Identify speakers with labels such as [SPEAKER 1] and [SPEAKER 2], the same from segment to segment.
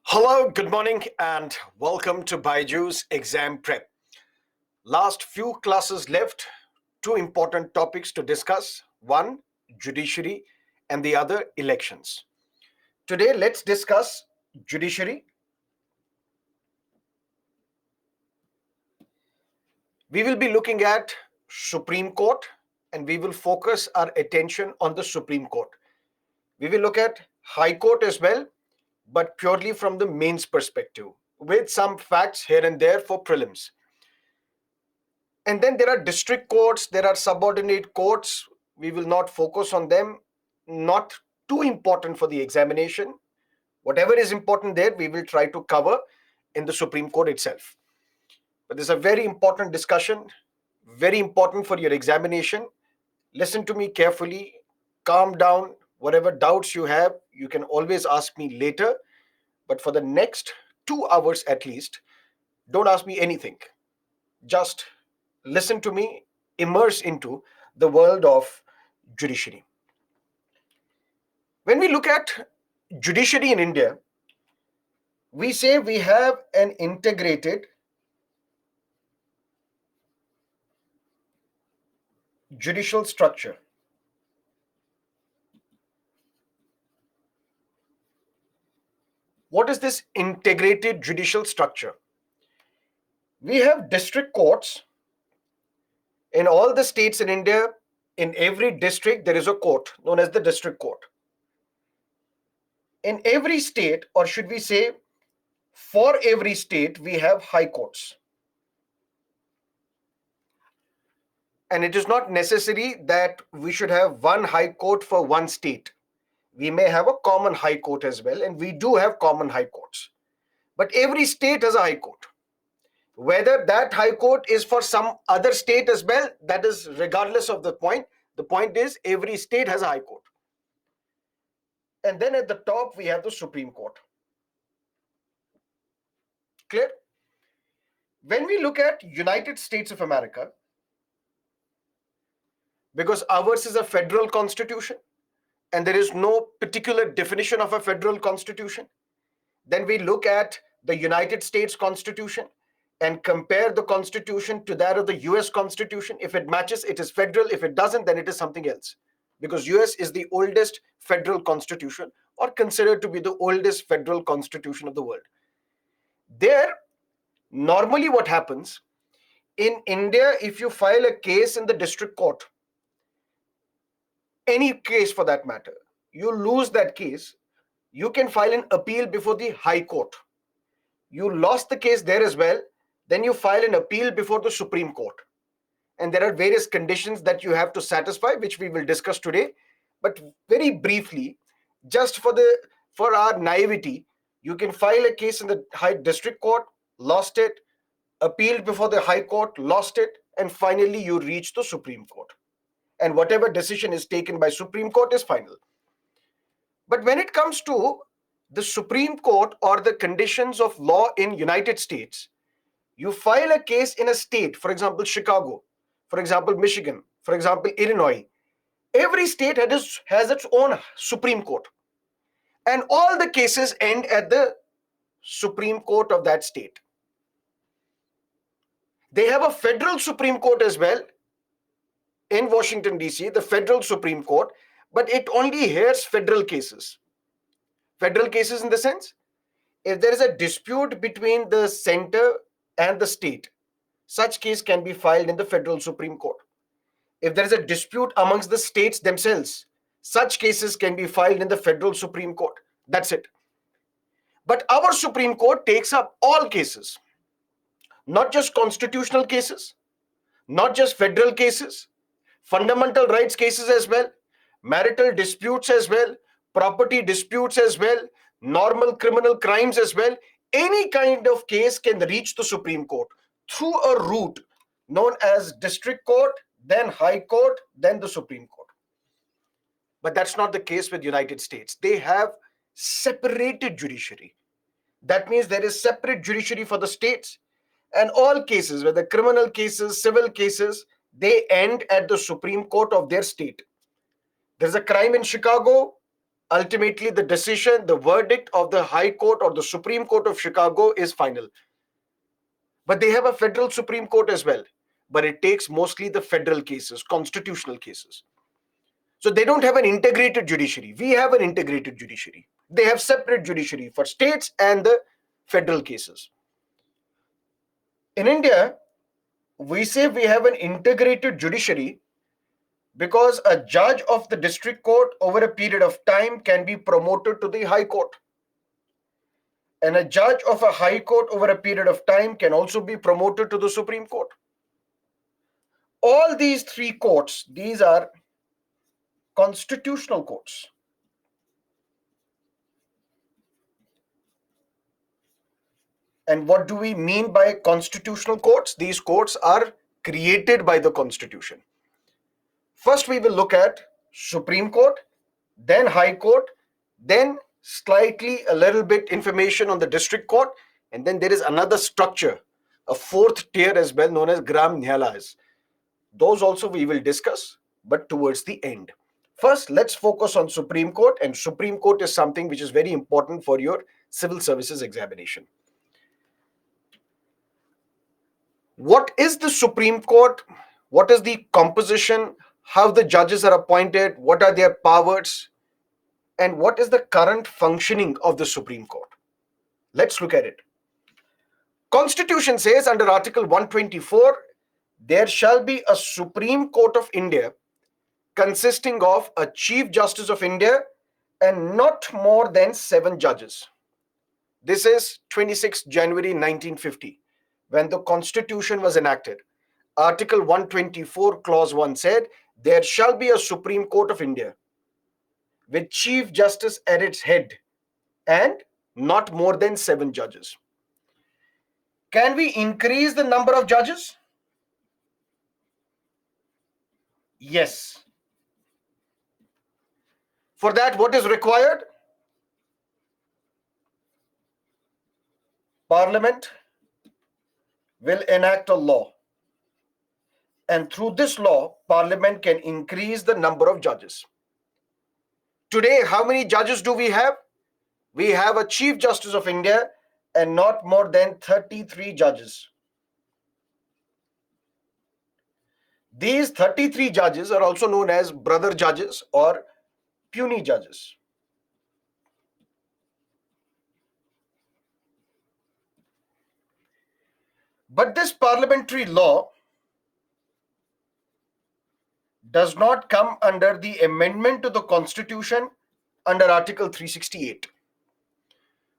[SPEAKER 1] Hello, good morning, and welcome to Baiju's Exam Prep. Last few classes left, two important topics to discuss. One, judiciary, and the other, elections. Today, let's discuss judiciary. We will be looking at Supreme Court, and we will focus our attention on the Supreme Court. We will look at High Court as well, but purely from the mains perspective, with some facts here and there for prelims. And then there are district courts, there are subordinate courts. We will not focus on them, not too important for the examination. Whatever is important there, we will try to cover in the Supreme Court itself. But this is a very important discussion, very important for your examination. Listen to me carefully, calm down. Whatever doubts you have, you can always ask me later. But for the next 2 hours at least, don't ask me anything. Just listen to me, immerse into the world of judiciary. When we look at judiciary in India, we say we have an integrated judicial structure. What is this integrated judicial structure? We have district courts in all the states in India. In every district, there is a court known as the district court. In every state, or should we say, for every state, we have high courts. And it is not necessary that we should have one high court for one state. We may have a common high court as well, and we do have common high courts. But every state has a high court. Whether that high court is for some other state as well, that is regardless of the point. The point is every state has a high court. And then at the top, we have the Supreme Court. Clear? When we look at United States of America, because ours is a federal constitution and there is no particular definition of a federal constitution, then we look at the United States Constitution and compare the constitution to that of the US Constitution. If it matches, it is federal. If it doesn't, then it is something else. Because US is the oldest federal constitution, or considered to be the oldest federal constitution of the world. There, normally what happens, in India, if you file a case in the district court, any case for that matter, you lose that case, you can file an appeal before the High Court. You lost the case there as well, then you file an appeal before the Supreme Court. And there are various conditions that you have to satisfy, which we will discuss today. But very briefly, just for our naivety, you can file a case in the High District Court, lost it, appealed before the High Court, lost it, and finally you reach the Supreme Court. And whatever decision is taken by Supreme Court is final. But when it comes to the Supreme Court or the conditions of law in United States, you file a case in a state, for example, Chicago, for example, Michigan, for example, Illinois. Every state has its own Supreme Court. And all the cases end at the Supreme Court of that state. They have a federal Supreme Court as well in Washington, D.C., the federal Supreme Court, but it only hears federal cases. Federal cases in the sense, if there is a dispute between the center and the state, such case can be filed in the federal Supreme Court. If there is a dispute amongst the states themselves, such cases can be filed in the federal Supreme Court. That's it. But our Supreme Court takes up all cases, not just constitutional cases, not just federal cases, fundamental rights cases as well, marital disputes as well, property disputes as well, normal criminal crimes as well. Any kind of case can reach the Supreme Court through a route known as district court, then high court, then the Supreme Court. But that's not the case with United States. They have separated judiciary. That means there is separate judiciary for the states, and all cases, whether criminal cases, civil cases, they end at the Supreme Court of their state. There's a crime in Chicago, Ultimately, the decision, the verdict of the High Court or the Supreme Court of Chicago is final. But they have a federal Supreme Court as well. But it takes mostly the federal cases, constitutional cases. So they don't have an integrated judiciary. We have an integrated judiciary. They have separate judiciary for states and the federal cases. In India, we say we have an integrated judiciary because a judge of the district court over a period of time can be promoted to the high court. And a judge of a high court over a period of time can also be promoted to the Supreme Court. All these three courts, these are constitutional courts. And what do we mean by constitutional courts? These courts are created by the Constitution. First, we will look at Supreme Court, then High Court, then slightly a little bit information on the District Court, and then there is another structure, a fourth tier as well, known as Gram Nyayalayas. Those also we will discuss, but towards the end. First, let's focus on Supreme Court, and Supreme Court is something which is very important for your civil services examination. What is the Supreme Court? What is the composition? How the judges are appointed? What are their powers? And what is the current functioning of the Supreme Court? Let's look at it. Constitution says under Article 124, there shall be a Supreme Court of India consisting of a Chief Justice of India and not more than 7 judges. This is 26 January 1950, when the Constitution was enacted. Article 124, Clause 1 said, there shall be a Supreme Court of India with Chief Justice at its head and not more than 7 judges. Can we increase the number of judges? Yes. For that, what is required? Parliament will enact a law. And through this law, Parliament can increase the number of judges. Today, how many judges do we have? We have a Chief Justice of India and not more than 33 judges. These 33 judges are also known as brother judges or puisne judges. But this parliamentary law does not come under the amendment to the Constitution under Article 368.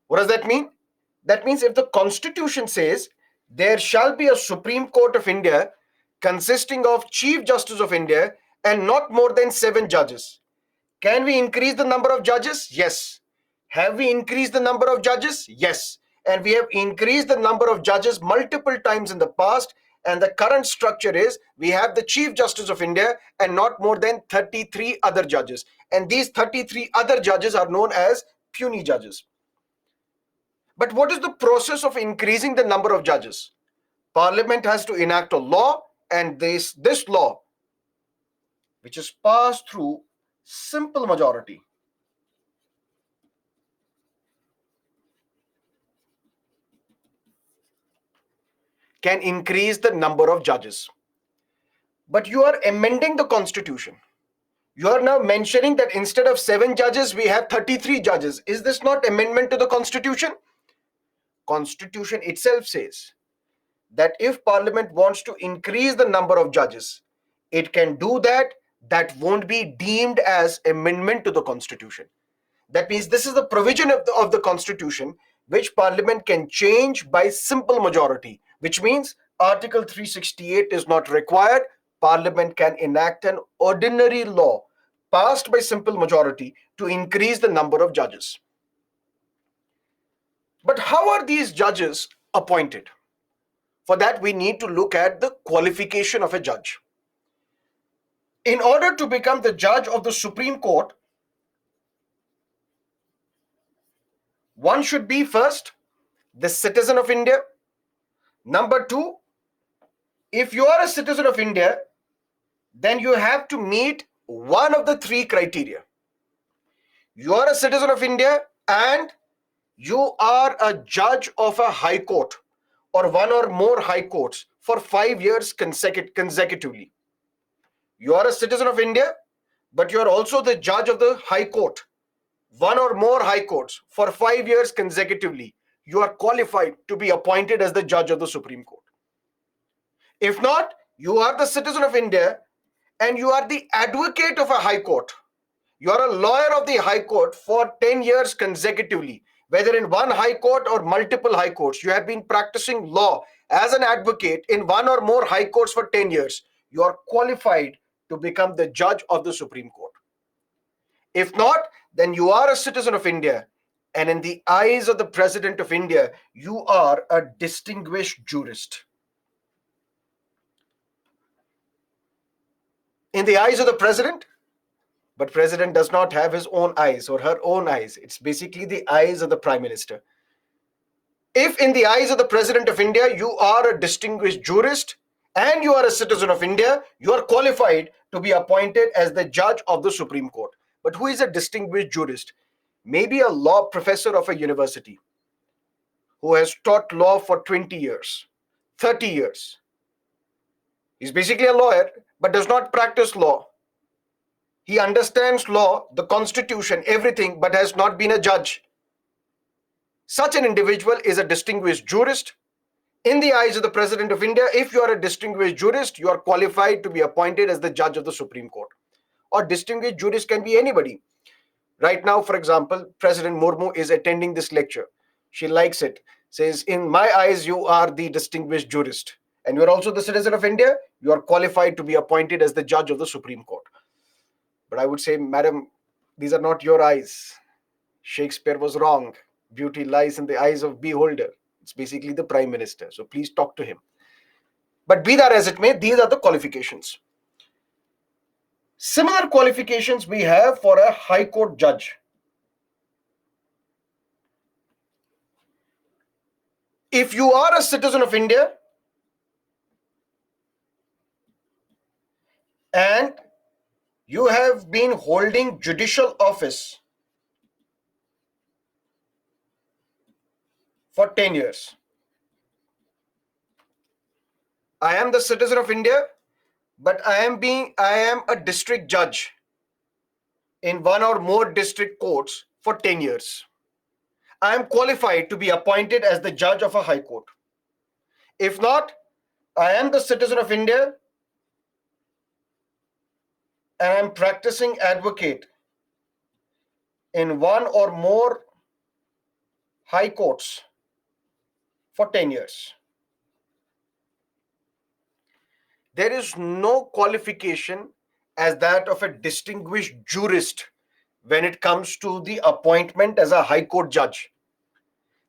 [SPEAKER 1] What does that mean? That means if the Constitution says there shall be a Supreme Court of India consisting of Chief Justice of India and not more than 7 judges, can we increase the number of judges? Yes. Have we increased the number of judges? Yes. And we have increased the number of judges multiple times in the past. And the current structure is we have the Chief Justice of India and not more than 33 other judges. And these 33 other judges are known as puisne judges. But what is the process of increasing the number of judges? Parliament has to enact a law, and this law, which is passed through simple majority, can increase the number of judges. But you are amending the Constitution. You are now mentioning that instead of 7 judges, we have 33 judges. Is this not amendment to the Constitution? Constitution itself says that if Parliament wants to increase the number of judges, it can do that. That won't be deemed as amendment to the Constitution. That means this is the provision of the Constitution which Parliament can change by simple majority, which means Article 368 is not required. Parliament can enact an ordinary law passed by simple majority to increase the number of judges. But how are these judges appointed? For that, we need to look at the qualification of a judge. In order to become the judge of the Supreme Court, one should be first the citizen of India. Number 2, if you are a citizen of India, then you have to meet one of the 3 criteria. You are a citizen of India and you are a judge of a high court or one or more high courts for 5 years consecutively. You are a citizen of India, but you are also the judge of the high court, one or more high courts for 5 years consecutively. You are qualified to be appointed as the judge of the Supreme Court. If not, you are the citizen of India and you are the advocate of a high court. You are a lawyer of the high court for 10 years consecutively, whether in one high court or multiple high courts. You have been practicing law as an advocate in one or more high courts for 10 years. You are qualified to become the judge of the Supreme Court. If not, then you are a citizen of India. And in the eyes of the President of India, you are a distinguished jurist. In the eyes of the President, but President does not have his own eyes or her own eyes. It's basically the eyes of the Prime Minister. If in the eyes of the President of India, you are a distinguished jurist and you are a citizen of India, you are qualified to be appointed as the judge of the Supreme Court. But who is a distinguished jurist? Maybe a law professor of a university who has taught law for 20 years, 30 years. He's basically a lawyer, but does not practice law. He understands law, the constitution, everything, but has not been a judge. Such an individual is a distinguished jurist. In the eyes of the President of India, if you are a distinguished jurist, you are qualified to be appointed as the judge of the Supreme Court. Or distinguished jurist can be anybody. Right now, for example, President Murmu is attending this lecture. She likes it. Says, in my eyes, you are the distinguished jurist. And you are also the citizen of India. You are qualified to be appointed as the judge of the Supreme Court. But I would say, madam, these are not your eyes. Shakespeare was wrong. Beauty lies in the eyes of beholder. It's basically the Prime Minister. So please talk to him. But be that as it may, these are the qualifications. Similar qualifications we have for a High Court judge. If you are a citizen of India and you have been holding judicial office for 10 years. I am the citizen of India, but I am a district judge in one or more district courts for 10 years. I am qualified to be appointed as the judge of a high court. If not, I am the citizen of India and I am practicing advocate in one or more high courts for 10 years. There is no qualification as that of a distinguished jurist when it comes to the appointment as a high court judge.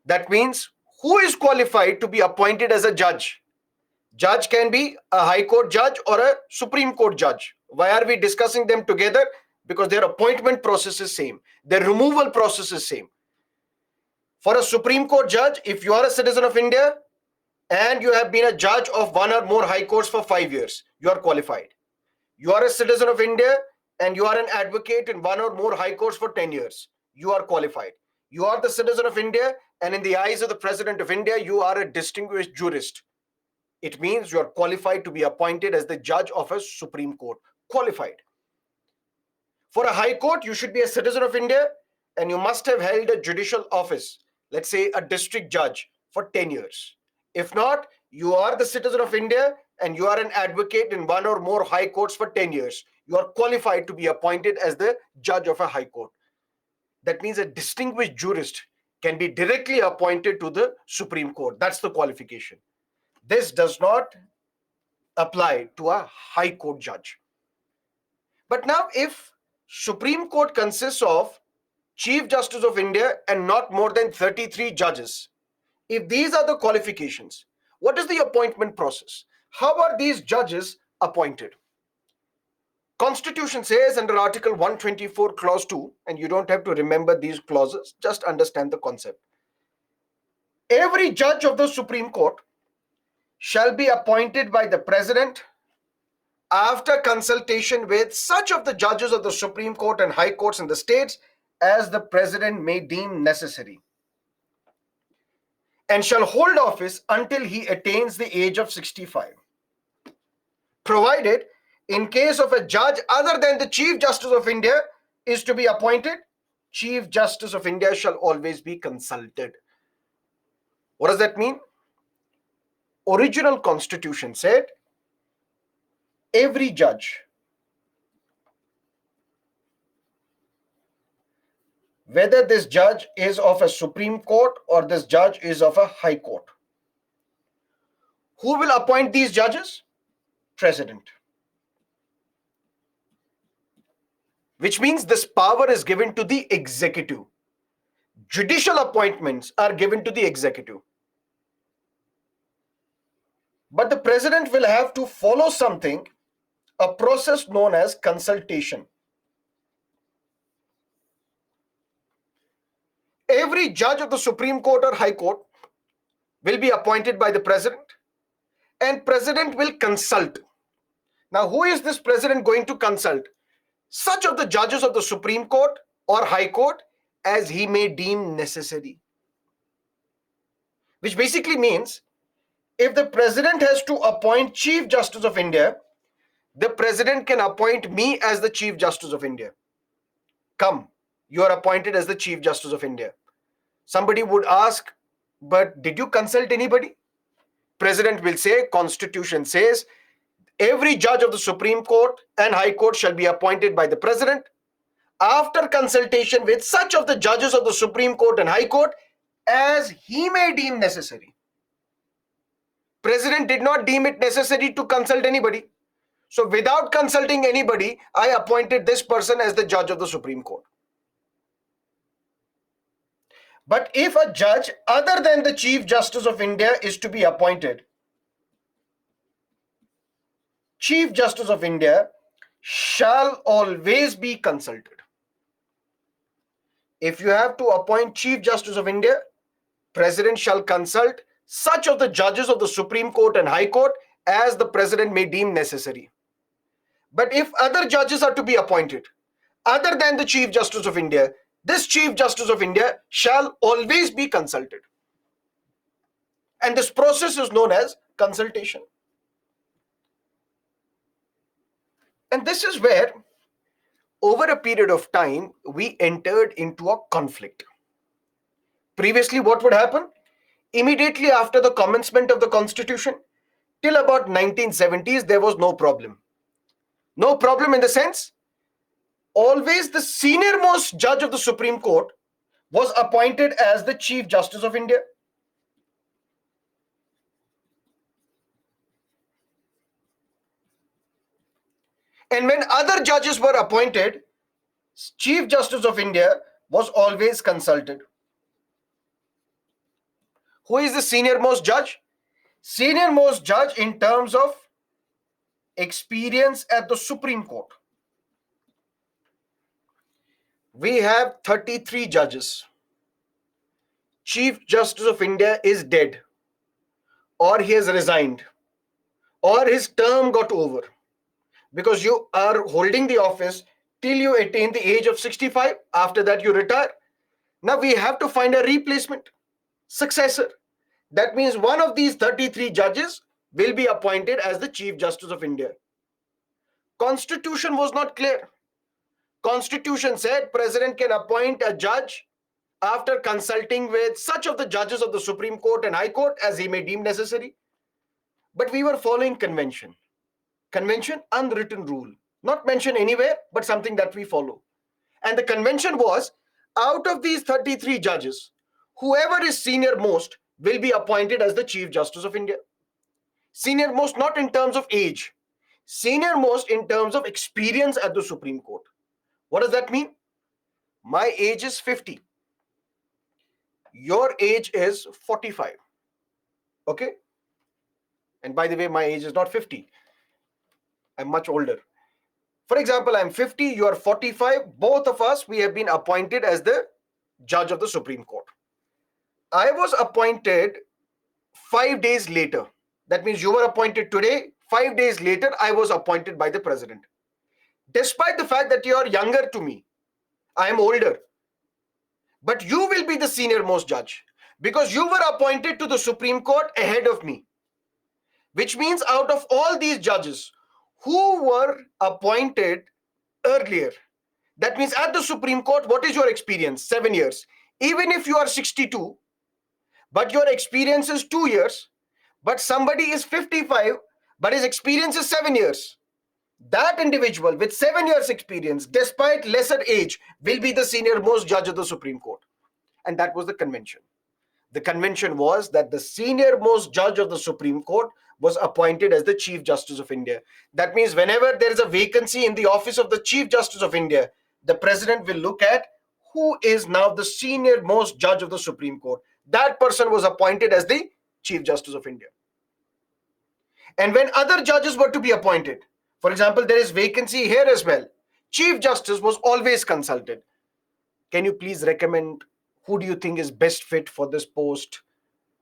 [SPEAKER 1] That means who is qualified to be appointed as a judge? Judge can be a high court judge or a Supreme Court judge. Why are we discussing them together? Because their appointment process is same. Their removal process is same. For a Supreme Court judge, if you are a citizen of India and you have been a judge of one or more high courts for 5 years, you are qualified. You are a citizen of India and you are an advocate in one or more high courts for 10 years, you are qualified. You are the citizen of India and in the eyes of the President of India, you are a distinguished jurist. It means you are qualified to be appointed as the judge of a Supreme Court. Qualified. For a high court, you should be a citizen of India and you must have held a judicial office, let's say a district judge, for 10 years. If not, you are the citizen of India and you are an advocate in one or more high courts for 10 years. You are qualified to be appointed as the judge of a high court. That means a distinguished jurist can be directly appointed to the Supreme Court. That's the qualification. This does not apply to a high court judge. But now, if Supreme Court consists of Chief Justice of India and not more than 33 judges, if these are the qualifications, what is the appointment process? How are these judges appointed? Constitution says under Article 124, Clause 2, and you don't have to remember these clauses, just understand the concept. Every judge of the Supreme Court shall be appointed by the President after consultation with such of the judges of the Supreme Court and high courts in the states as the President may deem necessary, and shall hold office until he attains the age of 65, provided in case of a judge other than the Chief Justice of India is to be appointed, Chief Justice of India shall always be consulted. What does that mean? Original constitution said every judge, whether this judge is of a Supreme Court or this judge is of a High Court, who will appoint these judges? President. Which means this power is given to the executive. Judicial appointments are given to the executive. But the president will have to follow something, a process known as consultation. Every judge of the Supreme Court or High Court will be appointed by the president, and president will consult. Now, who is this president going to consult? Such of the judges of the Supreme Court or High Court as he may deem necessary. Which basically means, if the president has to appoint Chief Justice of India, the president can appoint me as the Chief Justice of India. Come, you are appointed as the Chief Justice of India. Somebody would ask, but did you consult anybody? President will say, Constitution says, every judge of the Supreme Court and High Court shall be appointed by the president after consultation with such of the judges of the Supreme Court and High Court as he may deem necessary. President did not deem it necessary to consult anybody. So without consulting anybody, I appointed this person as the judge of the Supreme Court. But if a judge other than the Chief Justice of India is to be appointed, Chief Justice of India shall always be consulted. If you have to appoint Chief Justice of India, President shall consult such of the judges of the Supreme Court and High Court as the President may deem necessary. But if other judges are to be appointed, other than the Chief Justice of India, this Chief Justice of India shall always be consulted. And this process is known as consultation. And this is where, over a period of time, we entered into a conflict. Previously, what would happen? Immediately after the commencement of the Constitution, till about 1970s, there was no problem. No problem in the sense, always the senior-most judge of the Supreme Court was appointed as the Chief Justice of India. And when other judges were appointed, Chief Justice of India was always consulted. Who is the senior-most judge? Senior-most judge in terms of experience at the Supreme Court. We have 33 judges. Chief Justice of India is dead, or he has resigned, or his term got over. Because you are holding the office till you attain the age of 65. After that, you retire. Now we have to find a replacement, successor. That means one of these 33 judges will be appointed as the Chief Justice of India. Constitution was not clear. Constitution said President can appoint a judge after consulting with such of the judges of the Supreme Court and High Court as he may deem necessary. But we were following convention. Convention, unwritten rule. Not mentioned anywhere, but something that we follow. And the convention was, out of these 33 judges, whoever is senior most will be appointed as the Chief Justice of India. Senior most not in terms of age. Senior most in terms of experience at the Supreme Court. What does that mean? My age is 50. Your age is 45. Okay? And by the way, my age is not 50. I'm much older. For example, I'm 50, you are 45. Both of us, we have been appointed as the judge of the Supreme Court. I was appointed 5 days later. That means you were appointed today. 5 days later, I was appointed by the president. Despite the fact that you are younger to me, I am older. but you will be the senior most judge because you were appointed to the Supreme Court ahead of me. Which means out of all these judges who were appointed earlier, that means at the Supreme Court, what is your experience? 7 years. Even if you are 62, but your experience is 2 years, but somebody is 55, but his experience is 7 years. That individual with 7 years experience, despite lesser age, will be the senior most judge of the Supreme Court. And that was the convention. The convention was that the senior most judge of the Supreme Court was appointed as the Chief Justice of India. That means whenever there is a vacancy in the office of the Chief Justice of India, the president will look at who is now the senior most judge of the Supreme Court. That person was appointed as the Chief Justice of India. And when other judges were to be appointed, for example, there is vacancy here as well, Chief Justice was always consulted. Can you please recommend who do you think is best fit for this post?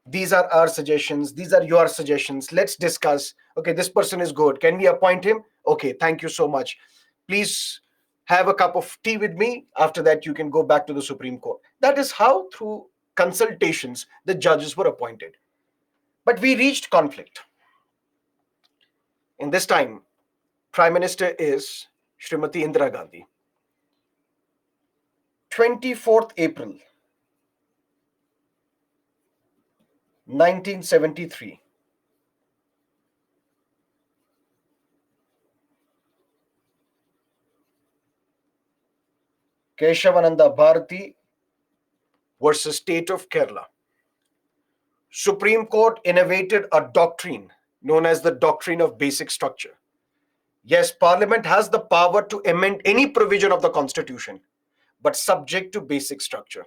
[SPEAKER 1] These are our suggestions. These are your suggestions. Let's discuss. Okay, this person is good. Can we appoint him? Okay, thank you so much. Please have a cup of tea with me. After that, you can go back to the Supreme Court. That is how, through consultations, the judges were appointed. But we reached conflict. In this time, Prime Minister is Srimati Indira Gandhi. 24th April 1973. Keshavananda Bharati versus State of Kerala. Supreme Court innovated a doctrine known as the doctrine of basic structure. Yes, Parliament has the power to amend any provision of the Constitution, but subject to basic structure.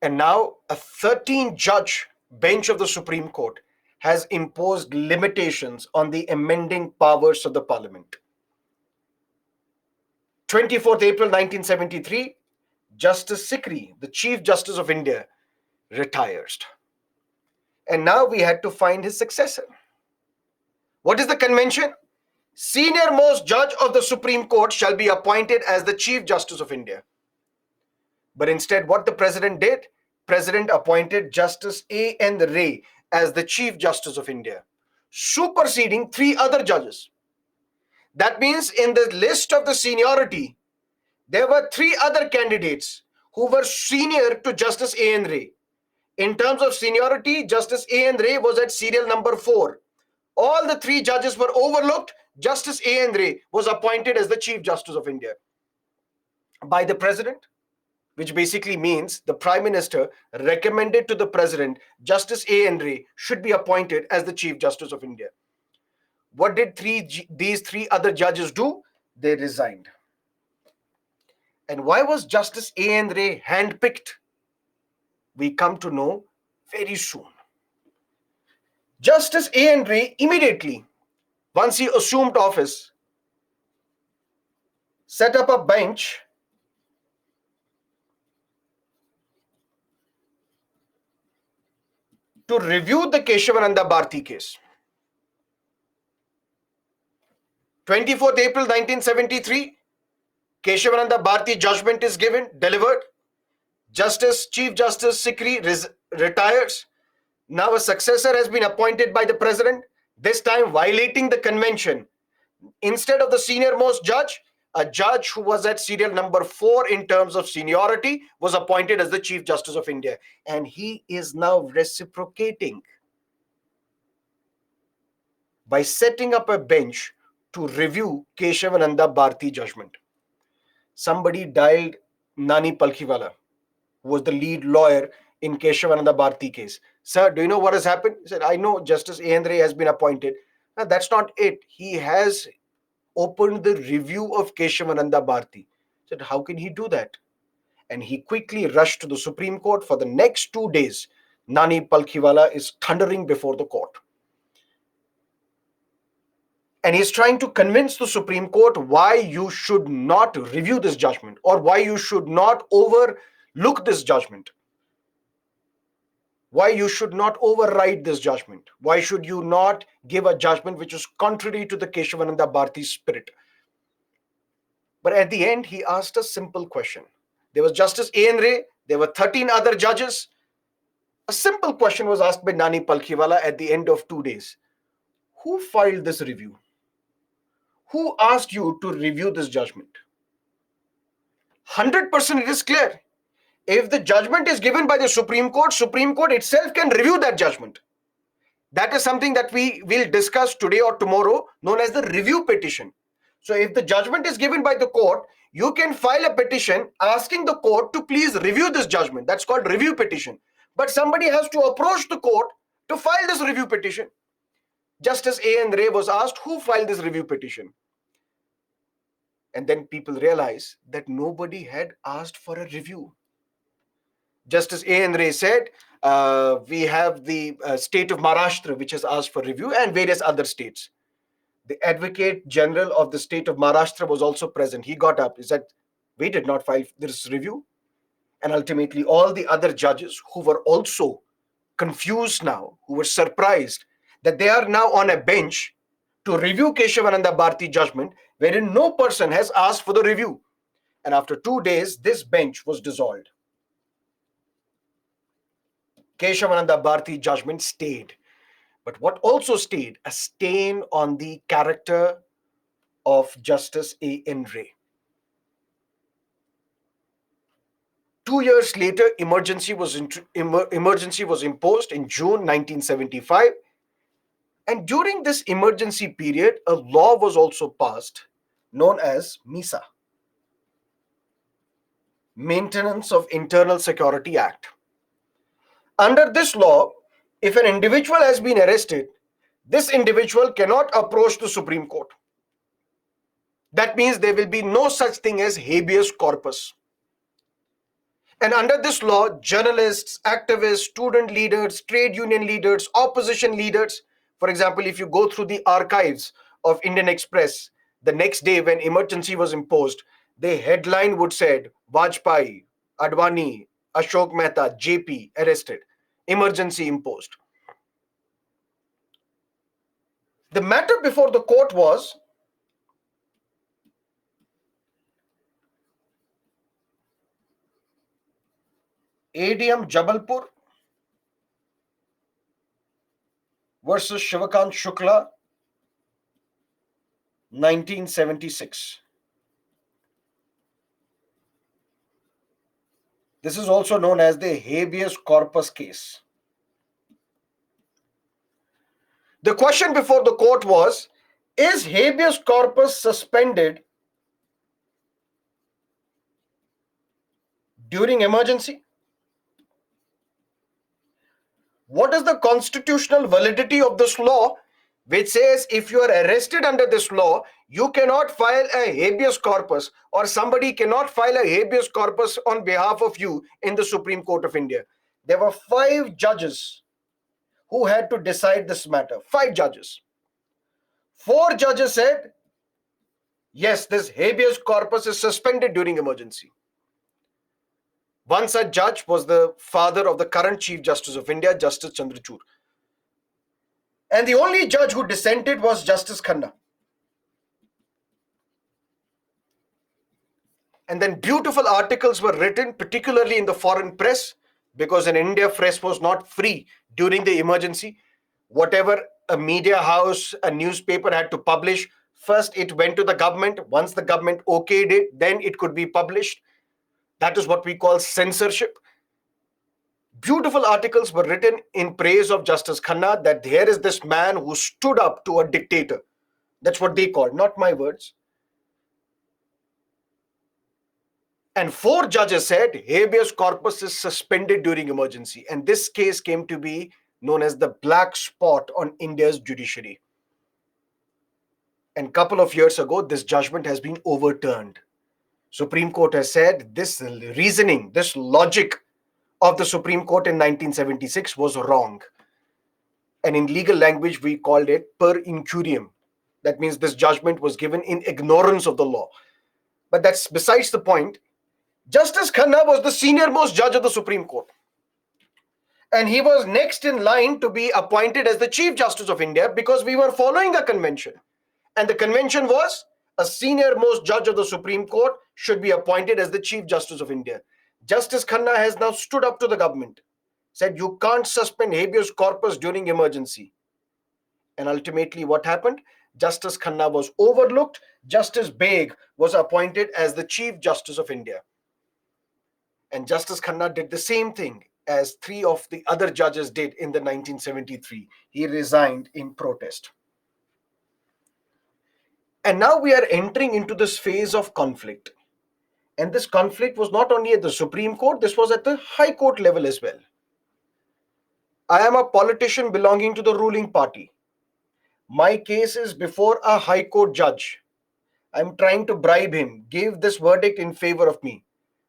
[SPEAKER 1] And now a 13-judge bench of the Supreme Court has imposed limitations on the amending powers of the Parliament. 24th April 1973, Justice Sikri, the Chief Justice of India, retires. And now we had to find his successor. What is the convention? Senior most judge of the Supreme Court shall be appointed as the Chief Justice of India. But instead, what the president did? President appointed Justice A.N. Ray as the Chief Justice of India, superseding 3 other judges. That means in the list of the seniority, there were 3 other candidates who were senior to Justice A.N. Ray. In terms of seniority, Justice A.N. Ray was at serial number 4. All the 3 judges were overlooked. Justice A.N. Ray was appointed as the Chief Justice of India by the president, which basically means the Prime Minister recommended to the President, Justice A.N. Ray should be appointed as the Chief Justice of India. What did these 3 other judges do? They resigned. And why was Justice A.N. Ray handpicked? We come to know very soon. Justice A.N. Ray immediately, once he assumed office, set up a bench to review the Keshavananda Bharati case. 24th April 1973, Keshavananda Bharati judgment is given, delivered. Chief Justice Sikri retires. Now a successor has been appointed by the president, this time violating the convention. Instead of the senior most judge, a judge who was at serial number 4 in terms of seniority was appointed as the Chief Justice of India. And he is now reciprocating by setting up a bench to review Keshavananda Bharati judgment. Somebody dialed Nani Palkhiwala, who was the lead lawyer in Keshavananda Bharati case. Sir, do you know what has happened? He said, I know Justice A.N. Ray has been appointed. Now, that's not it. He has opened the review of Keshavananda Bharati. He said, how can he do that? And he quickly rushed to the Supreme Court. For the next 2 days, Nani Palkhiwala is thundering before the court. And he's trying to convince the Supreme Court why you should not review this judgment or why you should not overlook this judgment. Why you should not override this judgment. Why should you not give a judgment which is contrary to the Keshavananda Bharati spirit? But at the end, he asked a simple question. There was Justice A.N. Ray. There were 13 other judges. A simple question was asked by Nani Palkhiwala at the end of 2 days. Who filed this review? Who asked you to review this judgment? 100% it is clear. If the judgment is given by the Supreme Court itself can review that judgment. That is something that we will discuss today or tomorrow, known as the review petition. So if the judgment is given by the court, you can file a petition asking the court to please review this judgment. That's called review petition. But somebody has to approach the court to file this review petition. Justice A.N. Ray was asked, who filed this review petition? And then people realized that nobody had asked for a review. Justice A.N. Ray said, we have the state of Maharashtra, which has asked for review, and various other states. The Advocate General of the state of Maharashtra was also present. He got up. He said, we did not file this review. And ultimately, all the other judges who were also confused now, who were surprised that they are now on a bench to review Keshavananda Bharti judgment, wherein no person has asked for the review. And after 2 days, this bench was dissolved. Keshavananda Bharti judgment stayed. But what also stayed? A stain on the character of Justice A.N. Ray. 2 years later, emergency was imposed in June 1975. And during this emergency period, a law was also passed known as MISA, Maintenance of Internal Security Act. Under this law, if an individual has been arrested, this individual cannot approach the Supreme Court. That means there will be no such thing as habeas corpus. And under this law, journalists, activists, student leaders, trade union leaders, opposition leaders, for example, if you go through the archives of Indian Express, the next day when emergency was imposed, the headline would said, Vajpayee, Advani, Ashok Mehta, JP arrested, emergency imposed. The matter before the court was ADM Jabalpur versus Shivakant Shukla, 1976. This is also known as the habeas corpus case. The question before the court was, is habeas corpus suspended during emergency? What is the constitutional validity of this law, which says if you are arrested under this law, you cannot file a habeas corpus, or somebody cannot file a habeas corpus on behalf of you in the Supreme Court of India? There were 5 judges who had to decide this matter. 5 judges. 4 judges said, yes, this habeas corpus is suspended during emergency. One such judge was the father of the current Chief Justice of India, Justice Chandrachud. And the only judge who dissented was Justice Khanna. And then beautiful articles were written, particularly in the foreign press, because in India, press was not free during the emergency. Whatever a media house, a newspaper had to publish, first it went to the government. Once the government okayed it, then it could be published. That is what we call censorship. Beautiful articles were written in praise of Justice Khanna, that here is this man who stood up to a dictator. That's what they called, not my words. And 4 judges said habeas corpus is suspended during emergency. And this case came to be known as the black spot on India's judiciary. And a couple of years ago, this judgment has been overturned. Supreme Court has said this reasoning, this logic of the Supreme Court in 1976 was wrong. And in legal language, we called it per incuriam. That means this judgment was given in ignorance of the law. But that's besides the point. Justice Khanna was the senior most judge of the Supreme Court. And he was next in line to be appointed as the Chief Justice of India, because we were following a convention. And the convention was a senior most judge of the Supreme Court should be appointed as the Chief Justice of India. Justice Khanna has now stood up to the government, said you can't suspend habeas corpus during emergency. And ultimately, what happened? Justice Khanna was overlooked. Justice Beg was appointed as the Chief Justice of India. And Justice Khanna did the same thing as three of the other judges did in the 1973. He resigned in protest. And now we are entering into this phase of conflict. And this conflict was not only at the Supreme Court, this was at the High Court level as well. I am a politician belonging to the ruling party. My case is before a High Court judge. I'm trying to bribe him, give this verdict in favor of me.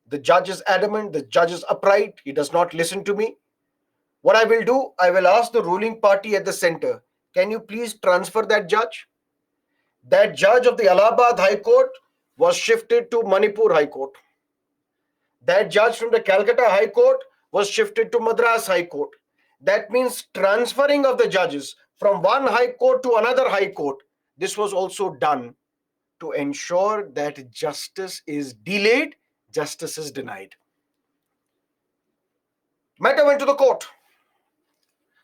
[SPEAKER 1] The judge is adamant, the judge is upright, he does not listen to me. What I will do, I will ask the ruling party at the center, can you please transfer that judge? That judge of the Allahabad High Court was shifted to Manipur High Court. That judge from the Calcutta High Court was shifted to Madras High Court. That means transferring of the judges from one High Court to another High Court. This was also done to ensure that justice is delayed, justice is denied. Matter went to the court,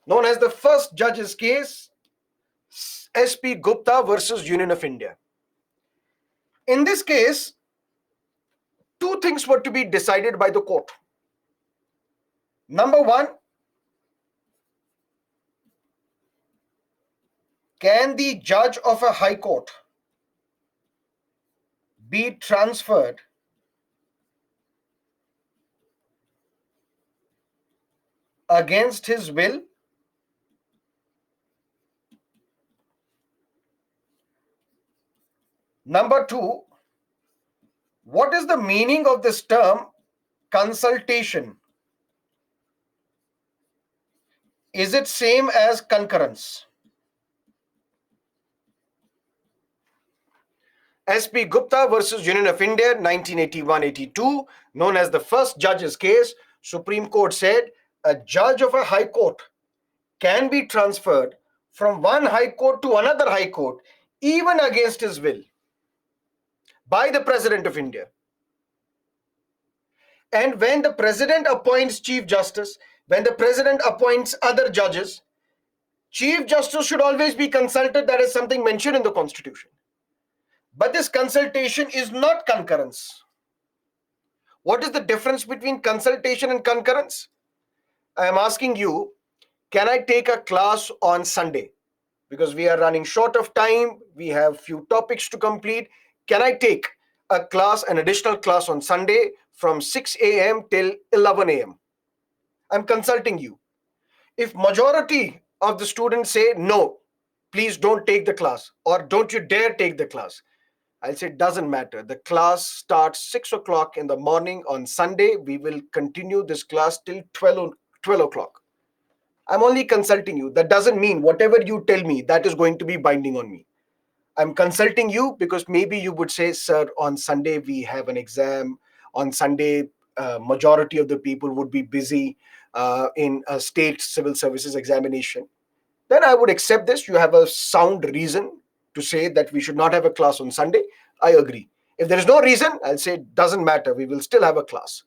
[SPEAKER 1] known as the first judge's case, SP Gupta versus Union of India. In this case, two things were to be decided by the court. Number one, can the judge of a high court be transferred against his will? Number two, what is the meaning of this term consultation? Is it same as concurrence? SP Gupta versus Union of India, 1981-82, known as the first judge's case, Supreme Court said a judge of a high court can be transferred from one high court to another high court, even against his will, by the President of India. And when the President appoints Chief Justice, when the President appoints other judges, Chief Justice should always be consulted. That is something mentioned in the Constitution. But this consultation is not concurrence. What is the difference between consultation and concurrence? I am asking you, can I take a class on Sunday? Because we are running short of time, we have few topics to complete. Can I take a class, an additional class on Sunday from 6 a.m. till 11 a.m.? I'm consulting you. If majority of the students say, no, please don't take the class, or don't you dare take the class, I'll say it doesn't matter. The class starts 6 o'clock in the morning on Sunday. We will continue this class till 12 o'clock. I'm only consulting you. That doesn't mean whatever you tell me, that is going to be binding on me. I'm consulting you because maybe you would say, sir, on Sunday we have an exam. On Sunday, majority of the people would be busy in a state civil services examination. Then I would accept this. You have a sound reason to say that we should not have a class on Sunday. I agree. If there is no reason, I'll say it doesn't matter. We will still have a class.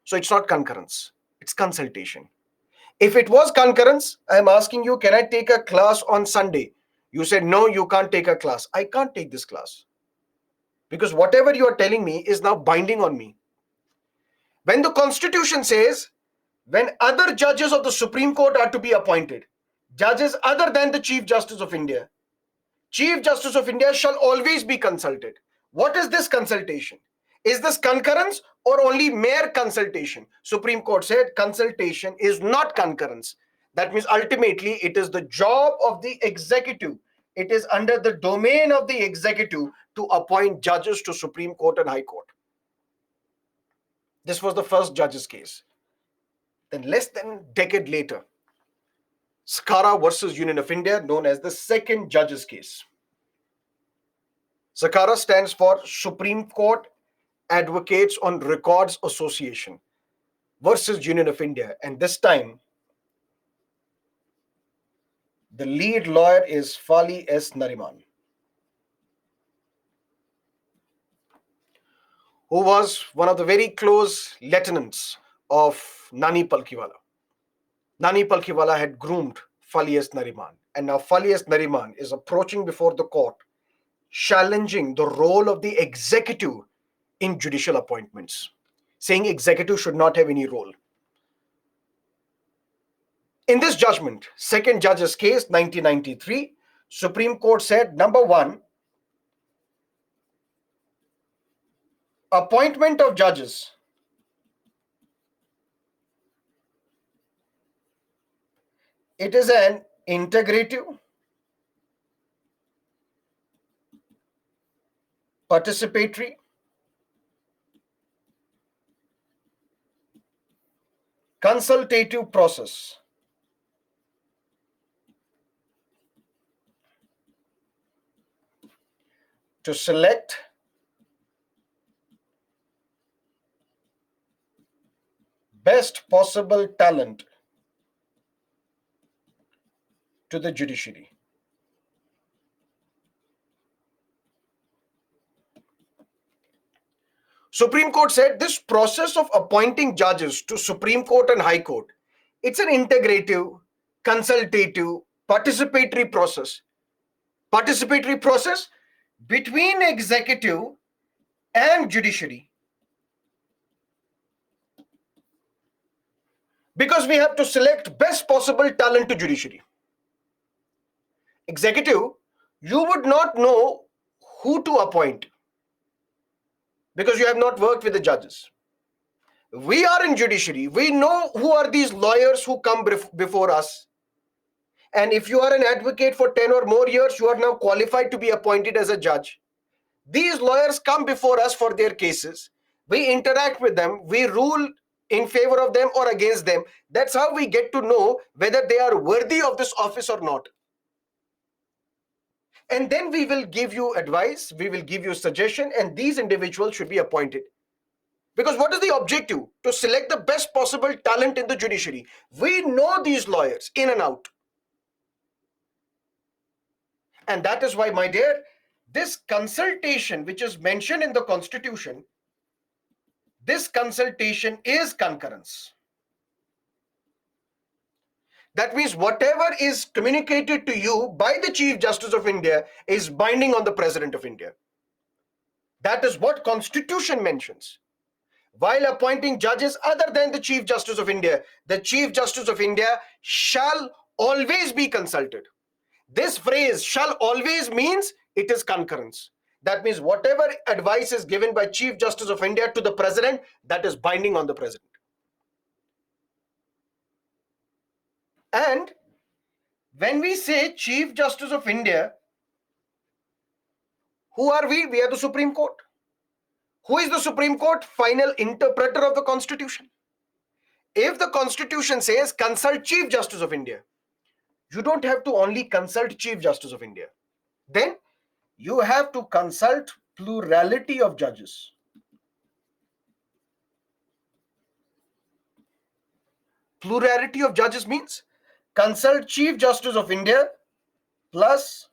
[SPEAKER 1] So it's not concurrence. It's consultation. If it was concurrence, I'm asking you, can I take a class on Sunday? You said, no, you can't take a class. I can't take this class. Because whatever you are telling me is now binding on me. When the Constitution says, when other judges of the Supreme Court are to be appointed, judges other than the Chief Justice of India, Chief Justice of India shall always be consulted. What is this consultation? Is this concurrence or only mere consultation? Supreme Court said consultation is not concurrence. That means ultimately it is the job of the executive. It is under the domain of the executive to appoint judges to Supreme Court and High Court. This was the first judge's case. Then less than a decade later, Sakara versus Union of India, known as the second judge's case. Sakara stands for Supreme Court Advocates on Records Association versus Union of India. And this time, the lead lawyer is Fali S. Nariman. who was one of the very close lieutenants of Nani Palkiwala. Nani Palkiwala had groomed Falias Nariman, and now Falias Nariman is approaching before the court, challenging the role of the executive in judicial appointments, saying executive should not have any role. In this judgment, second judge's case, 1993, Supreme Court said, number one, appointment of judges it is an integrative, participatory, consultative process to select best possible talent to the judiciary. Supreme Court said this process of appointing judges to Supreme Court and High Court, it's an integrative, consultative, participatory process. Participatory process between executive and judiciary. Because we have to select best possible talent to judiciary. Executive, you would not know who to appoint because you have not worked with the judges. We are in judiciary. We know who are these lawyers who come before us. And if you are an advocate for 10 or more years, you are now qualified to be appointed as a judge. These lawyers come before us for their cases. We interact with them. We rule in favor of them or against them. That's how we get to know whether they are worthy of this office or not. And then we will give you advice, we will give you suggestion, and these individuals should be appointed. Because what is the objective? To select the best possible talent in the judiciary. We know these lawyers in and out. And that is why, my dear, this consultation which is mentioned in the Constitution, this consultation is concurrence. That means whatever is communicated to you by the Chief Justice of India is binding on the President of India. That is what Constitution mentions. While appointing judges other than the Chief Justice of India, the Chief Justice of India shall always be consulted. This phrase shall always means it is concurrence. That means whatever advice is given by Chief Justice of India to the President, that is binding on the President. And when we say Chief Justice of India, who are we? We are the Supreme Court. Who is the Supreme Court? Final interpreter of the Constitution. If the Constitution says consult Chief Justice of India, you don't have to only consult Chief Justice of India. Then you have to consult plurality of judges. Plurality of judges means consult Chief Justice of India plus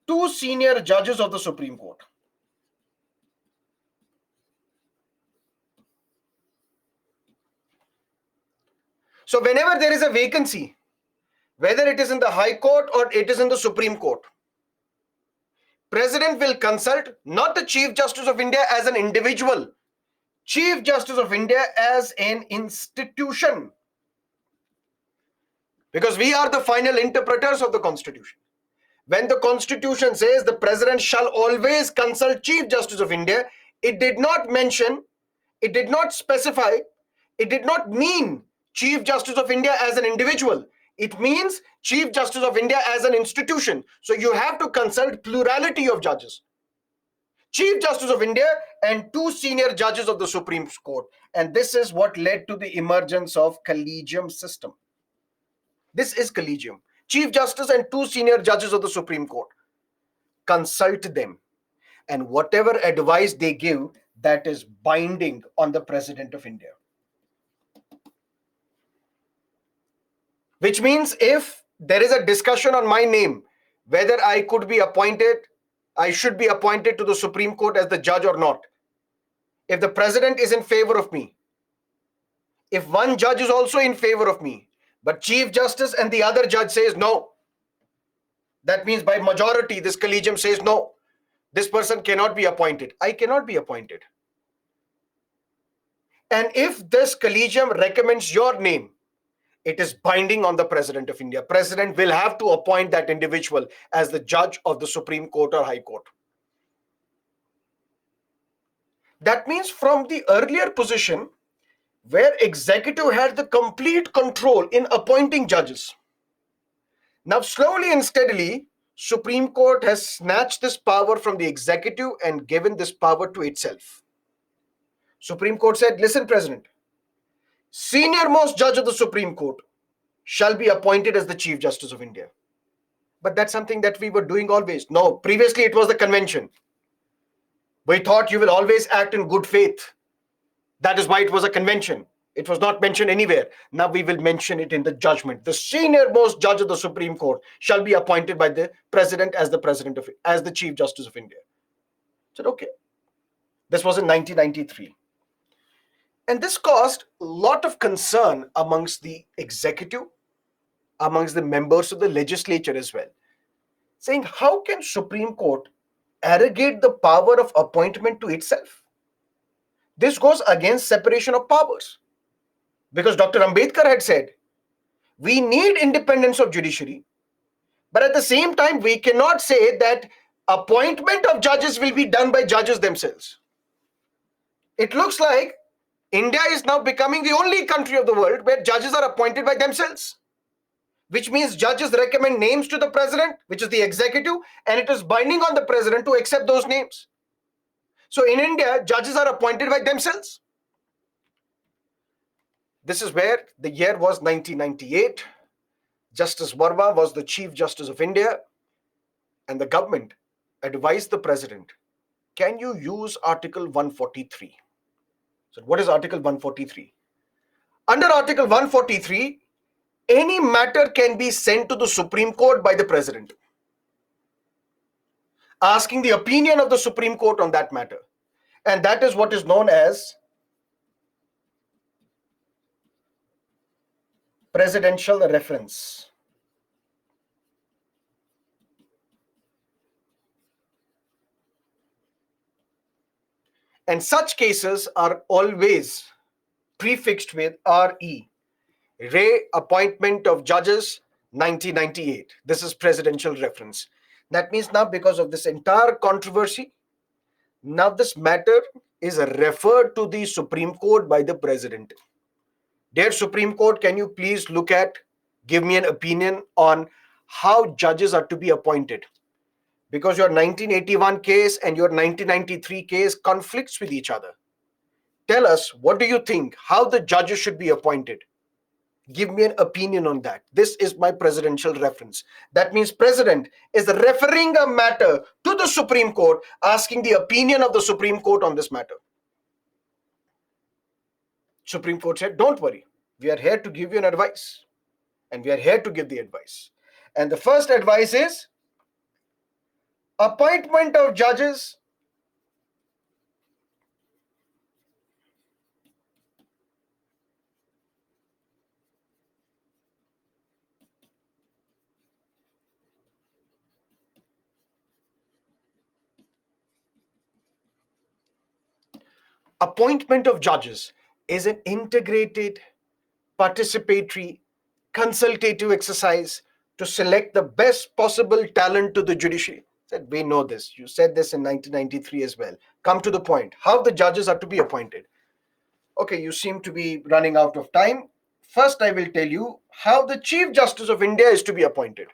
[SPEAKER 1] 2 senior judges of the Supreme Court. So whenever there is a vacancy, whether it is in the High Court or it is in the Supreme Court, President will consult not the Chief Justice of India as an individual, Chief Justice of India as an institution. Because we are the final interpreters of the Constitution. When the Constitution says the President shall always consult Chief Justice of India, it did not mention, it did not specify, it did not mean Chief Justice of India as an individual. It means Chief Justice of India as an institution. So you have to consult plurality of judges. Chief Justice of India and 2 senior judges of the Supreme Court. And this is what led to the emergence of collegium system. This is collegium. Chief Justice and 2 senior judges of the Supreme Court. Consult them. And whatever advice they give, that is binding on the President of India. Which means if there is a discussion on my name, whether I could be appointed I should be appointed to the Supreme Court as the judge or not. If the president is in favor of me, if one judge is also in favor of me, but Chief Justice and the other judge says no, that means by majority, this collegium says no, this person cannot be appointed. I cannot be appointed. And if this collegium recommends your name, it is binding on the President of India. President will have to appoint that individual as the judge of the Supreme Court or High Court. That means from the earlier position where executive had the complete control in appointing judges, now slowly and steadily, Supreme Court has snatched this power from the executive and given this power to itself. Supreme Court said, listen, President, senior most judge of the Supreme Court shall be appointed as the Chief Justice of India. But that's something that we were doing always. No, previously it was the convention. We thought you will always act in good faith. That is why it was a convention. It was not mentioned anywhere. Now we will mention it in the judgment. The senior most judge of the Supreme Court shall be appointed by the President as the Chief Justice of India. I said, okay. This was in 1993. And this caused a lot of concern amongst the executive, amongst the members of the legislature as well, saying how can Supreme Court arrogate the power of appointment to itself? This goes against separation of powers. Because Dr. Ambedkar had said, we need independence of judiciary, but at the same time, we cannot say that appointment of judges will be done by judges themselves. It looks like India is now becoming the only country of the world where judges are appointed by themselves, which means judges recommend names to the president, which is the executive, and it is binding on the president to accept those names. So in India, judges are appointed by themselves. This is where the year was 1998. Justice Verma was the Chief Justice of India, and the government advised the president, can you use Article 143? So what is Article 143? Under Article 143, any matter can be sent to the Supreme Court by the president, asking the opinion of the Supreme Court on that matter. And that is what is known as presidential reference. And such cases are always prefixed with RE, Ray Appointment of Judges 1998. This is presidential reference. That means now because of this entire controversy, now this matter is referred to the Supreme Court by the president. Dear Supreme Court, can you please give me an opinion on how judges are to be appointed? Because your 1981 case and your 1993 case conflicts with each other. Tell us, what do you think, how the judges should be appointed? Give me an opinion on that. This is my presidential reference. That means president is referring a matter to the Supreme Court, asking the opinion of the Supreme Court on this matter. Supreme Court said, don't worry, we are here to give you an advice, and we are here to give the advice. And the first advice is appointment of judges is an integrated, participatory, consultative exercise to select the best possible talent to the judiciary. Said, we know this. You said this in 1993 as well. Come to the point. How the judges are to be appointed. Okay, you seem to be running out of time. First, I will tell you how the Chief Justice of India is to be appointed.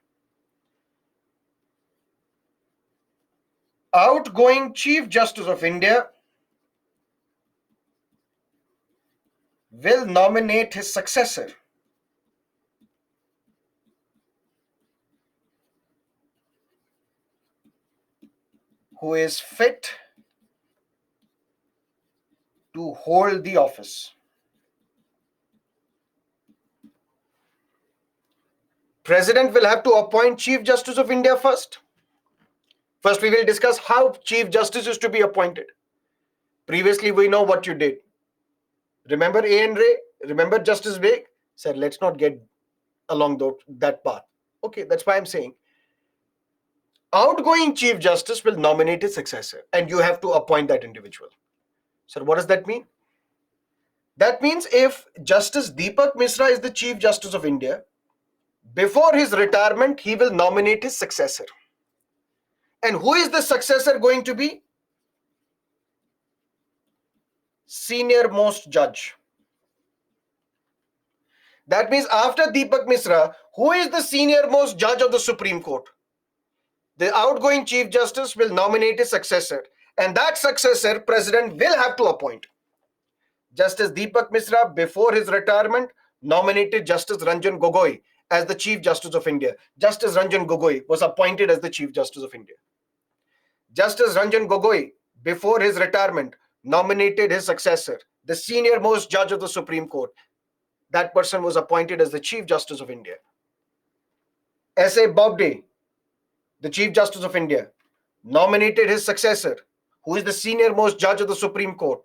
[SPEAKER 1] Outgoing Chief Justice of India will nominate his successor, who is fit to hold the office. President will have to appoint Chief Justice of India first. First, we will discuss how Chief Justice is to be appointed. Previously, we know what you did. Remember A.N. Ray? Remember Justice Beg? Said, let's not get along that path. Okay, that's why I'm saying outgoing Chief Justice will nominate his successor and you have to appoint that individual. So what does that mean? That means if Justice Deepak Misra is the Chief Justice of India, before his retirement, he will nominate his successor. And who is the successor going to be? Senior most judge. That means after Deepak Misra, who is the senior most judge of the Supreme Court? The outgoing Chief Justice will nominate his successor, and that successor, President will have to appoint. Justice Deepak Misra, before his retirement, nominated Justice Ranjan Gogoi as the Chief Justice of India. Justice Ranjan Gogoi was appointed as the Chief Justice of India. Justice Ranjan Gogoi, before his retirement, nominated his successor, the senior most judge of the Supreme Court. That person was appointed as the Chief Justice of India. S.A. Bobde, the Chief Justice of India, nominated his successor, who is the senior most judge of the Supreme Court,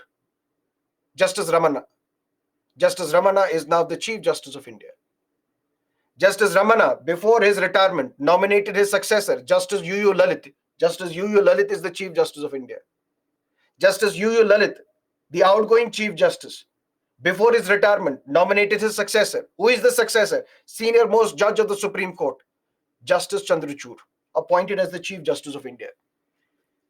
[SPEAKER 1] Justice Ramana. Justice Ramana is now the Chief Justice of India. Justice Ramana, before his retirement, nominated his successor, Justice U.U. Lalit. Justice U.U. Lalit is the Chief Justice of India. Justice U.U. Lalit, the outgoing Chief Justice, before his retirement, nominated his successor. Who is the successor? Senior most judge of the Supreme Court, Justice Chandrachud, appointed as the Chief Justice of India.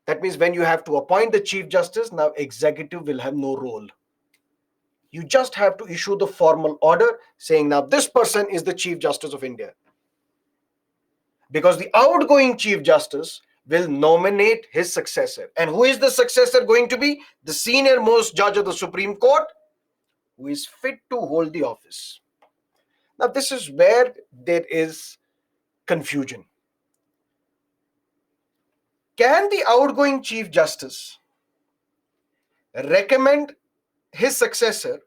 [SPEAKER 1] That means when you have to appoint the Chief Justice, now executive will have no role. You just have to issue the formal order saying now this person is the Chief Justice of India. Because the outgoing Chief Justice will nominate his successor. And who is the successor going to be? The senior most judge of the Supreme Court, who is fit to hold the office. Now this is where there is confusion. Can the outgoing Chief Justice recommend his successor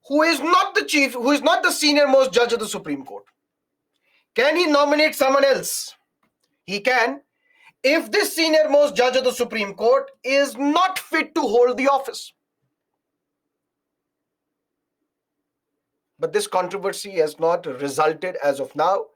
[SPEAKER 1] who is not the senior most judge of the Supreme Court? Can he nominate someone else? He can, if this senior most judge of the Supreme Court is not fit to hold the office. But this controversy has not resulted as of now.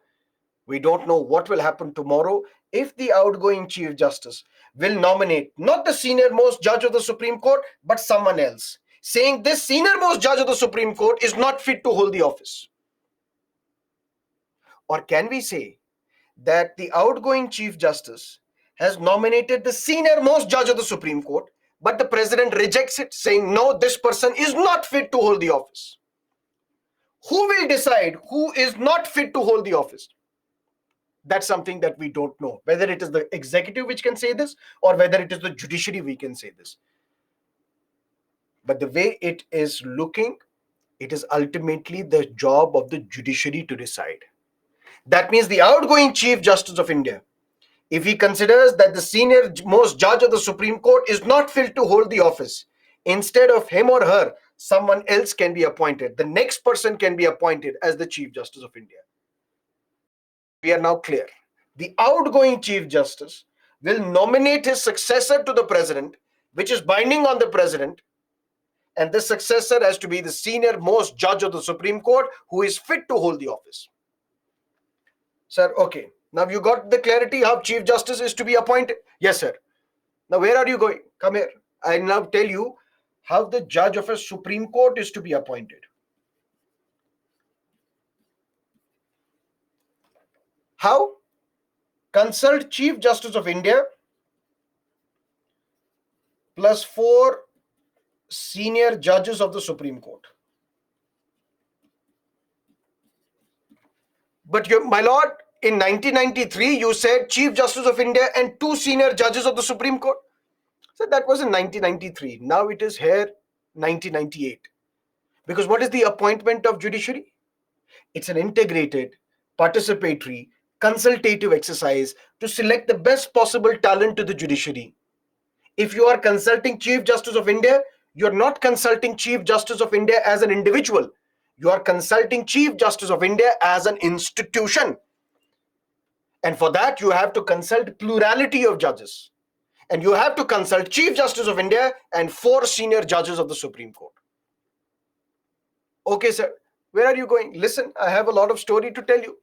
[SPEAKER 1] We don't know what will happen tomorrow if the outgoing Chief Justice will nominate not the senior most judge of the Supreme Court, but someone else, saying this senior most judge of the Supreme Court is not fit to hold the office. Or can we say that the outgoing Chief Justice has nominated the senior most judge of the Supreme Court, but the President rejects it, saying, no, this person is not fit to hold the office? Who will decide who is not fit to hold the office? That's something that we don't know. Whether it is the executive which can say this or whether it is the judiciary we can say this. But the way it is looking, it is ultimately the job of the judiciary to decide. That means the outgoing Chief Justice of India, if he considers that the senior most judge of the Supreme Court is not fit to hold the office, instead of him or her, someone else can be appointed. The next person can be appointed as the Chief Justice of India. We are now clear. The outgoing Chief Justice will nominate his successor to the President, which is binding on the President, and this successor has to be the senior most judge of the Supreme Court who is fit to hold the office. Sir, okay. Now you got the clarity how Chief Justice is to be appointed? Yes, sir. Now where are you going? Come here. I now tell you how the judge of a Supreme Court is to be appointed. How? Consult Chief Justice of India plus 4 senior judges of the Supreme Court. But my lord, in 1993, you said Chief Justice of India and 2 senior judges of the Supreme Court. So that was in 1993. Now it is here 1998. Because what is the appointment of judiciary? It's an integrated, participatory, consultative exercise to select the best possible talent to the judiciary. If you are consulting Chief Justice of India, you're not consulting Chief Justice of India as an individual. You are consulting Chief Justice of India as an institution. And for that, you have to consult plurality of judges. And you have to consult Chief Justice of India and 4 senior judges of the Supreme Court. Okay, sir, where are you going? Listen, I have a lot of story to tell you.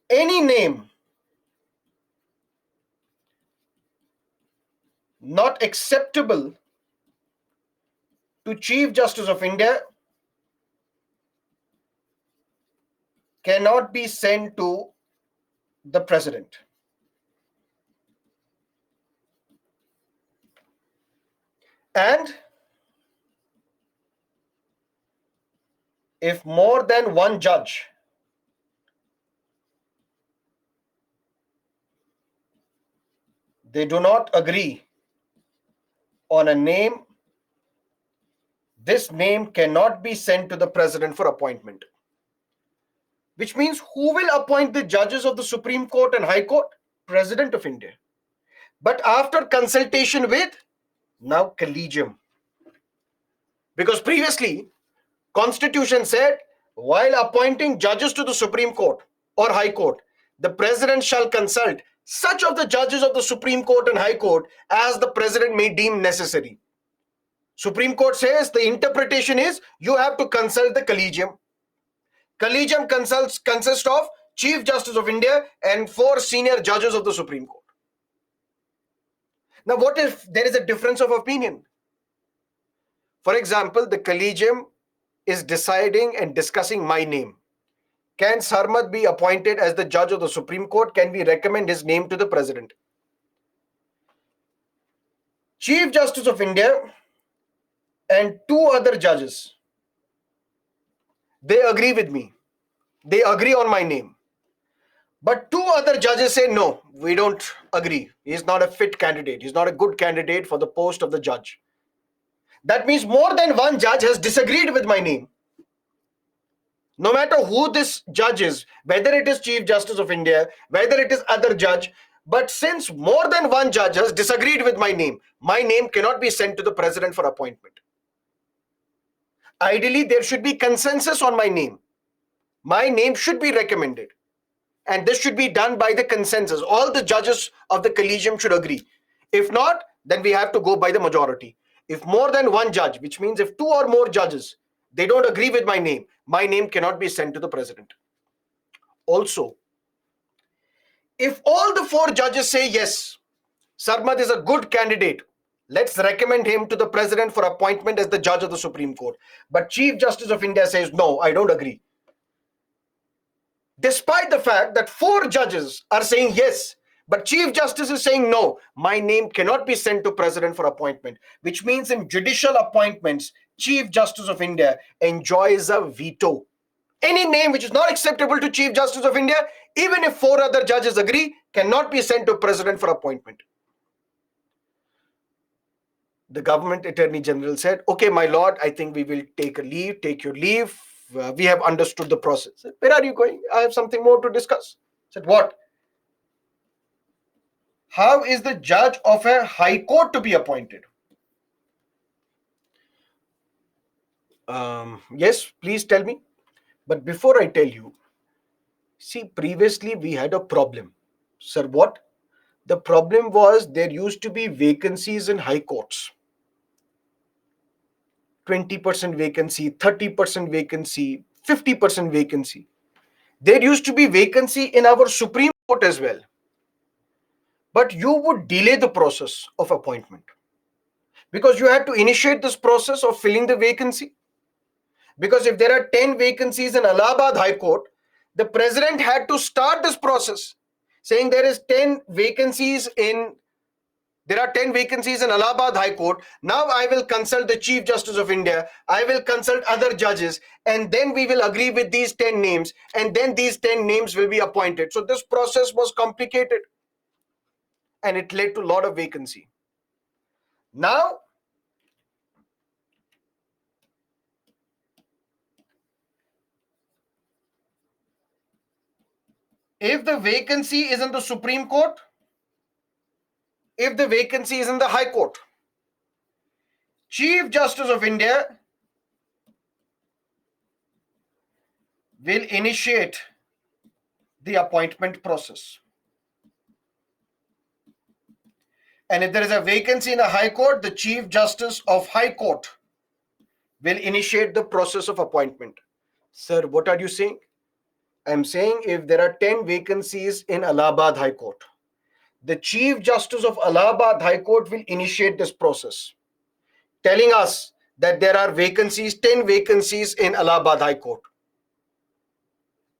[SPEAKER 1] Any name not acceptable to Chief Justice of India cannot be sent to the President. And if more than one judge they do not agree on a name, this name cannot be sent to the President for appointment. Which means who will appoint the judges of the Supreme Court and High Court? President of India. But after consultation with now collegium. Because previously, Constitution said while appointing judges to the Supreme Court or High Court, the President shall consult such of the judges of the Supreme Court and High Court as the President may deem necessary. Supreme Court says the interpretation is you have to consult the collegium. Collegium consists of Chief Justice of India and 4 senior judges of the Supreme Court. Now, what if there is a difference of opinion? For example, the collegium is deciding and discussing my name. Can Sarmad be appointed as the judge of the Supreme Court? Can we recommend his name to the President? Chief Justice of India and 2 other judges, they agree with me. They agree on my name. But 2 other judges say, no, we don't agree. He's not a fit candidate. He's not a good candidate for the post of the judge. That means more than one judge has disagreed with my name. No matter who this judge is, whether it is Chief Justice of India, whether it is other judge, but since more than one judge has disagreed with my name cannot be sent to the President for appointment. Ideally, there should be consensus on my name. My name should be recommended. And this should be done by the consensus. All the judges of the collegium should agree. If not, then we have to go by the majority. If more than one judge, which means if 2 or more judges, they don't agree with my name cannot be sent to the President. Also, if all the 4 judges say yes, Sarmad is a good candidate, let's recommend him to the President for appointment as the judge of the Supreme Court. But Chief Justice of India says, no, I don't agree. Despite the fact that 4 judges are saying yes, but Chief Justice is saying no, my name cannot be sent to President for appointment, which means in judicial appointments, Chief Justice of India enjoys a veto. Any name which is not acceptable to Chief Justice of India, even if 4 other judges agree, cannot be sent to President for appointment. The Government Attorney General said, okay, my lord, I think we will take your leave. We have understood the process. Said, where are you going? I have something more to discuss. Said, what? How is the judge of a high court to be appointed? Yes, please tell me. But before I tell you, see, previously we had a problem. Sir, what? The problem was there used to be vacancies in high courts. 20% vacancy, 30% vacancy, 50% vacancy. There used to be vacancy in our Supreme Court as well. But you would delay the process of appointment because you had to initiate this process of filling the vacancy. Because if there are 10 vacancies in Allahabad High Court, the President had to start this process saying there are 10 vacancies in Allahabad High Court. Now I will consult the Chief Justice of India. I will consult other judges, and then we will agree with these 10 names, and then these 10 names will be appointed. So this process was complicated, and it led to a lot of vacancy. Now, if the vacancy is in the Supreme Court, if the vacancy is in the High Court, Chief Justice of India will initiate the appointment process. And if there is a vacancy in a High Court, the Chief Justice of High Court will initiate the process of appointment. Sir, what are you saying? I'm saying if there are 10 vacancies in Allahabad High Court, the Chief Justice of Allahabad High Court will initiate this process, telling us that there are vacancies, 10 vacancies in Allahabad High Court.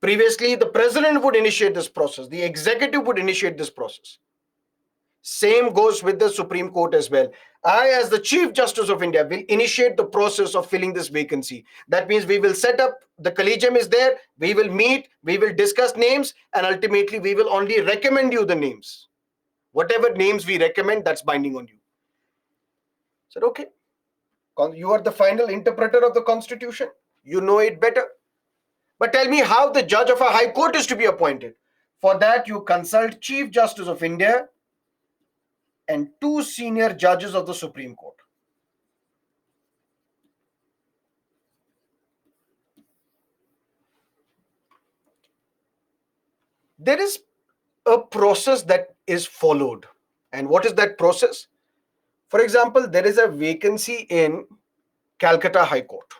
[SPEAKER 1] Previously, the President would initiate this process. The Executive would initiate this process. Same goes with the Supreme Court as well. I, as the Chief Justice of India, will initiate the process of filling this vacancy. That means we will set up, the collegium is there, we will meet, we will discuss names, and ultimately we will only recommend you the names. Whatever names we recommend, that's binding on you. I said, okay, you are the final interpreter of the Constitution. You know it better. But tell me how the judge of a High Court is to be appointed. For that, you consult Chief Justice of India and 2 senior judges of the Supreme Court. There is a process that is followed. And what is that process? For example, there is a vacancy in Calcutta High Court.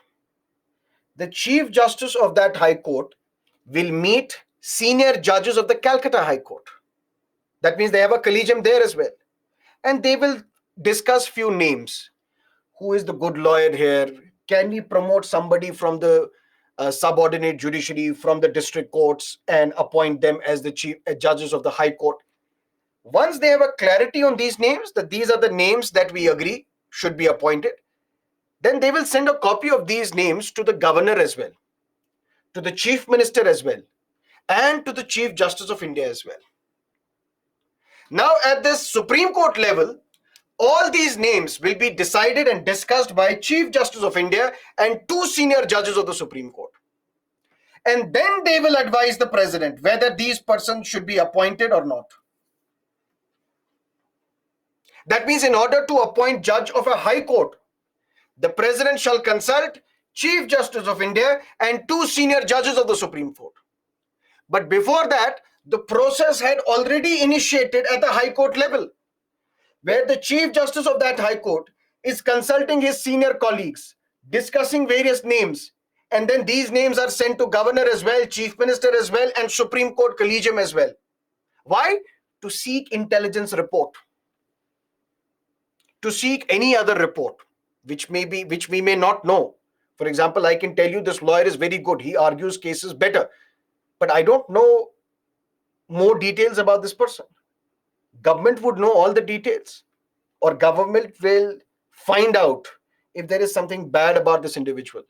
[SPEAKER 1] The Chief Justice of that High Court will meet senior judges of the Calcutta High Court. That means they have a collegium there as well. And they will discuss few names. Who is the good lawyer here? Can we promote somebody from the subordinate judiciary, from the district courts, and appoint them as the chief judges of the High Court? Once they have a clarity on these names, that these are the names that we agree should be appointed, then they will send a copy of these names to the governor as well, to the chief minister as well, and to the Chief Justice of India as well. Now, at this Supreme Court level, all these names will be decided and discussed by Chief Justice of India and 2 senior judges of the Supreme Court. And then they will advise the President whether these persons should be appointed or not. That means in order to appoint judge of a High Court, the President shall consult Chief Justice of India and 2 senior judges of the Supreme Court. But before that, the process had already initiated at the High Court level, where the Chief Justice of that High Court is consulting his senior colleagues, discussing various names, and then these names are sent to Governor as well, Chief Minister as well, and Supreme Court Collegium as well. Why? To seek intelligence report, to seek any other report, which we may not know. For example, I can tell you this lawyer is very good, he argues cases better, but I don't know more details about this person. Government would know all the details, or government will find out if there is something bad about this individual.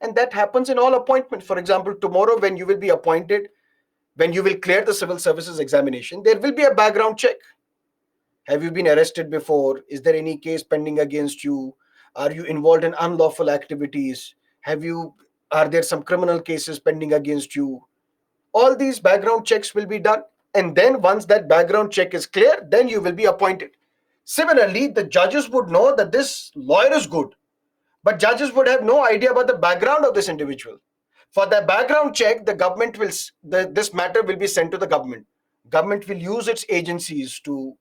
[SPEAKER 1] And that happens in all appointments. For example, tomorrow when you will be appointed, when you will clear the civil services examination, there will be a background check. Have you been arrested before? Is there any case pending against you? Are you involved in unlawful activities? Are there some criminal cases pending against you? All these background checks will be done. And then once that background check is clear, then you will be appointed. Similarly, the judges would know that this lawyer is good, but judges would have no idea about the background of this individual. For the background check, the government will, this matter will be sent to the government. Government will use its agencies to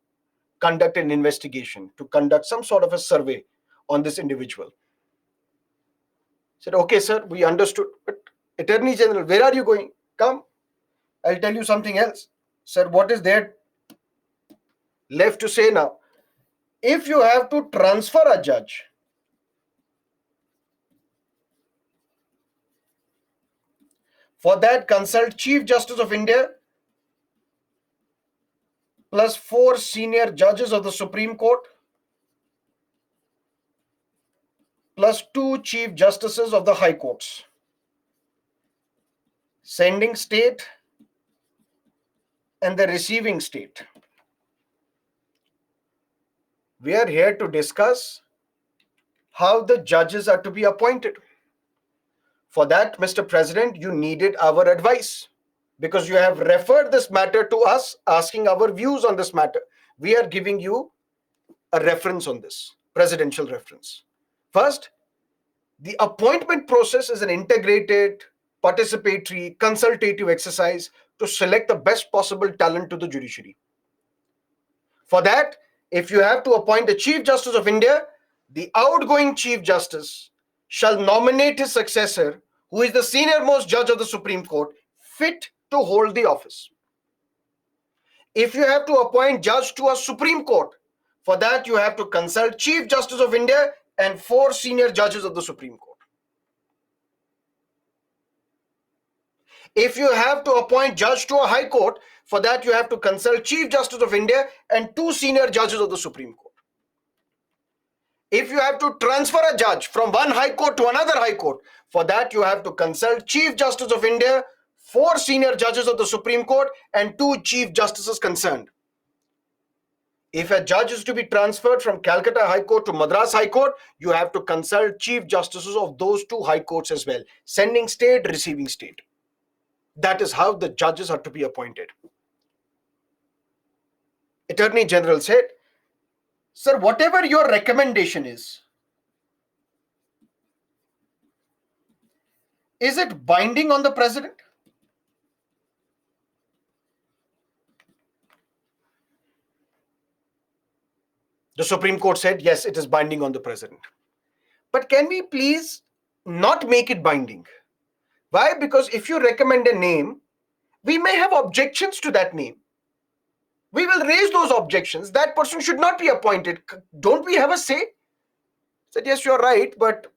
[SPEAKER 1] conduct an investigation, to conduct some sort of a survey on this individual. Said, okay, sir, we understood. But Attorney General, where are you going? Come, I'll tell you something else. Sir, what is there left to say now? If you have to transfer a judge, for that consult Chief Justice of India plus 4 senior judges of the Supreme Court plus 2 Chief Justices of the High Courts. Sending state and the receiving state. We are here to discuss how the judges are to be appointed. For that, Mr. President, you needed our advice because you have referred this matter to us, asking our views on this matter. We are giving you a reference on this, presidential reference. First, the appointment process is an integrated, participatory, consultative exercise to select the best possible talent to the judiciary. For that, if you have to appoint the Chief Justice of India, the outgoing Chief Justice shall nominate his successor, who is the senior most judge of the Supreme Court, fit to hold the office. If you have to appoint judge to a Supreme Court, for that you have to consult Chief Justice of India and 4 senior judges of the Supreme Court. If you have to appoint judge to a High Court, for that you have to consult Chief Justice of India and 2 senior judges of the Supreme Court. If you have to transfer a judge from one High Court to another High Court, for that you have to consult Chief Justice of India, 4 senior judges of the Supreme Court and 2 Chief Justices concerned. If a judge is to be transferred from Calcutta High Court to Madras High Court, you have to consult Chief Justices of those 2 High Courts as well, sending state, receiving state. That is how the judges are to be appointed. Attorney General said, "Sir, whatever your recommendation is it binding on the President?" The Supreme Court said, yes, it is binding on the President. But can we please not make it binding? Why? Because if you recommend a name, we may have objections to that name. We will raise those objections. That person should not be appointed. Don't we have a say? I said, yes, you're right, but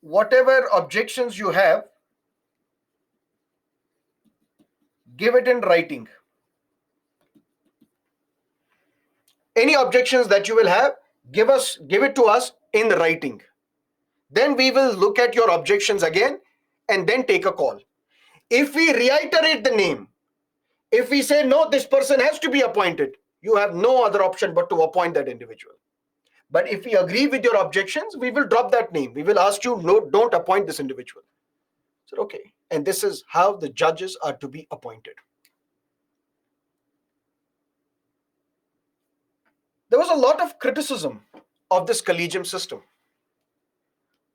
[SPEAKER 1] whatever objections you have, give it in writing. Any objections that you will have, give it to us in writing. Then we will look at your objections again and then take a call. If we reiterate the name, if we say, no, this person has to be appointed, you have no other option but to appoint that individual. But if we agree with your objections, we will drop that name. We will ask you, no, don't appoint this individual. So, okay. And this is how the judges are to be appointed. There was a lot of criticism of this collegium system.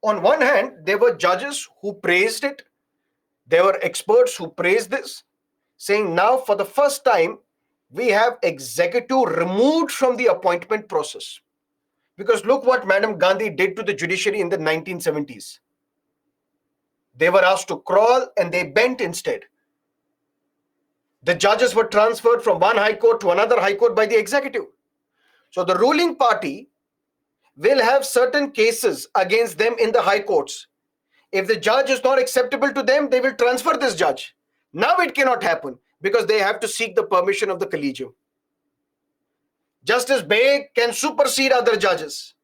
[SPEAKER 1] On one hand, there were judges who praised it. There were experts who praised this, saying now for the first time, we have executive removed from the appointment process. Because look what Madam Gandhi did to the judiciary in the 1970s. They were asked to crawl and they bent instead. The judges were transferred from one high court to another high court by the executive. So the ruling party will have certain cases against them in the high courts. If the judge is not acceptable to them, they will transfer this judge. Now it cannot happen because they have to seek the permission of the collegium. Justice Beg can supersede other judges.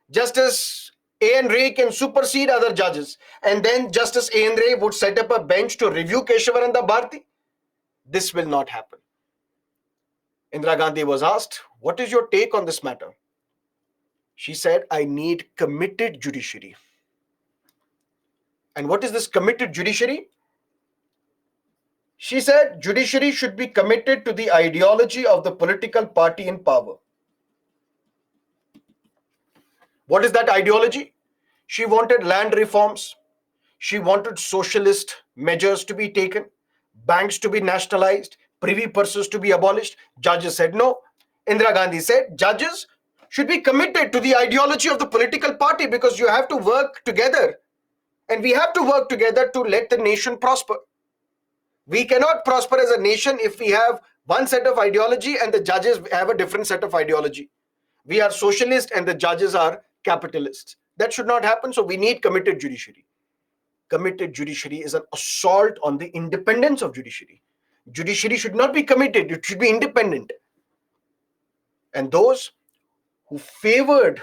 [SPEAKER 1] Justice A.N. Ray can supersede other judges. And then Justice A.N. Ray would set up a bench to review Keshavaranda Bharti. This will not happen. Indira Gandhi was asked, what is your take on this matter? She said, I need committed judiciary. And what is this committed judiciary? She said, judiciary should be committed to the ideology of the political party in power. What is that ideology? She wanted land reforms. She wanted socialist measures to be taken, banks to be nationalized, privy purses to be abolished. Judges said no. Indira Gandhi said, judges should be committed to the ideology of the political party because you have to work together. And we have to work together to let the nation prosper. We cannot prosper as a nation if we have one set of ideology and the judges have a different set of ideology. We are socialist and the judges are capitalists. That should not happen. So we need committed judiciary. Committed judiciary is an assault on the independence of judiciary. Judiciary should not be committed. It should be independent. And those who favored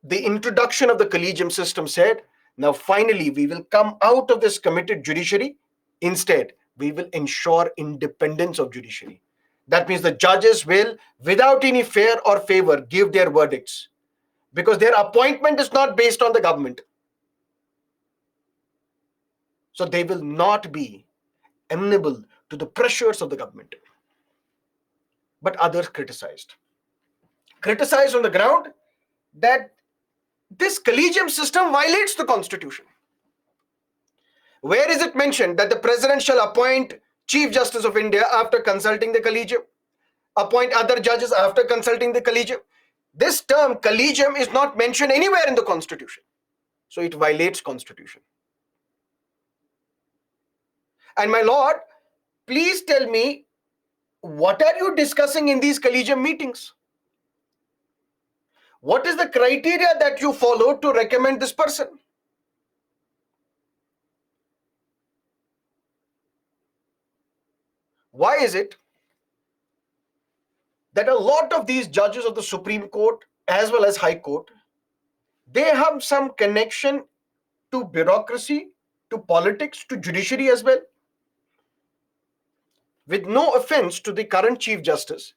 [SPEAKER 1] the introduction of the collegium system said, now finally we will come out of this committed judiciary. Instead, we will ensure independence of judiciary. That means the judges will, without any fear or favor, give their verdicts. Because their appointment is not based on the government. So they will not be amenable to the pressures of the government. But others criticized. Criticized on the ground that this collegium system violates the constitution. Where is it mentioned that the president shall appoint Chief Justice of India after consulting the collegium. Appoint other judges after consulting the collegium. This term collegium is not mentioned anywhere in the constitution. So it violates constitution. And my lord, please tell me, what are you discussing in these collegium meetings? What is the criteria that you follow to recommend this person? Why is it that a lot of these judges of the Supreme Court as well as High Court, they have some connection to bureaucracy, to politics, to judiciary as well? With no offense to the current Chief Justice,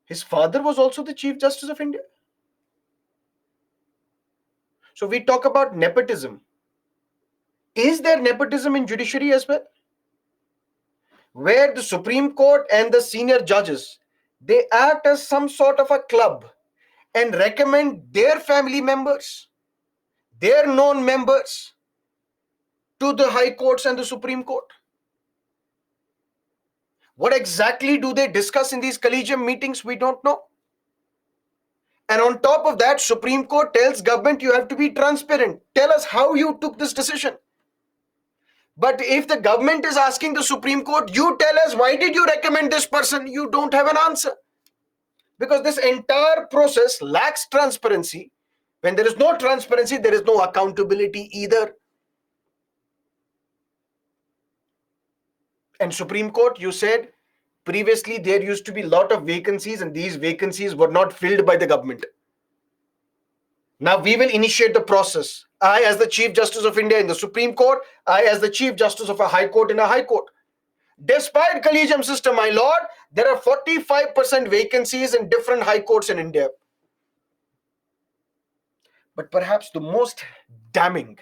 [SPEAKER 1] his father was also the Chief Justice of India. So we talk about nepotism. Is there nepotism in judiciary as well? Where the Supreme Court and the senior judges, they act as some sort of a club and recommend their family members, their known members to the High Courts and the Supreme Court. What exactly do they discuss in these collegium meetings? We don't know. And on top of that, Supreme Court tells government, you have to be transparent. Tell us how you took this decision. But if the government is asking the Supreme Court, you tell us, why did you recommend this person? You don't have an answer. Because this entire process lacks transparency. When there is no transparency, there is no accountability either. And Supreme Court, you said previously there used to be a lot of vacancies and these vacancies were not filled by the government. Now we will initiate the process. I, as the Chief Justice of India in the Supreme Court, I, as the Chief Justice of a High Court in a High Court. Despite collegium system, my lord, there are 45% vacancies in different high courts in India. But perhaps the most damning,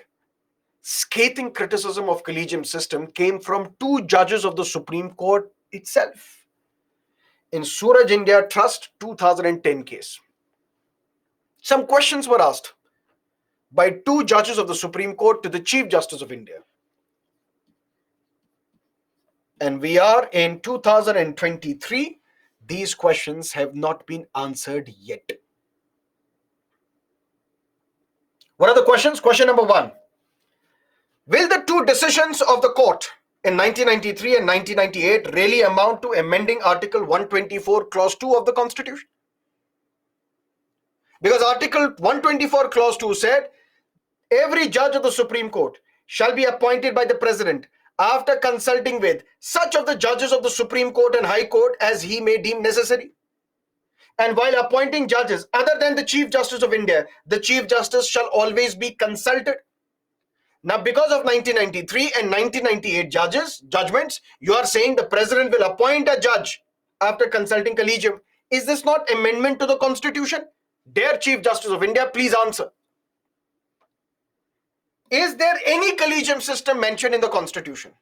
[SPEAKER 1] scathing criticism of collegium system came from two judges of the Supreme Court itself. In Suraj India Trust 2010 case, some questions were asked by two judges of the Supreme Court to the Chief Justice of India. And we are in 2023. These questions have not been answered yet. What are the questions? Question number one. Will the two decisions of the court in 1993 and 1998 really amount to amending Article 124, Clause 2 of the Constitution? Because Article 124, Clause 2 said, every judge of the Supreme Court shall be appointed by the President after consulting with such of the judges of the Supreme Court and High Court as he may deem necessary. And while appointing judges other than the Chief Justice of India, the Chief Justice shall always be consulted. Now, because of 1993 and 1998 judgments, you are saying the President will appoint a judge after consulting collegium. Is this not amendment to the Constitution? Dear Chief Justice of India, please answer. Is there any collegium system mentioned in the Constitution?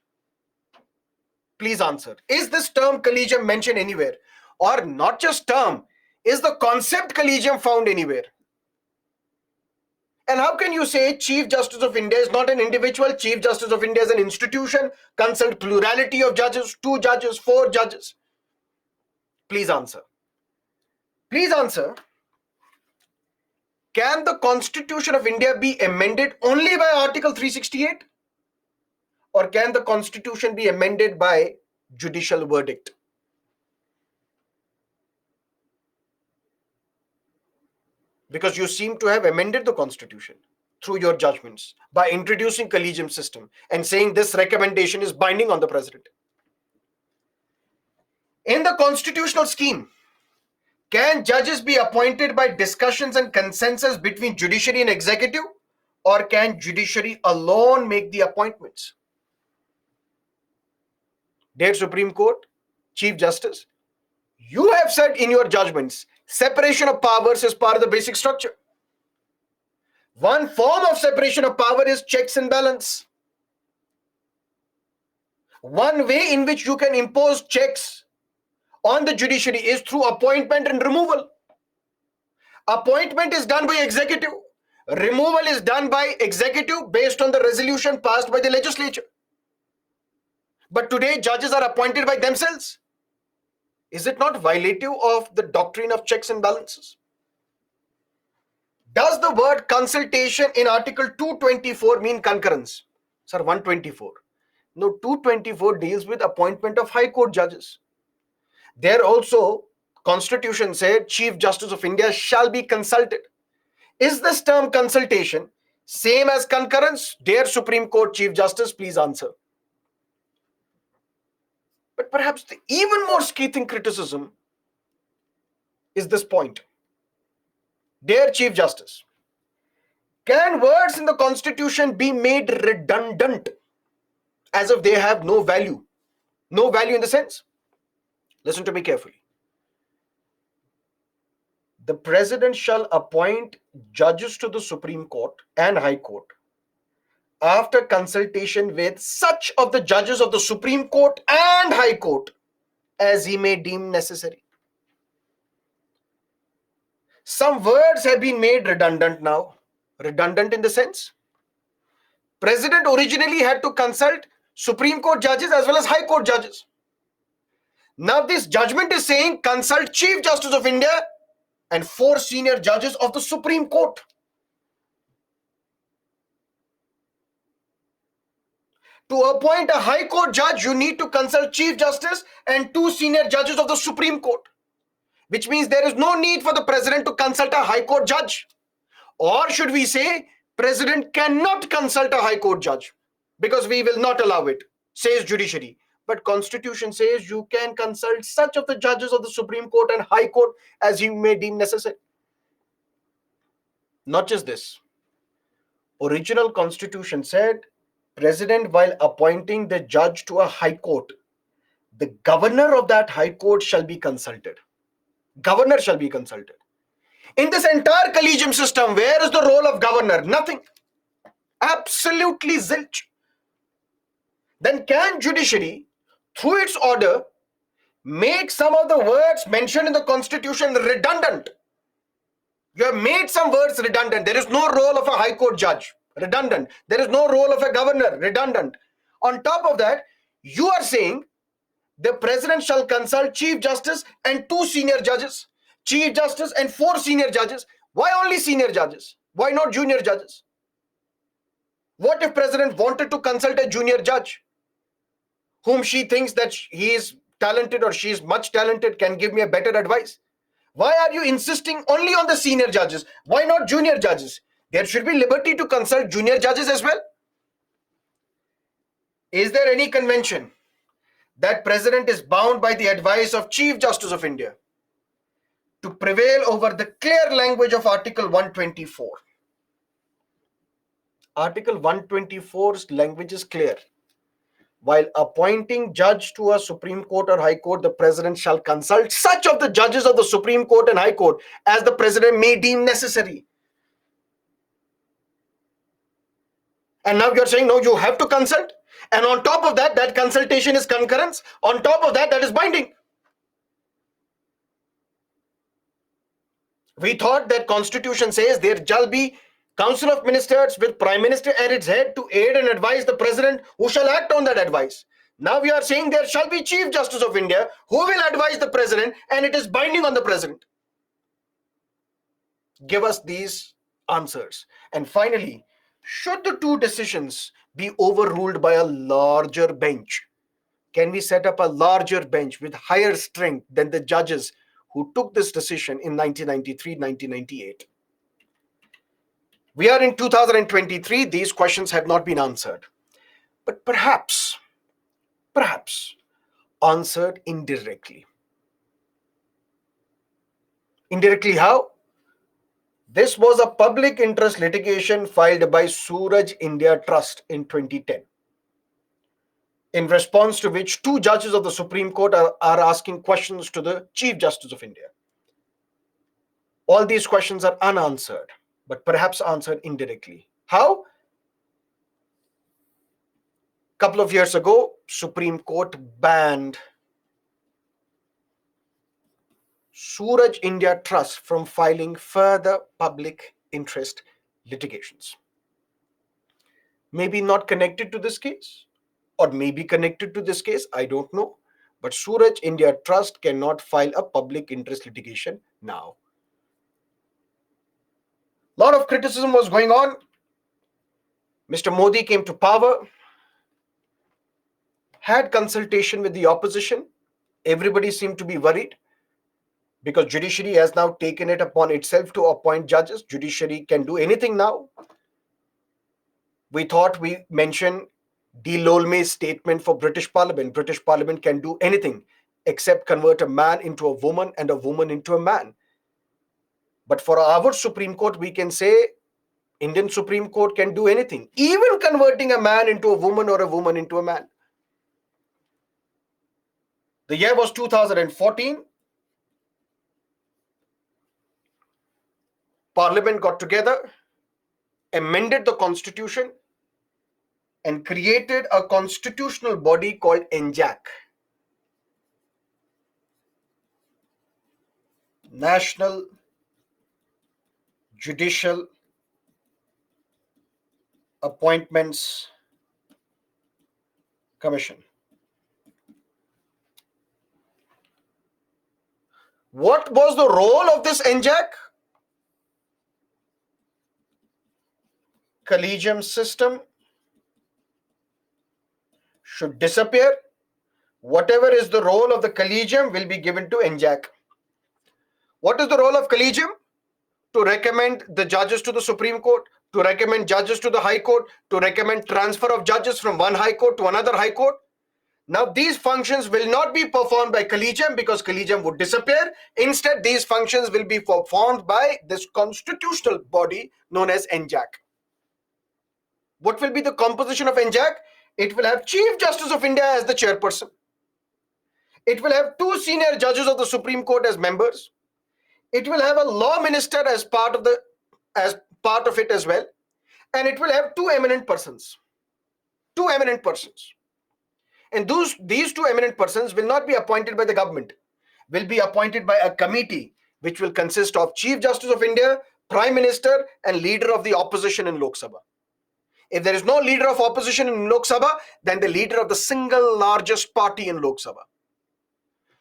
[SPEAKER 1] Please answer. Is this term collegium mentioned anywhere? Or not just term, is the concept collegium found anywhere? And how can you say Chief Justice of India is not an individual? Chief Justice of India is an institution, consult plurality of judges, 2 judges, 4 judges. Please answer. Please answer. Can the Constitution of India be amended only by Article 368? Or can the Constitution be amended by judicial verdict? Because you seem to have amended the Constitution through your judgments by introducing collegium system and saying this recommendation is binding on the President. In the constitutional scheme, can judges be appointed by discussions and consensus between judiciary and executive, or can judiciary alone make the appointments? Dear Supreme Court, Chief Justice, you have said in your judgments, separation of powers is part of the basic structure. One form of separation of power is checks and balance. One way in which you can impose checks on the judiciary is through appointment and removal. Appointment is done by executive. Removal is done by executive based on the resolution passed by the legislature. But today, judges are appointed by themselves. Is it not violative of the doctrine of checks and balances? Does the word consultation in Article 224 mean concurrence? Sir, 124. No, 224 deals with appointment of High Court judges. There also, Constitution said Chief Justice of India shall be consulted. Is this term consultation same as concurrence? Dear Supreme Court Chief Justice, please answer. But perhaps the even more scathing criticism is this point. Dear Chief Justice, can words in the Constitution be made redundant as if they have no value? No value in the sense? Listen to me carefully. The President shall appoint judges to the Supreme Court and High Court after consultation with such of the judges of the Supreme Court and High Court as he may deem necessary. Some words have been made redundant now. Redundant in the sense, President originally had to consult Supreme Court judges as well as High Court judges. Now this judgment is saying consult Chief Justice of India and 4 senior judges of the Supreme Court. To appoint a High Court judge, you need to consult Chief Justice and 2 senior judges of the Supreme Court, which means there is no need for the President to consult a High Court judge. Or should we say, President cannot consult a High Court judge because we will not allow it, says judiciary. But Constitution says you can consult such of the judges of the Supreme Court and High Court as you may deem necessary. Not just this. Original Constitution said, President, while appointing the judge to a High Court, the governor of that High Court shall be consulted. Governor shall be consulted. In this entire collegium system, where is the role of governor? Nothing. Absolutely zilch. Then can judiciary, through its order, make some of the words mentioned in the Constitution redundant? You have made some words redundant. There is no role of a High Court judge. Redundant. There is no role of a governor. Redundant. On top of that, you are saying the President shall consult Chief Justice and 2 senior judges. Chief Justice and 4 senior judges. Why only senior judges? Why not junior judges? What if President wanted to consult a junior judge whom she thinks that he is talented or she is much talented, can give me a better advice? Why are you insisting only on the senior judges? Why not junior judges? There should be liberty to consult junior judges as well. Is there any convention that President is bound by the advice of Chief Justice of India to prevail over the clear language of Article 124? Article 124's language is clear. While appointing judge to a Supreme Court or High Court, the President shall consult such of the judges of the Supreme Court and High Court as the President may deem necessary. And now you're saying, no, you have to consult. And on top of that, that consultation is concurrence. On top of that, that is binding. We thought that Constitution says there shall be Council of Ministers with Prime Minister at its head to aid and advise the President who shall act on that advice. Now we are saying there shall be Chief Justice of India who will advise the President and it is binding on the President. Give us these answers. And finally, should the 2 decisions be overruled by a larger bench? Can we set up a larger bench with higher strength than the judges who took this decision in 1993-1998? We are in 2023. These questions have not been answered. But perhaps answered indirectly. Indirectly how? This was a public interest litigation filed by Suraj India Trust in 2010, in response to which 2 judges of the Supreme Court are asking questions to the Chief Justice of India. All these questions are unanswered, but perhaps answered indirectly. How? Couple of years ago, Supreme Court banned Suraj India Trust from filing further public interest litigations. Maybe not connected to this case, or may be connected to this case, I don't know. But Suraj India Trust cannot file a public interest litigation now. A lot of criticism was going on. Mr. Modi came to power, had consultation with the opposition. Everybody seemed to be worried because judiciary has now taken it upon itself to appoint judges. Judiciary can do anything now. We thought we mentioned D. Lolme's statement for British Parliament. British Parliament can do anything except convert a man into a woman and a woman into a man. But for our Supreme Court, we can say Indian Supreme Court can do anything, even converting a man into a woman or a woman into a man. The year was 2014. Parliament got together, amended the constitution, and created a constitutional body called NJAC, National Judicial Appointments Commission. What was the role of this NJAC? Collegium system should disappear. Whatever is the role of the collegium will be given to NJAC. What is the role of collegium? To recommend the judges to the Supreme Court, to recommend judges to the High Court, to recommend transfer of judges from one High Court to another High Court. Now, these functions will not be performed by collegium because collegium would disappear. Instead, these functions will be performed by this constitutional body known as NJAC. What will be the composition of NJAC? It will have Chief Justice of India as the chairperson. It will have 2 senior judges of the Supreme Court as members. It will have a law minister as part of it as well. And it will have 2 eminent persons. 2 eminent persons. And these 2 eminent persons will not be appointed by the government, will be appointed by a committee which will consist of Chief Justice of India, Prime Minister, and leader of the opposition in Lok Sabha. If there is no leader of opposition in Lok Sabha, then the leader of the single largest party in Lok Sabha.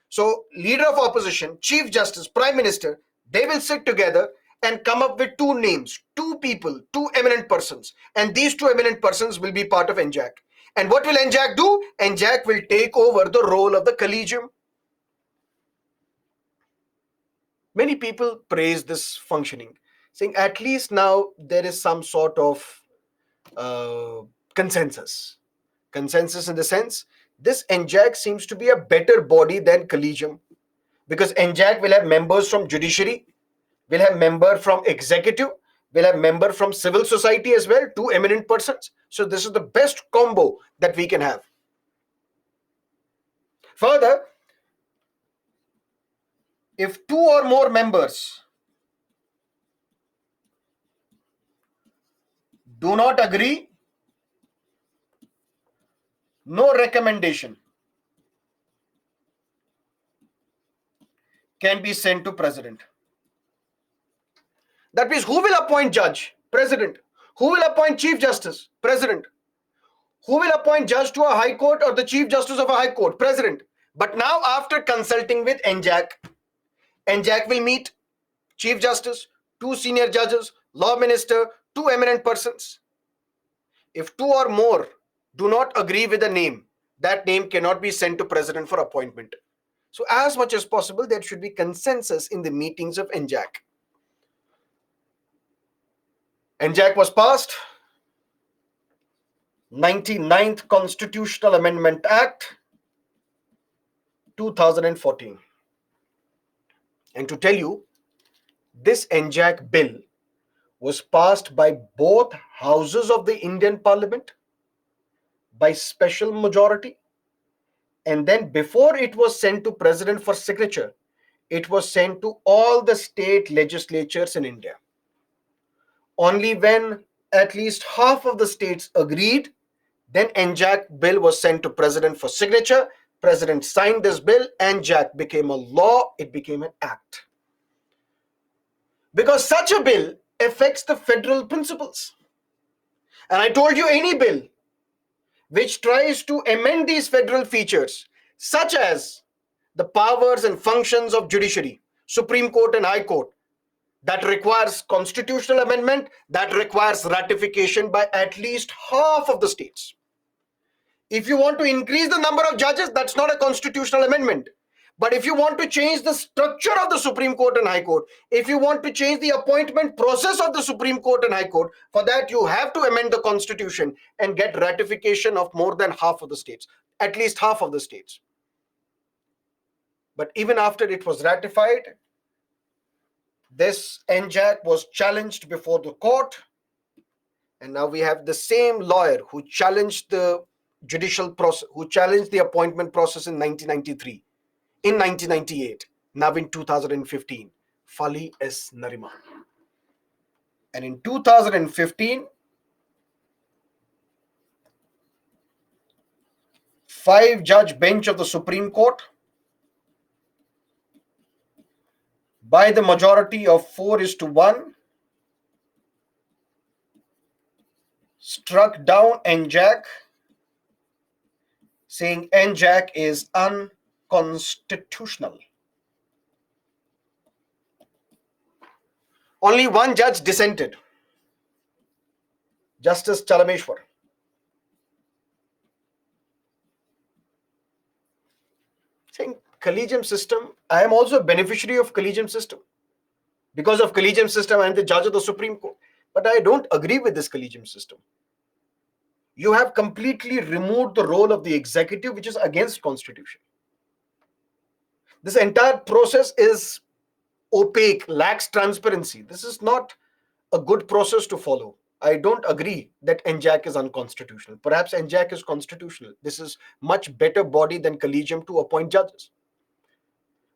[SPEAKER 1] So, leader of opposition, Chief Justice, Prime Minister, they will sit together and come up with 2 names, 2 people, 2 eminent persons. And these 2 eminent persons will be part of NJAC. And what will NJAC do? NJAC will take over the role of the collegium. Many people praise this functioning, saying at least now there is some sort of consensus. Consensus in the sense, this NJAC seems to be a better body than collegium, because NJAC will have members from judiciary, will have member from executive, will have member from civil society as well, 2 eminent persons. So this is the best combo that we can have. Further, if 2 or more members do not agree, no recommendation can be sent to President. That means who will appoint judge? President. Who will appoint Chief Justice? President. Who will appoint judge to a High Court or the Chief Justice of a High Court? President. But now, after consulting with NJAC, NJAC will meet Chief Justice, 2 senior judges, law minister, 2 eminent persons. If 2 or more do not agree with a name, that name cannot be sent to President for appointment. So as much as possible, there should be consensus in the meetings of NJAC. NJAC was passed, 99th Constitutional Amendment Act, 2014. And to tell you, this NJAC bill was passed by both houses of the Indian Parliament by special majority, and then before it was sent to President for signature, it was sent to all the state legislatures in India. Only when at least half of the states agreed, then NJAC bill was sent to President for signature. President signed this bill, NJAC became a law, it became an act. Because such a bill affects the federal principles. And I told you, any bill which tries to amend these federal features, such as the powers and functions of judiciary, Supreme Court and High Court, that requires constitutional amendment, that requires ratification by at least half of the states. If you want to increase the number of judges, that's not a constitutional amendment. But if you want to change the structure of the Supreme Court and High Court, if you want to change the appointment process of the Supreme Court and High Court, for that you have to amend the constitution and get ratification of more than half of the states, at least half of the states. But even after it was ratified, this NJAC was challenged before the court. And now we have the same lawyer who challenged the judicial process, who challenged the appointment process in 1993, in 1998, now in 2015, Fali S. Nariman. And in 2015, 5-judge bench of the Supreme Court, by the majority of 4:1, struck down NJAC, saying NJAC is unconstitutional. Only one judge dissented, Justice Chalameshwar. Saying collegium system, I am also a beneficiary of collegium system. Because of collegium system, I am the judge of the Supreme Court. But I don't agree with this collegium system. You have completely removed the role of the executive, which is against constitution. This entire process is opaque, lacks transparency. This is not a good process to follow. I don't agree that NJAC is unconstitutional. Perhaps NJAC is constitutional. This is much better body than collegium to appoint judges.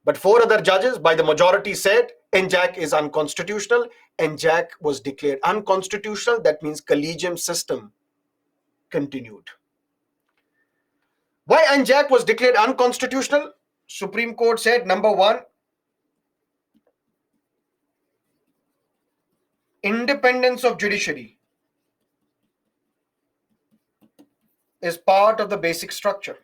[SPEAKER 1] But 4 other judges by the majority said NJAC is unconstitutional. NJAC was declared unconstitutional. That means collegium system continued. Why NJAC was declared unconstitutional? Supreme Court said, number 1, independence of judiciary is part of the basic structure.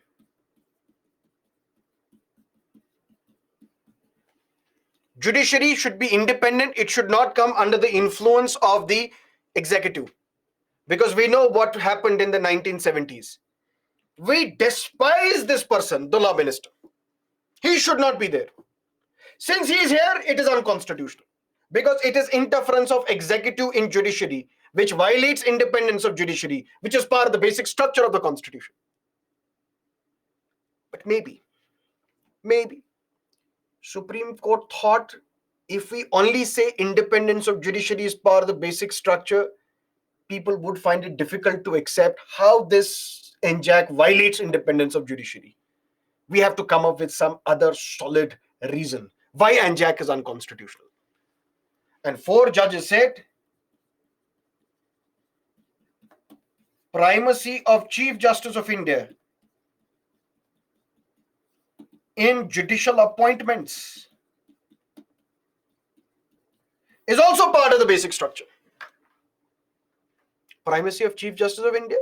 [SPEAKER 1] Judiciary should be independent. It should not come under the influence of the executive. Because we know what happened in the 1970s. We despise this person, the law minister. He should not be there. Since he is here, it is unconstitutional. Because it is interference of executive in judiciary, which violates independence of judiciary, which is part of the basic structure of the constitution. But maybe, Supreme Court thought if we only say independence of judiciary is part of the basic structure, people would find it difficult to accept how this NJAC violates independence of judiciary. We have to come up with some other solid reason why NJAC is unconstitutional. And 4 judges said, primacy of Chief Justice of India in judicial appointments is also part of the basic structure. Primacy of Chief Justice of India.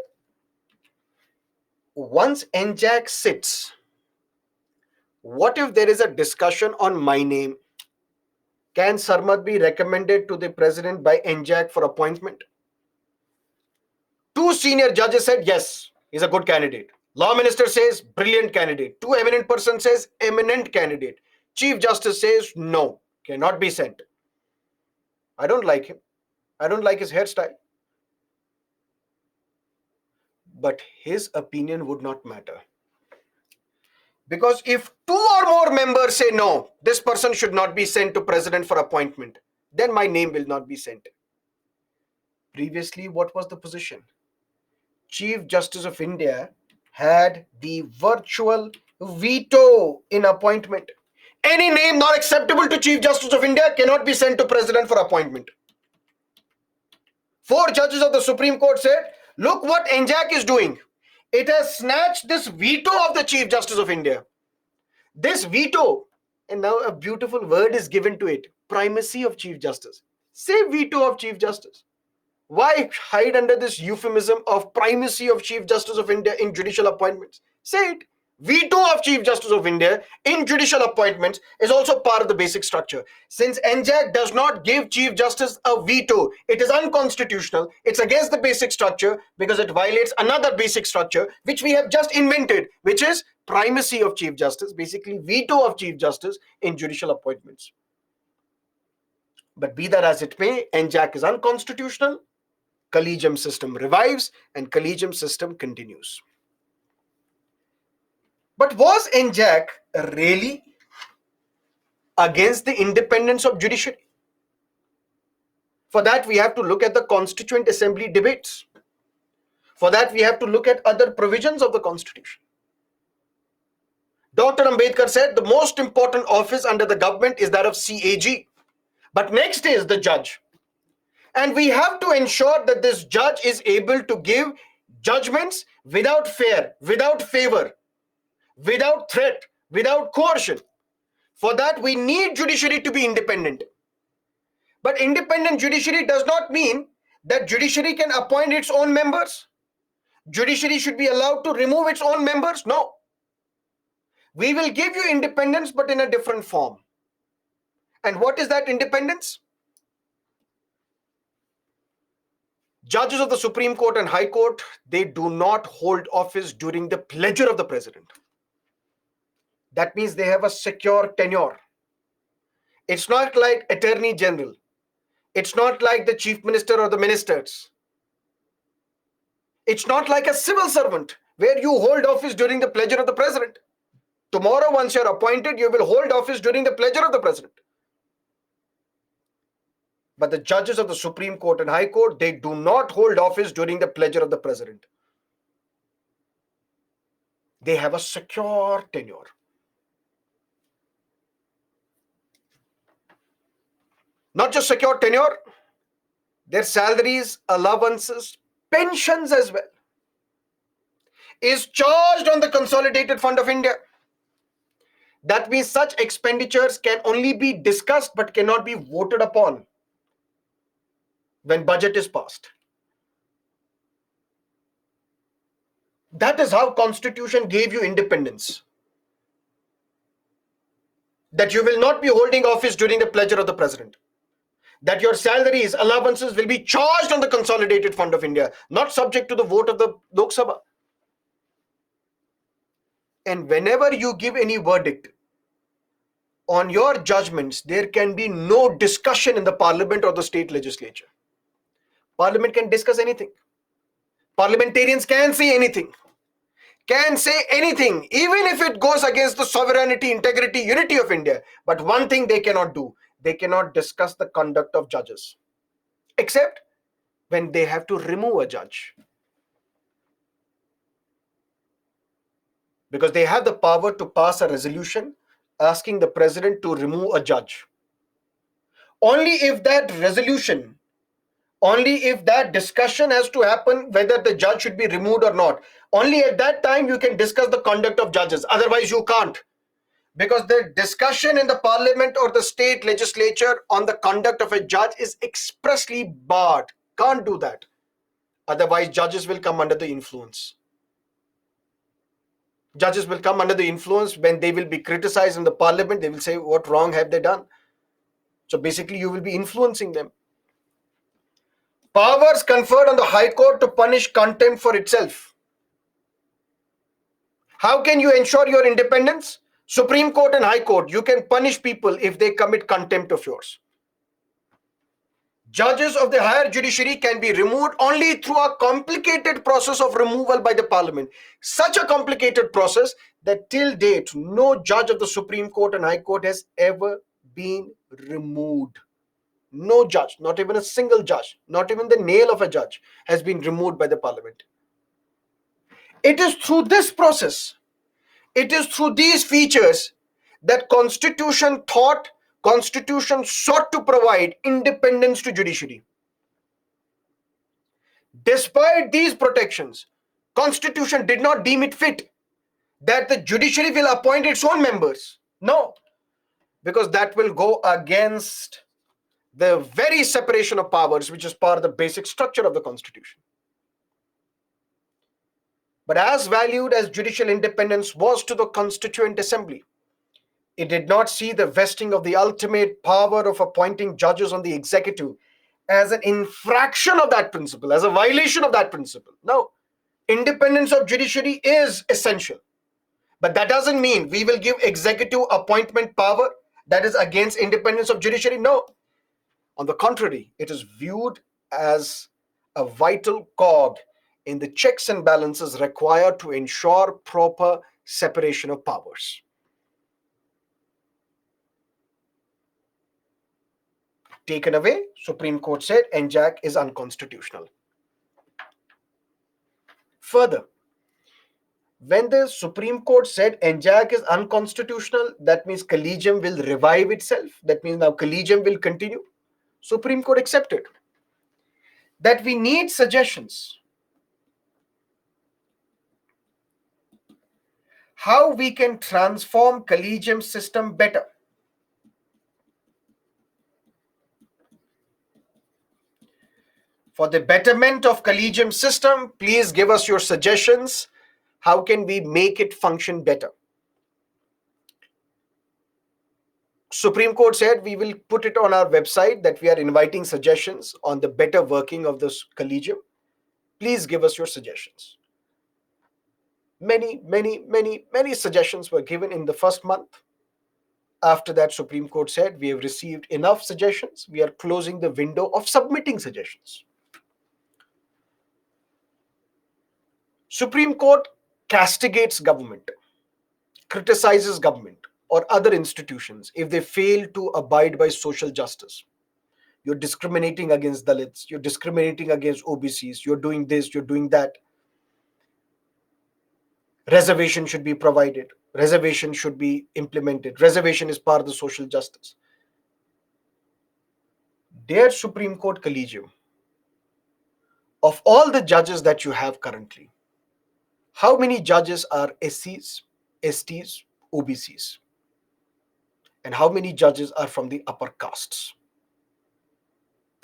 [SPEAKER 1] Once NJAC sits, what if there is a discussion on my name? Can Sarmad be recommended to the president by NJAC for appointment? 2 senior judges said yes, he's a good candidate. Law minister says brilliant candidate. 2 eminent persons says eminent candidate. Chief Justice says no, cannot be sent. I don't like him. I don't like his hairstyle. But his opinion would not matter. Because if 2 or more members say no, this person should not be sent to president for appointment, then my name will not be sent. Previously, what was the position? Chief Justice of India had the virtual veto in appointment. Any name not acceptable to Chief Justice of India cannot be sent to president for appointment. 4 judges of the Supreme Court said, look what NJAC is doing. It has snatched this veto of the Chief Justice of India. This veto, and now a beautiful word is given to it, primacy of Chief Justice. Say veto of Chief Justice. Why hide under this euphemism of primacy of Chief Justice of India in judicial appointments? Say it. Veto of Chief Justice of India in judicial appointments is also part of the basic structure. Since NJAC does not give Chief Justice a veto, it is unconstitutional. It's against the basic structure because it violates another basic structure which we have just invented, which is primacy of Chief Justice, basically veto of Chief Justice in judicial appointments. But be that as it may, NJAC is unconstitutional. Collegium system revives and collegium system continues. But was NJAC really against the independence of judiciary? For that, we have to look at the Constituent Assembly debates. For that, we have to look at other provisions of the Constitution. Dr. Ambedkar said the most important office under the government is that of CAG. But next is the judge. And we have to ensure that this judge is able to give judgments without fear, without favor, without threat, without coercion. For that, we need judiciary to be independent. But independent judiciary does not mean that judiciary can appoint its own members. Judiciary should be allowed to remove its own members. No. We will give you independence, but in a different form. And what is that independence? Judges of the Supreme Court and High Court, they do not hold office during the pleasure of the president. That means they have a secure tenure. It's not like Attorney General. It's not like the Chief Minister or the ministers. It's not like a civil servant where you hold office during the pleasure of the president. Tomorrow, once you're appointed, you will hold office during the pleasure of the president. But the judges of the Supreme Court and High Court, they do not hold office during the pleasure of the president. They have a secure tenure. Not just secure tenure, their salaries, allowances, pensions as well is charged on the Consolidated Fund of India. That means such expenditures can only be discussed but cannot be voted upon when budget is passed. That is how Constitution gave you independence. That you will not be holding office during the pleasure of the president. That your salaries, allowances will be charged on the Consolidated Fund of India, not subject to the vote of the Lok Sabha. And whenever you give any verdict on your judgments, there can be no discussion in the parliament or the state legislature. Parliament can discuss anything. Parliamentarians can say anything. Can say anything, even if it goes against the sovereignty, integrity, unity of India. But one thing they cannot do, they cannot discuss the conduct of judges, except when they have to remove a judge. Because they have the power to pass a resolution asking the president to remove a judge. Only if that resolution, only if that discussion has to happen whether the judge should be removed or not, only at that time you can discuss the conduct of judges. Otherwise you can't. Because the discussion in the parliament or the state legislature on the conduct of a judge is expressly barred. Can't do that. Otherwise judges will come under the influence. Judges will come under the influence when they will be criticized in the parliament. They will say, what wrong have they done? So basically you will be influencing them. Powers conferred on the High Court to punish contempt for itself. How can you ensure your independence? Supreme Court and High Court, you can punish people if they commit contempt of yours. Judges of the higher judiciary can be removed only through a complicated process of removal by the parliament. Such a complicated process that till date, no judge of the Supreme Court and High Court has ever been removed. No judge, not even a single judge, not even the nail of a judge has been removed by the parliament. It is through this process, it is through these features that Constitution sought to provide independence to judiciary. Despite these protections, Constitution did not deem it fit that the judiciary will appoint its own members. No, because that will go against the very separation of powers, which is part of the basic structure of the Constitution. But as valued as judicial independence was to the Constituent Assembly, it did not see the vesting of the ultimate power of appointing judges on the executive as an infraction of that principle, as a violation of that principle. No, independence of judiciary is essential. But that doesn't mean we will give executive appointment power that is against independence of judiciary. No. On the contrary, it is viewed as a vital cog in the checks and balances required to ensure proper separation of powers. Taken away, Supreme Court said NJAC is unconstitutional. Further, when the Supreme Court said NJAC is unconstitutional, that means collegium will revive itself. That means now collegium will continue. Supreme Court accepted that we need suggestions how we can transform collegium system better. For the betterment of collegium system, please give us your suggestions. How can we make it function better? Supreme Court said we will put it on our website that we are inviting suggestions on the better working of this collegium. Please give us your suggestions. Many suggestions were given in the first month. After that, Supreme Court said we have received enough suggestions. We are closing the window of submitting suggestions. Supreme Court castigates government, criticizes government or other institutions if they fail to abide by social justice. You're discriminating against Dalits, you're discriminating against OBCs, you're doing this, you're doing that. Reservation should be provided, reservation should be implemented, reservation is part of the social justice. Dear Supreme Court Collegium, of all the judges that you have currently, how many judges are SCs, STs, OBCs? And how many judges are from the upper castes?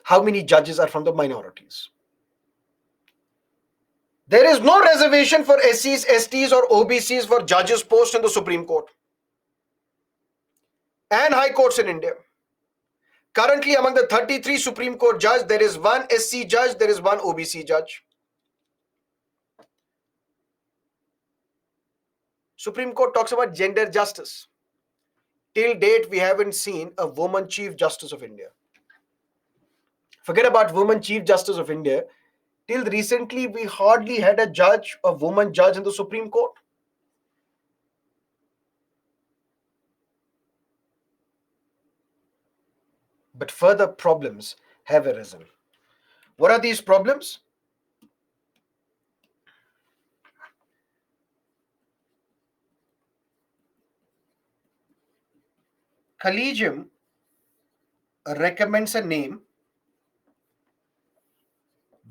[SPEAKER 1] How many judges are from the minorities? There is no reservation for SCs, STs or OBCs for judges post in the Supreme Court and high courts in India. Currently, among the 33 Supreme Court judges, there is one SC judge, there is one OBC judge. Supreme Court talks about gender justice. Till date, we haven't seen a woman Chief Justice of India. Forget about woman Chief Justice of India. Till recently, we hardly had a woman judge in the Supreme Court. But further problems have arisen. What are these problems? Collegium recommends a name.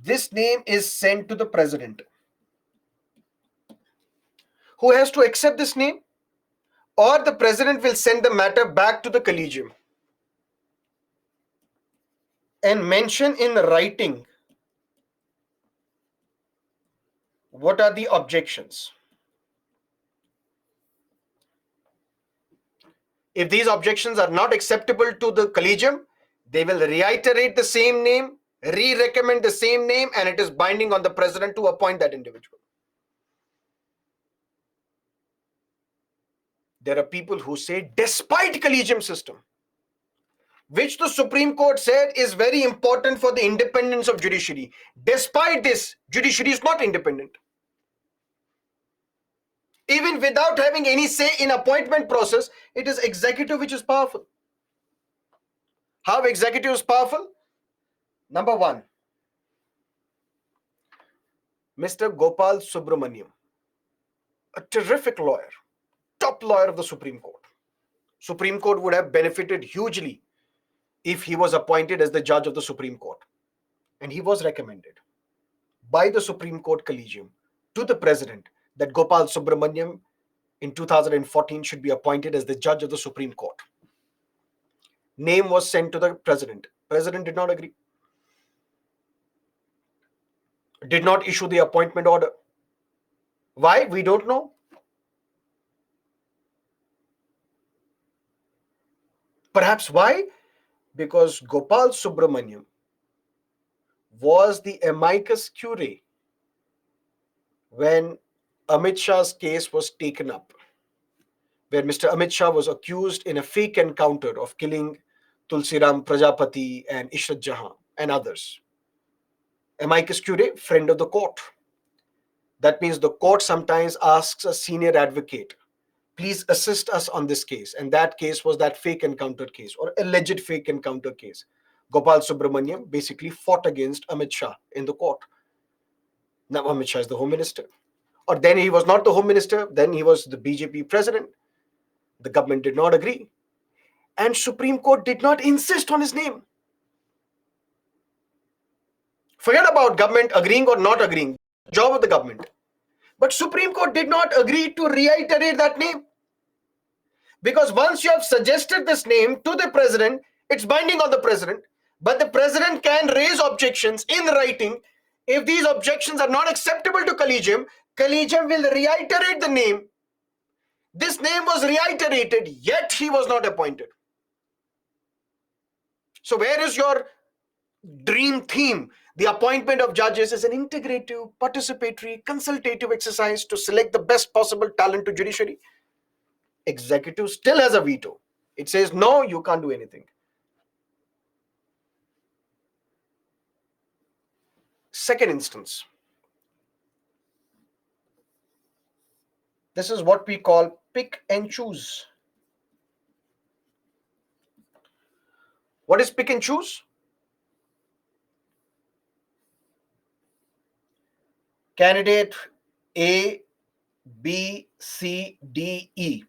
[SPEAKER 1] This name is sent to the president, who has to accept this name, or the president will send the matter back to the collegium and mention in writing what are the objections. If these objections are not acceptable to the collegium, they will reiterate the same name, re-recommend the same name, and it is binding on the president to appoint that individual. There are people who say, despite collegium system, which the Supreme Court said is very important for the independence of judiciary, despite this, judiciary is not independent. Even without having any say in appointment process, it is executive which is powerful. How executive is powerful? Number one, Mr. Gopal Subramaniam, a terrific lawyer, top lawyer of the Supreme Court. Supreme Court would have benefited hugely if he was appointed as the judge of the Supreme Court. And he was recommended by the Supreme Court Collegium to the president that Gopal Subramaniam in 2014 should be appointed as the judge of the Supreme Court. Name was sent to the president. President did not agree. Did not issue the appointment order. Why? We don't know. Perhaps why? Because Gopal Subramaniam was the amicus curiae when Amit Shah's case was taken up, where Mr. Amit Shah was accused in a fake encounter of killing Tulsiram Prajapati and Ishrat Jahan and others. Amicus curiae, friend of the court. That means the court sometimes asks a senior advocate, please assist us on this case. And that case was that fake encounter case or alleged fake encounter case. Gopal Subramaniam basically fought against Amit Shah in the court. Now Amit Shah is the Home Minister. Or then he was not the Home Minister, then he was the BJP president. The government did not agree. And Supreme Court did not insist on his name. Forget about government agreeing or not agreeing, job of the government. But Supreme Court did not agree to reiterate that name. Because once you have suggested this name to the president, it's binding on the president. But the president can raise objections in writing. If these objections are not acceptable to collegium, collegium will reiterate the name. This name was reiterated, yet he was not appointed. So where is your dream theme? The appointment of judges is an integrative, participatory, consultative exercise to select the best possible talent to judiciary. Executive still has a veto. It says, no, you can't do anything. Second instance. This is what we call pick and choose. What is pick and choose? Candidate A, B, C, D, E.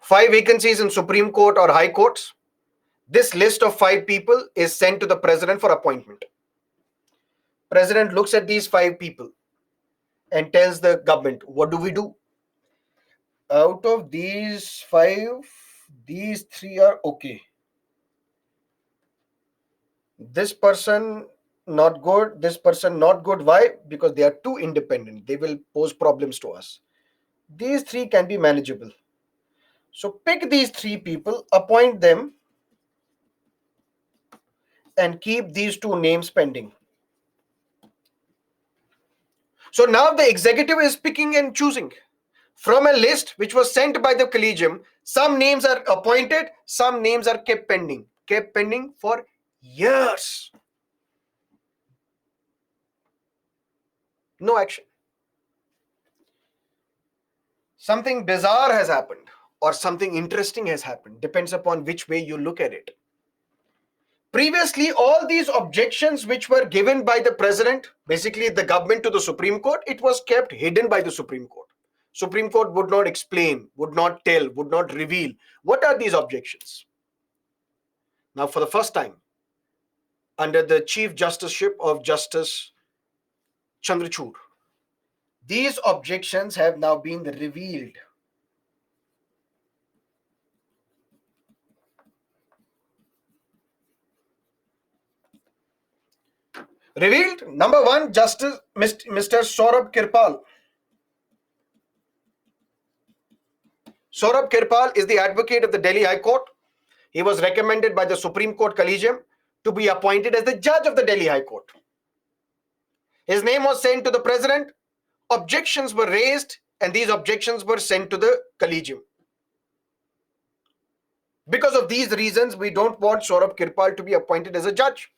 [SPEAKER 1] 5 vacancies in Supreme Court or High Courts. This list of 5 people is sent to the president for appointment. President looks at these 5 people and tells the government, what do we do? Out of these 5, these 3 are okay. This person not good, this person not good. Why? Because they are too independent. They will pose problems to us. These 3 can be manageable. So pick these 3 people, appoint them, and keep these 2 names pending. So now the executive is picking and choosing from a list which was sent by the collegium. Some names are appointed, some names are kept pending for years. No action. Something bizarre has happened or something interesting has happened. Depends upon which way you look at it. Previously, all these objections which were given by the president, basically the government to the Supreme Court, it was kept hidden by the Supreme Court. Supreme Court would not explain, would not tell, would not reveal what are these objections. Now, for the first time, under the Chief Justiceship of Justice Chandrachud, these objections have now been revealed. Revealed, number 1, Justice Mr. Saurabh Kirpal. Saurabh Kirpal is the advocate of the Delhi High Court. He was recommended by the Supreme Court Collegium to be appointed as the judge of the Delhi High Court. His name was sent to the president. Objections were raised, and these objections were sent to the Collegium. Because of these reasons, we don't want Saurabh Kirpal to be appointed as a judge.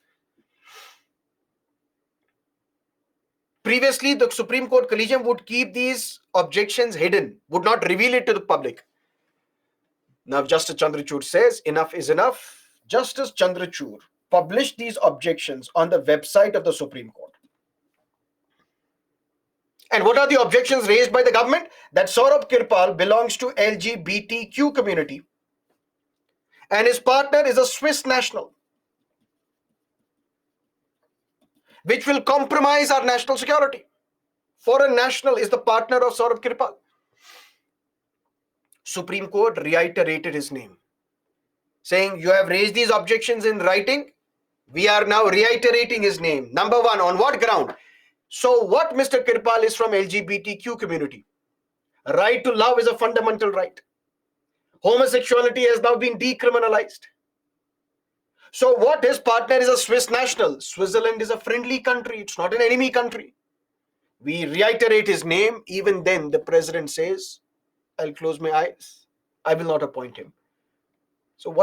[SPEAKER 1] Previously, the Supreme Court Collegium would keep these objections hidden, would not reveal it to the public. Now, Justice Chandrachud says, enough is enough. Justice Chandrachud published these objections on the website of the Supreme Court. And what are the objections raised by the government? That Saurabh Kirpal belongs to LGBTQ community and his partner is a Swiss national, which will compromise our national security. Foreign national is the partner of Saurabh Kirpal. Supreme Court reiterated his name. saying you have raised these objections in writing. We are now reiterating his name. Number one, on what ground? So what Mr. Kirpal is from LGBTQ community. Right to love is a fundamental right. Homosexuality has now been decriminalized. So what, his partner is a Swiss national. Switzerland is a friendly country. It's not an enemy country. We reiterate his name. Even then, the president says, I'll close my eyes. I will not appoint him. So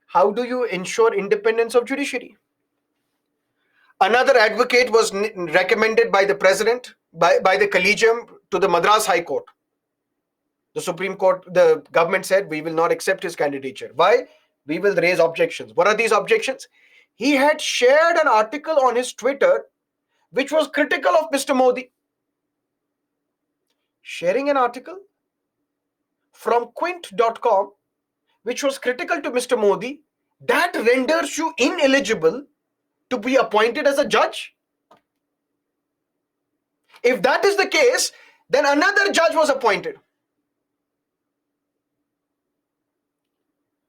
[SPEAKER 1] how do you ensure independence of judiciary? Another advocate was recommended by the president, by the collegium to the Madras High Court. The Supreme Court, the government said, we will not accept his candidature. Why? We will raise objections. What are these objections? He had shared an article on his Twitter which was critical of Mr. Modi. Sharing an article from quint.com which was critical to Mr. Modi, that renders you ineligible to be appointed as a judge. If that is the case, then another judge was appointed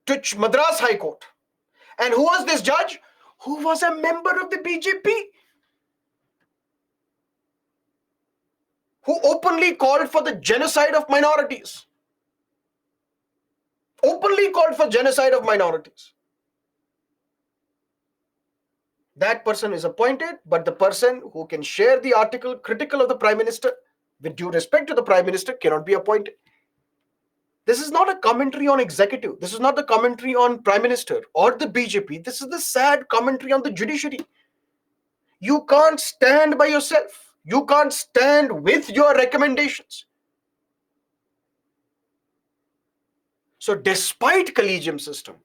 [SPEAKER 1] to Madras High Court. And who was this judge? Who was a member of the BJP, who openly called for the genocide of minorities. Openly called for genocide of minorities. That person is appointed, but the person who can share the article critical of the Prime Minister, with due respect to the Prime Minister, cannot be appointed. This is not a commentary on executive. This is not the commentary on Prime Minister or the BJP. This is the sad commentary on the judiciary. You can't stand by yourself. You can't stand with your recommendations. So despite collegium system,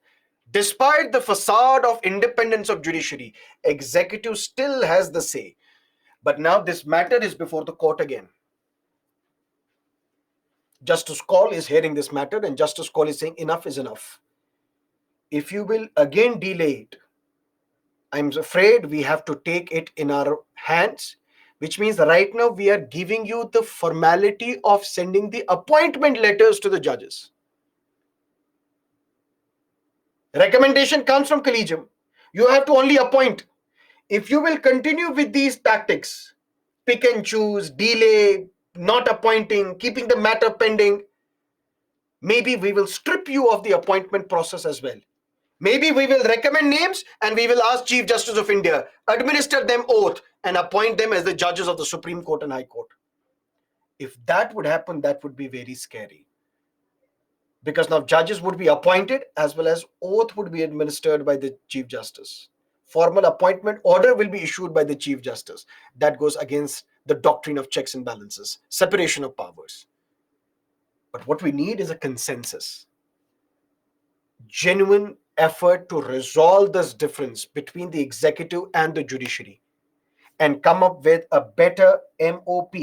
[SPEAKER 1] despite the facade of independence of judiciary, executive still has the say. But now this matter is before the court again. Justice Kaul is hearing this matter, and Justice Kaul is saying enough is enough. If you will again delay it, I'm afraid we have to take it in our hands, which means right now we are giving you the formality of sending the appointment letters to the judges. Recommendation comes from collegium. You have to only appoint. If you will continue with these tactics, pick and choose, delay, not appointing, keeping the matter pending, maybe we will strip you of the appointment process as well. Maybe we will recommend names and we will ask Chief Justice of India, administer them oath and appoint them as the judges of the Supreme Court and High Court. If that would happen, that would be very scary. Because now judges would be appointed as well as oath would be administered by the Chief Justice. Formal appointment order will be issued by the Chief Justice. That goes against the doctrine of checks and balances, separation of powers. But what we need is a consensus. Genuine effort to resolve this difference between the executive and the judiciary and come up with a better MOP,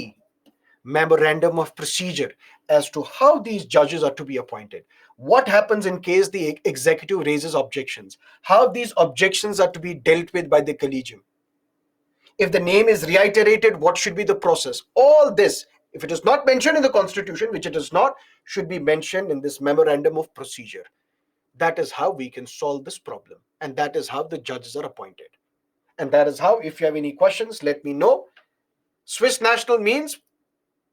[SPEAKER 1] memorandum of procedure, as to how these judges are to be appointed. What happens in case the executive raises objections? How these objections are to be dealt with by the collegium? If the name is reiterated, what should be the process? All this, if it is not mentioned in the Constitution, which it is not, should be mentioned in this memorandum of procedure. That is how we can solve this problem. And that is how the judges are appointed. And that is how, if you have any questions, let me know. Swiss national means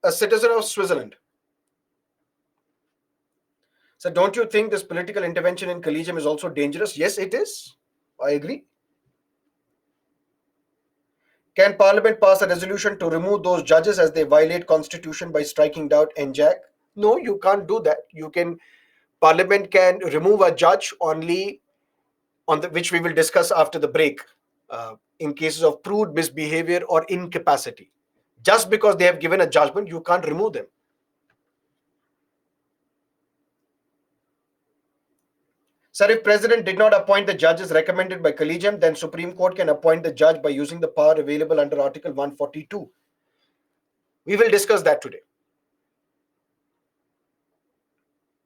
[SPEAKER 1] a citizen of Switzerland. So don't you think this political intervention in collegium is also dangerous? Yes, it is. I agree. Can Parliament pass a resolution to remove those judges as they violate Constitution by striking down NJAC? No, you can't do that. Parliament can remove a judge only which we will discuss after the break, in cases of proved misbehavior or incapacity. Just because they have given a judgment, you can't remove them. Sir, if President did not appoint the judges recommended by collegium, then Supreme Court can appoint the judge by using the power available under Article 142. We will discuss that today.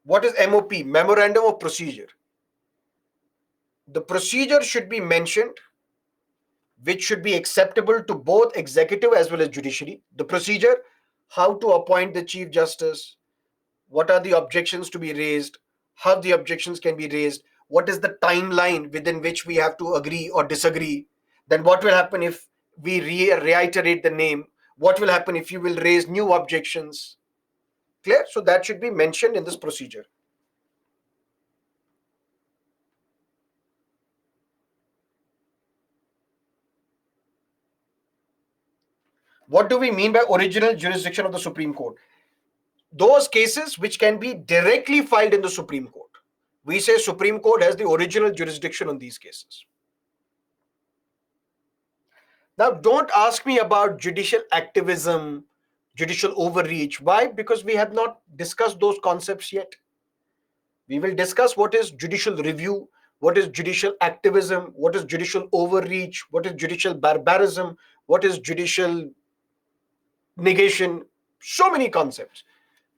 [SPEAKER 1] What is MOP? Memorandum of Procedure. The procedure should be mentioned, which should be acceptable to both executive as well as judiciary. The procedure, how to appoint the Chief Justice, what are the objections to be raised, how the objections can be raised, what is the timeline within which we have to agree or disagree, then what will happen if we reiterate the name, what will happen if you will raise new objections. Clear? So that should be mentioned in this procedure. What do we mean by original jurisdiction of the Supreme Court? Those cases which can be directly filed in the Supreme Court. We say Supreme Court has the original jurisdiction on these cases. Now, don't ask me about judicial activism, judicial overreach. Why? Because we have not discussed those concepts yet. We will discuss what is judicial review, what is judicial activism, what is judicial overreach, what is judicial barbarism, what is judicial negation. So many concepts.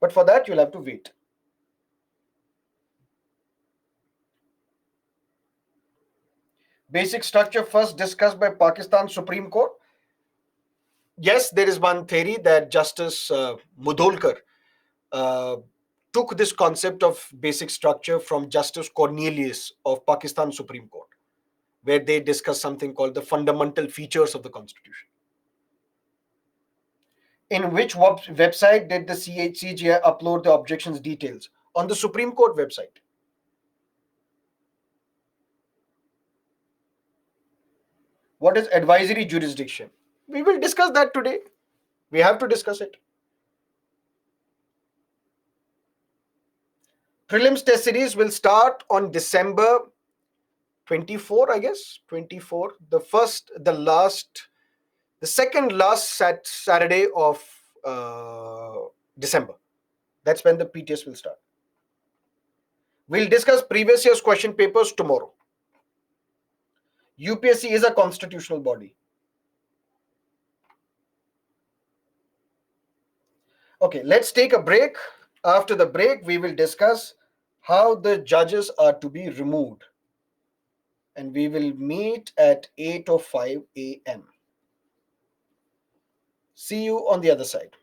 [SPEAKER 1] But for that, you'll have to wait. Basic structure first discussed by Pakistan Supreme Court. Yes, there is one theory that Justice Mudholkar uh, took this concept of basic structure from Justice Cornelius of Pakistan Supreme Court, where they discuss something called the fundamental features of the Constitution. In which website did the CGI upload the objections details? On the Supreme Court website. What is advisory jurisdiction? We will discuss that today. We have to discuss it. Prelims test series will start on December 24, I guess. 24. The second last Saturday of December. That's when the PTS will start. We'll discuss previous year's question papers tomorrow. UPSC is a constitutional body. Okay, let's take a break. After the break, we will discuss how the judges are to be removed. And we will meet at 8:05 a.m. See you on the other side.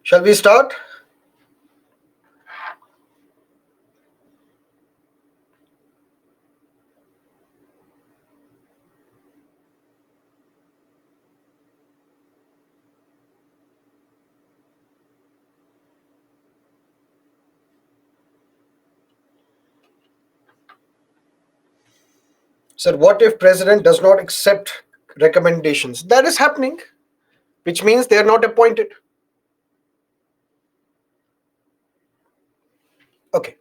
[SPEAKER 1] Shall we start? Sir, what if president does not accept recommendations? That is happening, which means they are not appointed. Okay.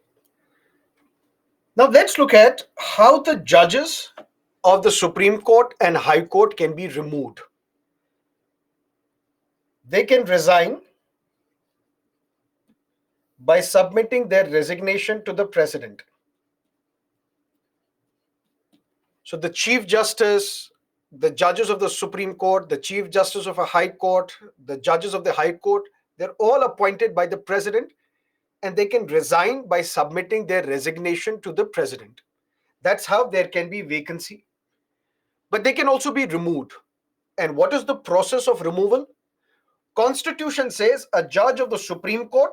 [SPEAKER 1] Now let's look at how the judges of the Supreme Court and High Court can be removed. They can resign by submitting their resignation to the president. So the Chief Justice, the judges of the Supreme Court, the Chief Justice of a High Court, the judges of the High Court, they're all appointed by the president, and they can resign by submitting their resignation to the president. That's how there can be vacancy. But they can also be removed. And what is the process of removal? Constitution says a judge of the Supreme Court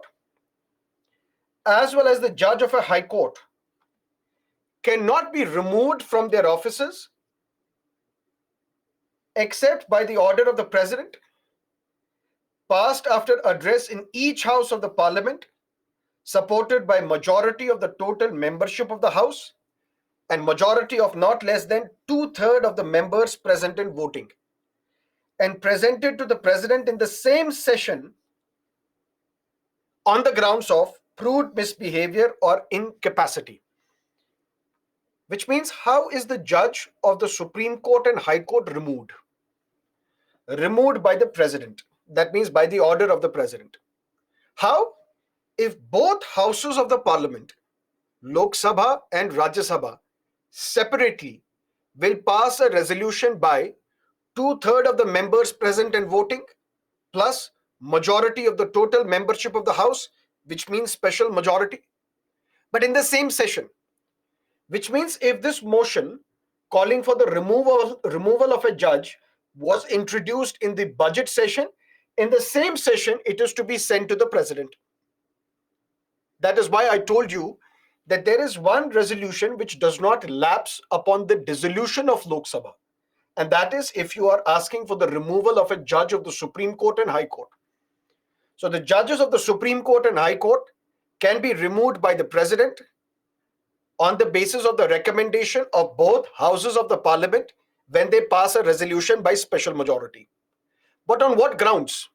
[SPEAKER 1] as well as the judge of a High Court cannot be removed from their offices except by the order of the president, passed after address in each house of the parliament, supported by majority of the total membership of the house and majority of not less than 2/3 of the members present and voting, and presented to the president in the same session on the grounds of proved misbehavior or incapacity. Which means, how is the judge of the Supreme Court and High Court removed? Removed by the president. That means by the order of the president. How? If both houses of the parliament, Lok Sabha and Rajya Sabha, separately will pass a resolution by 2/3 of the members present and voting, plus majority of the total membership of the house, which means special majority, but in the same session. Which means if this motion calling for the removal of a judge was introduced in the budget session, in the same session it is to be sent to the president. That is why I told you that there is one resolution which does not lapse upon the dissolution of Lok Sabha, and that is if you are asking for the removal of a judge of the Supreme Court and High Court. So the judges of the Supreme Court and High Court can be removed by the president on the basis of the recommendation of both houses of the parliament when they pass a resolution by special majority. But on what grounds?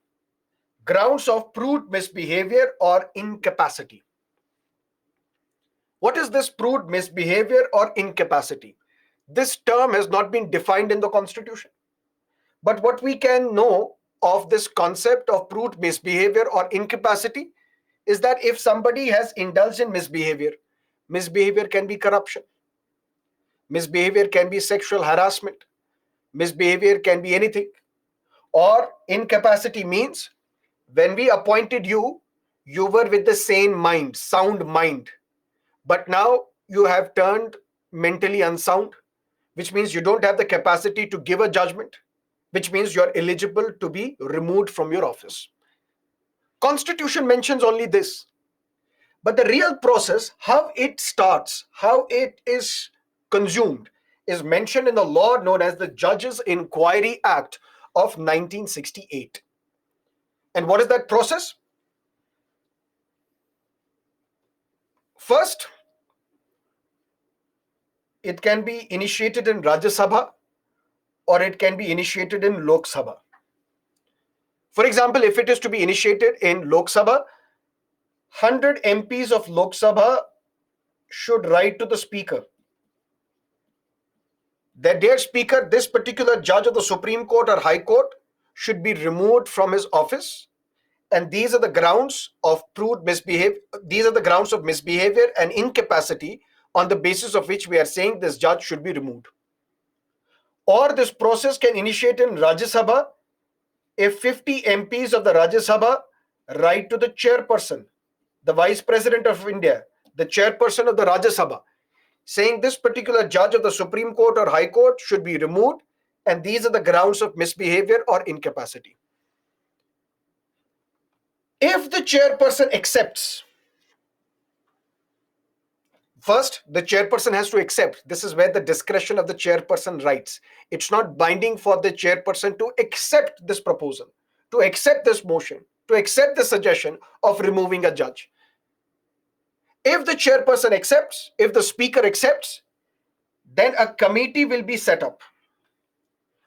[SPEAKER 1] Grounds of proved misbehavior or incapacity. What is this proved misbehavior or incapacity? This term has not been defined in the Constitution. But what we can know of this concept of proved misbehavior or incapacity is that if somebody has indulged in misbehavior, misbehavior can be corruption, misbehavior can be sexual harassment, misbehavior can be anything. Or incapacity means when we appointed you, you were with the sane mind, sound mind, but now you have turned mentally unsound, which means you don't have the capacity to give a judgment, which means you're eligible to be removed from your office. Constitution mentions only this. But the real process, how it starts, how it is consumed, is mentioned in the law known as the Judges Inquiry Act of 1968. And what is that process? First, it can be initiated in Rajya Sabha or it can be initiated in Lok Sabha. For example, if it is to be initiated in Lok Sabha, 100 MPs of Lok Sabha should write to the Speaker that, dear Speaker, this particular judge of the Supreme Court or High Court should be removed from his office, and these are the grounds of proved misbehavior. These are the grounds of misbehavior and incapacity on the basis of which we are saying this judge should be removed. Or this process can initiate in Rajya Sabha if 50 MPs of the Rajya Sabha write to the chairperson, the Vice President of India, the chairperson of the Rajya Sabha, saying this particular judge of the Supreme Court or High Court should be removed, and these are the grounds of misbehavior or incapacity. If the chairperson accepts, first, the chairperson has to accept. This is where the discretion of the chairperson rights. It's not binding for the chairperson to accept this proposal, to accept this motion, to accept the suggestion of removing a judge. If the chairperson accepts, if the speaker accepts, then a committee will be set up.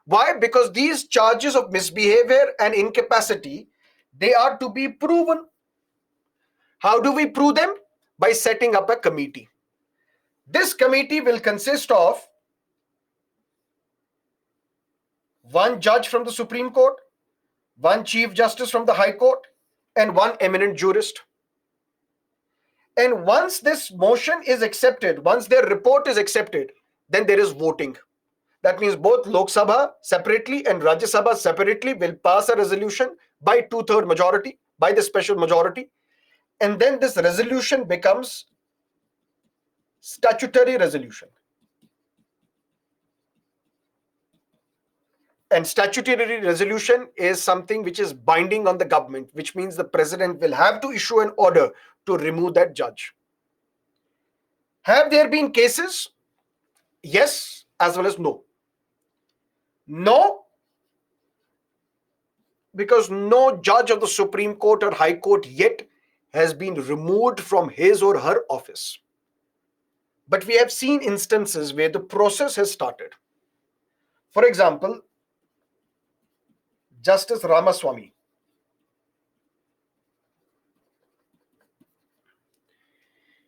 [SPEAKER 1] Why? Because these charges of misbehavior and incapacity, they are to be proven. How do we prove them? By setting up a committee. This committee will consist of one judge from the Supreme Court, one Chief Justice from the High Court, and one eminent jurist. And once this motion is accepted, once their report is accepted, then there is voting. That means both Lok Sabha separately and Rajya Sabha separately will pass a resolution by 2/3 majority, by the special majority. And then this resolution becomes statutory resolution. And statutory resolution is something which is binding on the government, which means the president will have to issue an order to remove that judge. Have there been cases? Yes, as well as no. No, because no judge of the Supreme Court or High Court yet has been removed from his or her office. But we have seen instances where the process has started. For example, Justice Ramaswamy.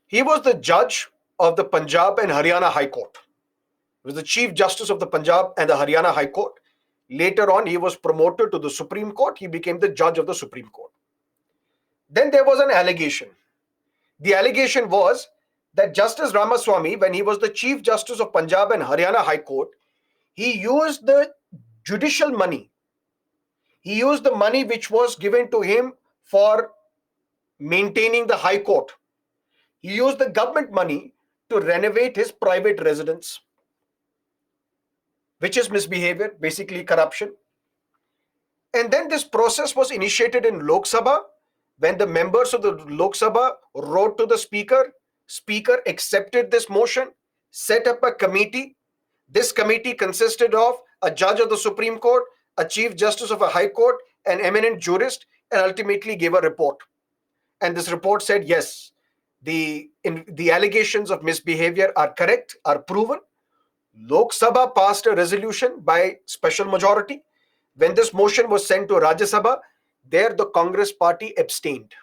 [SPEAKER 1] He was the judge of the Punjab and Haryana High Court. He was the Chief Justice of the Punjab and the Haryana High Court. Later on, he was promoted to the Supreme Court. He became the judge of the Supreme Court. Then there was an allegation. The allegation was that Justice Ramaswamy, when he was the Chief Justice of Punjab and Haryana High Court, he used the judicial money. He used the money which was given to him for maintaining the High Court. He used the government money to renovate his private residence, which is misbehavior, basically corruption. And then this process was initiated in Lok Sabha. When the members of the Lok Sabha wrote to the Speaker, Speaker accepted this motion, set up a committee. This committee consisted of a judge of the Supreme Court, a Chief Justice of a High Court, an eminent jurist, and ultimately gave a report. And this report said, yes, the allegations of misbehavior are correct, are proven. Lok Sabha passed a resolution by special majority. When this motion was sent to Rajya Sabha, there the Congress party abstained.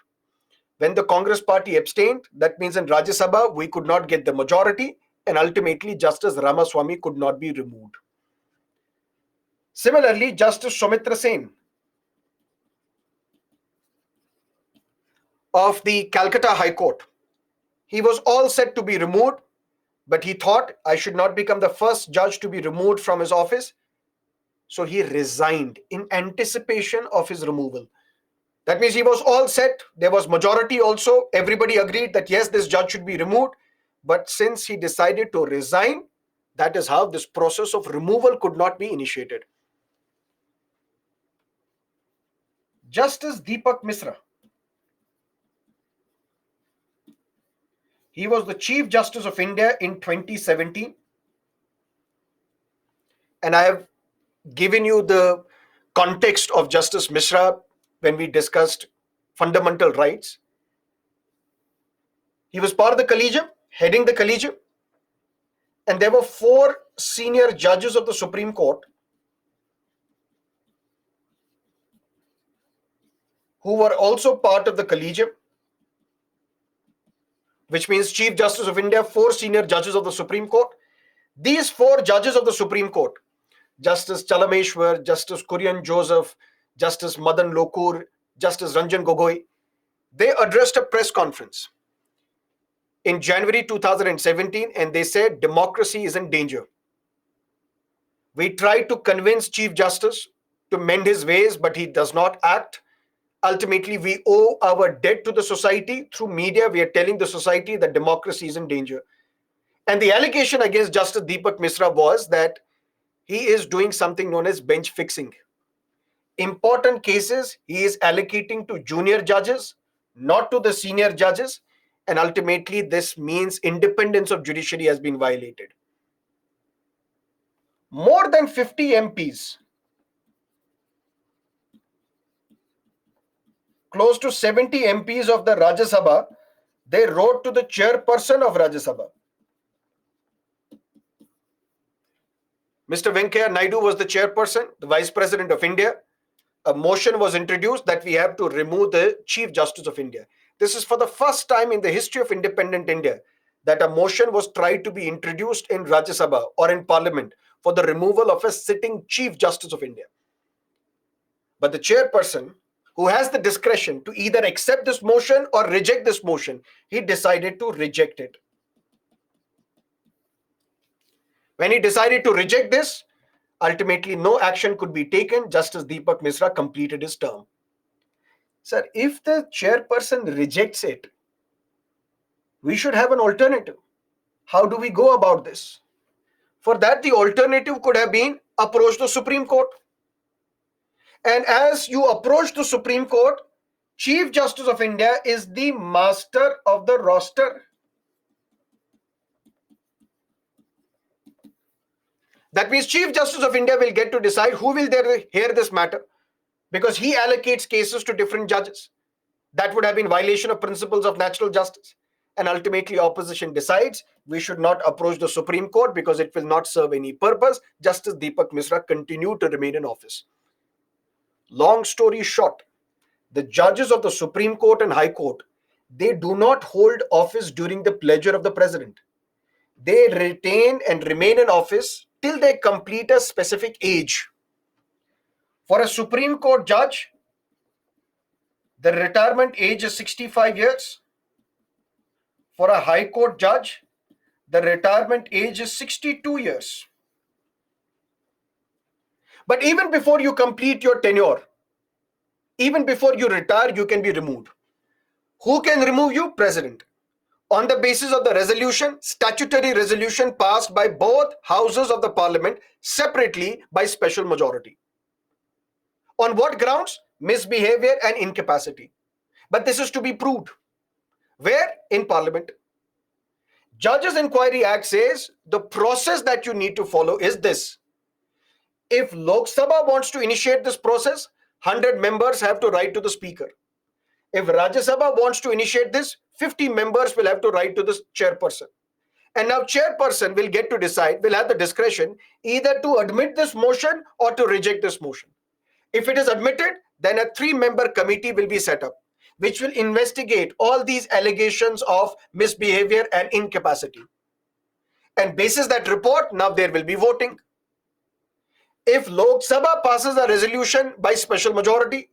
[SPEAKER 1] When the Congress party abstained, that means in Rajya Sabha, we could not get the majority, and ultimately Justice Ramaswamy could not be removed. Similarly, Justice Soumitra Sen of the Calcutta High Court, he was all set to be removed, but he thought, I should not become the first judge to be removed from his office. So he resigned in anticipation of his removal. That means he was all set. There was majority also. Everybody agreed that yes, this judge should be removed. But since he decided to resign, that is how this process of removal could not be initiated. Justice Deepak Misra. He was the Chief Justice of India in 2017. And I have given you the context of Justice Misra when we discussed fundamental rights. He was part of the collegium, heading the collegium. And there were 4 senior judges of the Supreme Court who were also part of the collegium, which means Chief Justice of India, 4 senior judges of the Supreme Court. These 4 judges of the Supreme Court, Justice Chalameshwar, Justice Kurian Joseph, Justice Madan Lokur, Justice Ranjan Gogoi, they addressed a press conference in January 2017, and they said democracy is in danger. We tried to convince Chief Justice to mend his ways, but he does not act. Ultimately, we owe our debt to the society. Through media, we are telling the society that democracy is in danger. And the allegation against Justice Deepak Misra was that he is doing something known as bench fixing. important cases he is allocating to junior judges, not to the senior judges, and ultimately this means independence of judiciary has been violated. More than 50 MPs, close to 70 MPs of the Rajya Sabha, they wrote to the chairperson of Rajya Sabha. Mr. Venkaiah Naidu was the chairperson, the Vice President of India. A motion was introduced that we have to remove the Chief Justice of India. This is for the first time in the history of independent India that a motion was tried to be introduced in Rajya Sabha or in Parliament for the removal of a sitting Chief Justice of India. But the chairperson, who has the discretion to either accept this motion or reject this motion, he decided to reject it. When he decided to reject this, ultimately no action could be taken. Justice Deepak Misra completed his term. Sir, if the chairperson rejects it, we should have an alternative. How do we go about this? For that, the alternative could have been approach the Supreme Court. And as you approach the Supreme Court, Chief Justice of India is the master of the roster. That means Chief Justice of India will get to decide who will hear this matter, because he allocates cases to different judges. That would have been violation of principles of natural justice. And ultimately opposition decides we should not approach the Supreme Court because it will not serve any purpose. Justice Deepak Misra continued to remain in office. Long story short, the judges of the Supreme Court and High Court, they do not hold office during the pleasure of the president. They retain and remain in office till they complete a specific age. For a Supreme Court judge, the retirement age is 65 years. For a High Court judge, the retirement age is 62 years. But even before you complete your tenure, even before you retire, you can be removed. Who can remove you? President. On the basis of the resolution, statutory resolution passed by both houses of the parliament separately by special majority. On what grounds? Misbehavior and incapacity. But this is to be proved. Where? In parliament. Judges Inquiry Act says the process that you need to follow is this. If Lok Sabha wants to initiate this process, 100 members have to write to the speaker. If Rajya Sabha wants to initiate this, 50 members will have to write to the chairperson. And now chairperson will get to decide, will have the discretion either to admit this motion or to reject this motion. If it is admitted, then a 3-member committee will be set up, which will investigate all these allegations of misbehavior and incapacity. And basis that report, now there will be voting. If Lok Sabha passes a resolution by special majority,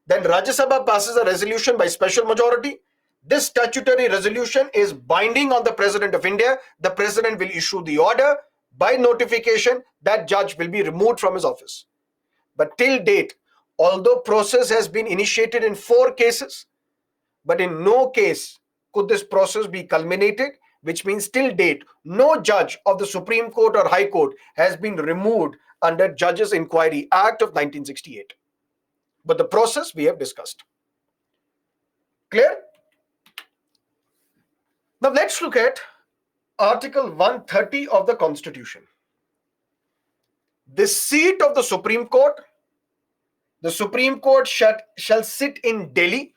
[SPEAKER 1] then Rajya Sabha passes a resolution by special majority. This statutory resolution is binding on the President of India. The President will issue the order. By notification, that judge will be removed from his office. But till date, although process has been initiated in 4 cases, but in no case could this process be culminated, which means till date, no judge of the Supreme Court or High Court has been removed under Judges Inquiry Act of 1968. But the process we have discussed. Clear? Now let's look at Article 130 of the Constitution. The seat of the Supreme Court shall sit in Delhi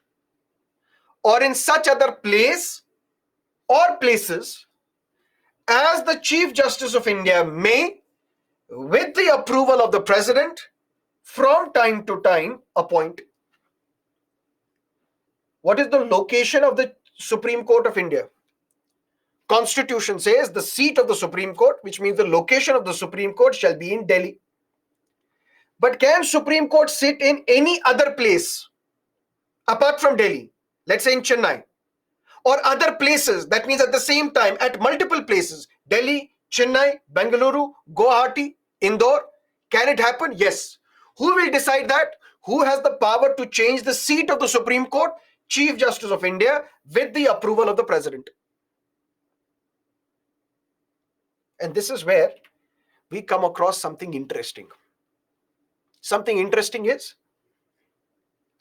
[SPEAKER 1] or in such other place or places as the Chief Justice of India may, with the approval of the President, from time to time appoint. What is the location of the Supreme Court of India? Constitution says the seat of the Supreme Court, which means the location of the Supreme Court, shall be in Delhi. But can Supreme Court sit in any other place apart from Delhi? Let's say in Chennai or other places. That means at the same time at multiple places. Delhi, Chennai, Bengaluru, Guwahati, Indore. Can it happen? Yes. Who will decide that? Who has the power to change the seat of the Supreme Court? Chief Justice of India with the approval of the President. And this is where we come across something interesting. Something interesting is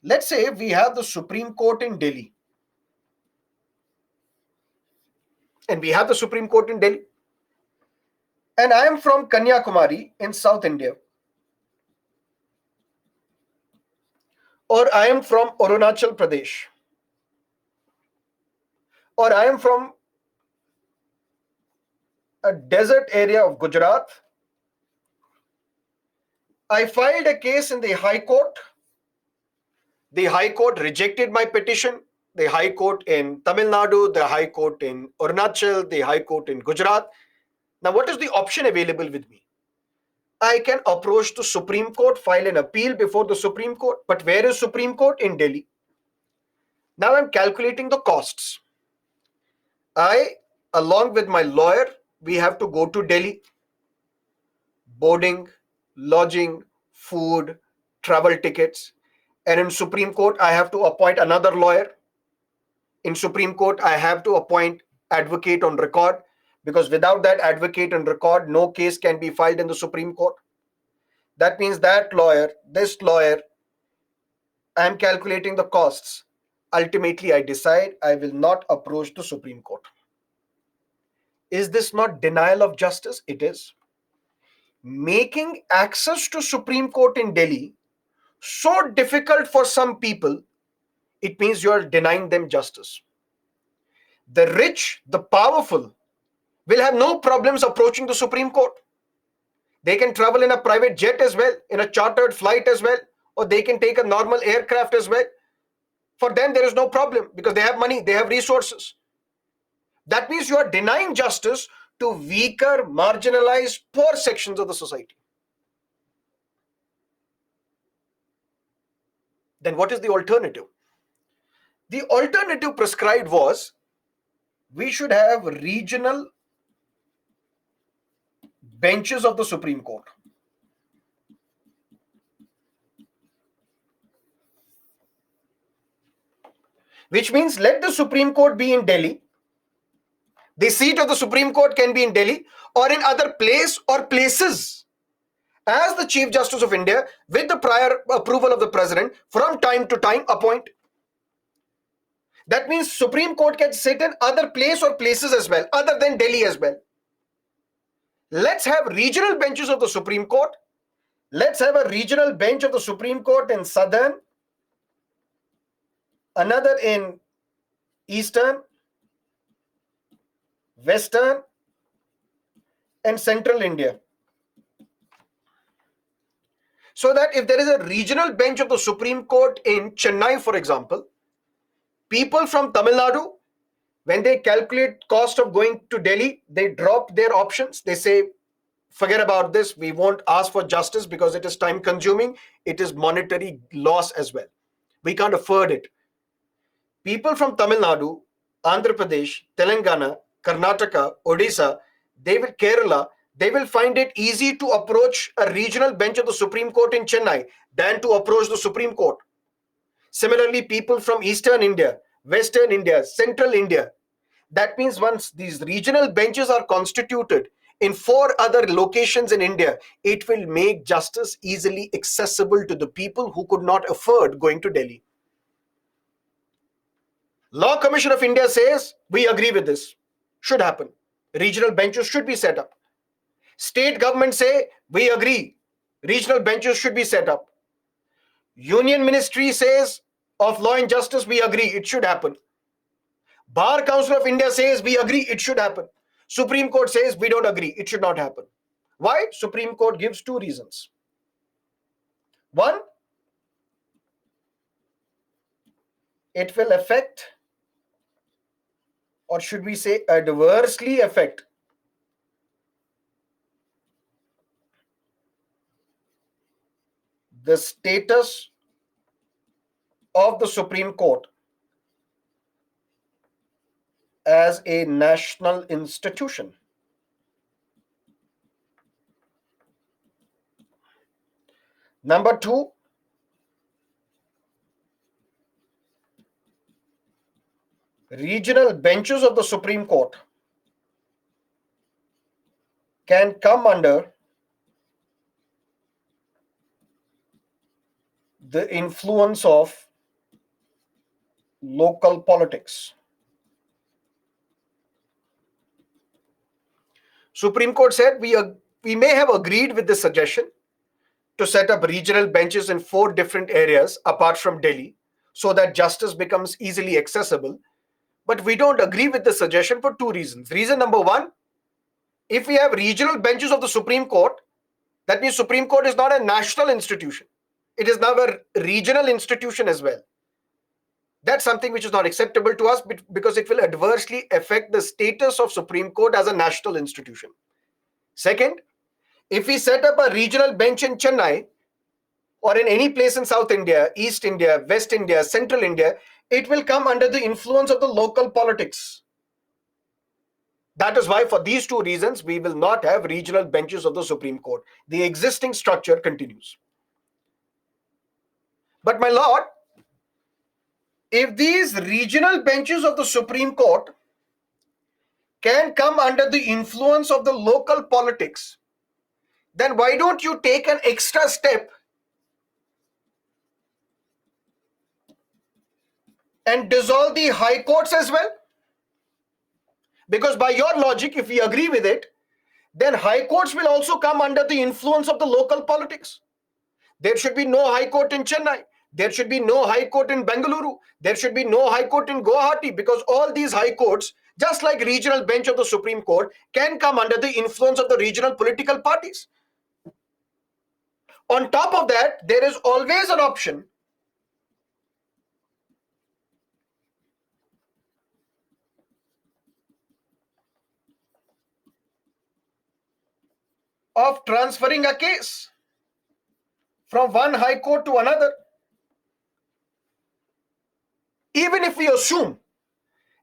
[SPEAKER 1] Let's say we have the Supreme Court in Delhi. And we have the Supreme Court in Delhi. And I am from Kanyakumari in South India. Or I am from Arunachal Pradesh. Or I am from a desert area of Gujarat. I filed a case in the High Court. The High Court rejected my petition. The High Court in Tamil Nadu, the High Court in Arunachal, the High Court in Gujarat. Now, what is the option available with me? I can approach the Supreme Court, file an appeal before the Supreme Court. But where is Supreme Court? In Delhi. Now I'm calculating the costs. Along with my lawyer, we have to go to Delhi. Boarding, lodging, food, travel tickets. And in Supreme Court, I have to appoint another lawyer. In Supreme Court, I have to appoint advocate on record, because without that advocate on record, no case can be filed in the Supreme Court. That means that lawyer, this lawyer, I am calculating the costs. Ultimately, I decide I will not approach the Supreme Court. Is this not denial of justice? It is. Making access to Supreme Court in Delhi so difficult for some people, it means you are denying them justice. The rich, the powerful will have no problems approaching the Supreme Court. They can travel in a private jet as well, in a chartered flight as well, or they can take a normal aircraft as well. For them, there is no problem because they have money, they have resources. That means you are denying justice to weaker, marginalized, poor sections of the society. Then what is the alternative? The alternative prescribed was we should have regional benches of the Supreme Court. Which means let the Supreme Court be in Delhi. The seat of the Supreme Court can be in Delhi or in other place or places. As the Chief Justice of India, with the prior approval of the President, from time to time appoint. That means Supreme Court can sit in other place or places as well, other than Delhi as well. Let's have regional benches of the Supreme Court. Let's have a regional bench of the Supreme Court in Southern, another in Eastern, Western, and Central India. So that if there is a regional bench of the Supreme Court in Chennai, for example, people from Tamil Nadu, when they calculate cost of going to Delhi, they drop their options. They say, forget about this. We won't ask for justice because it is time consuming. It is monetary loss as well. We can't afford it. People from Tamil Nadu, Andhra Pradesh, Telangana, Karnataka, Odisha, Kerala, they will find it easy to approach a regional bench of the Supreme Court in Chennai than to approach the Supreme Court. Similarly, people from Eastern India, Western India, Central India. That means once these regional benches are constituted in 4 other locations in India, it will make justice easily accessible to the people who could not afford going to Delhi. Law Commission of India says, we agree with this. Should happen. Regional benches should be set up. State government say, we agree. Regional benches should be set up. Union Ministry says, of Law and Justice, we agree. It should happen. Bar Council of India says, we agree. It should happen. Supreme Court says, we don't agree. It should not happen. Why? Supreme Court gives 2 reasons. One, it will affect, or should we say adversely affect, the status of the Supreme Court as a national institution. Number 2, regional benches of the Supreme Court can come under the influence of local politics. Supreme Court said we may have agreed with the suggestion to set up regional benches in 4 different areas apart from Delhi so that justice becomes easily accessible. But we don't agree with the suggestion for 2 reasons. Reason number 1, if we have regional benches of the Supreme Court, that means Supreme Court is not a national institution. It is now a regional institution as well. That's something which is not acceptable to us because it will adversely affect the status of Supreme Court as a national institution. Second, if we set up a regional bench in Chennai or in any place in South India, East India, West India, Central India, it will come under the influence of the local politics. That is why, for these 2 reasons, we will not have regional benches of the Supreme Court. The existing structure continues. But my lord, if these regional benches of the Supreme Court can come under the influence of the local politics, then why don't you take an extra step and dissolve the high courts as well? Because by your logic, if we agree with it, then high courts will also come under the influence of the local politics. There should be no high court in Chennai. There should be no high court in Bengaluru. There should be no high court in Guwahati, because all these high courts, just like regional bench of the Supreme Court, can come under the influence of the regional political parties. On top of that, there is always an option of transferring a case from one high court to another. Even if we assume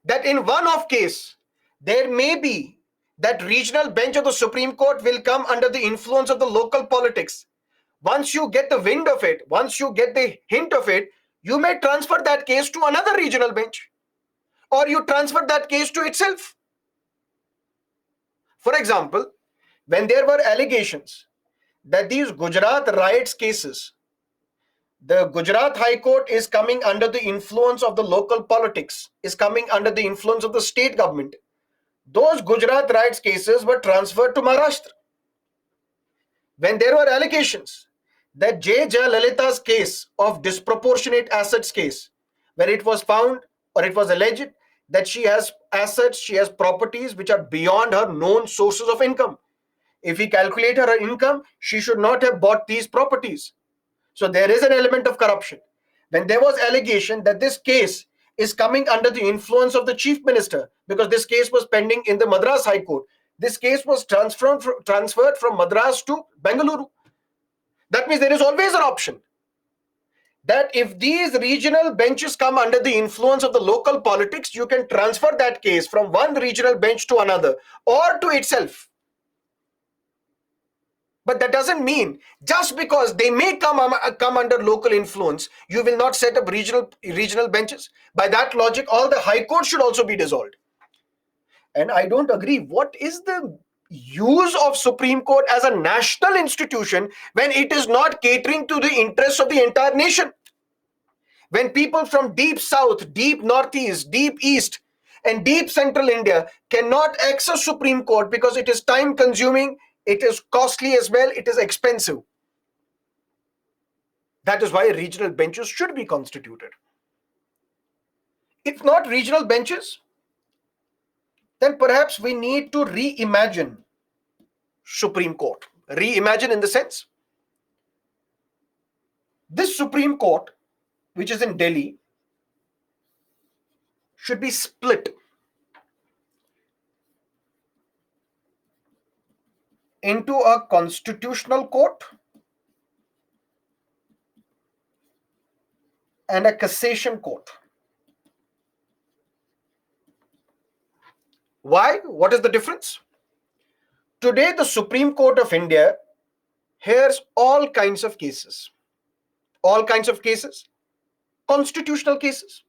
[SPEAKER 1] that in one-off case, there may be that regional bench of the Supreme Court will come under the influence of the local politics. Once you get the wind of it, once you get the hint of it, you may transfer that case to another regional bench, or you transfer that case to itself. For example, when there were allegations that these Gujarat riots cases, the Gujarat High Court is coming under the influence of the local politics, is coming under the influence of the state government. Those Gujarat riots cases were transferred to Maharashtra. When there were allegations that J. Jayalalitha's case of disproportionate assets case, where it was found or it was alleged that she has assets, she has properties which are beyond her known sources of income. If we calculate her income, she should not have bought these properties. So there is an element of corruption. When there was allegation that this case is coming under the influence of the chief minister, because this case was pending in the Madras High Court, this case was transferred from Madras to Bengaluru. That means there is always an option that if these regional benches come under the influence of the local politics, you can transfer that case from one regional bench to another or to itself. But that doesn't mean just because they may come under local influence, you will not set up regional benches. By that logic, all the high courts should also be dissolved. And I don't agree. What is the use of Supreme Court as a national institution when it is not catering to the interests of the entire nation? When people from deep south, deep northeast, deep east, and deep central India cannot access Supreme Court because it is time consuming, it is costly as well, it is expensive. That is why regional benches should be constituted. If not regional benches, then perhaps we need to reimagine Supreme Court. Reimagine in the sense, this Supreme Court, which is in Delhi, should be split into a constitutional court and a cassation court. Why? What is the difference? Today, the Supreme Court of India hears all kinds of cases. All kinds of cases. Constitutional cases.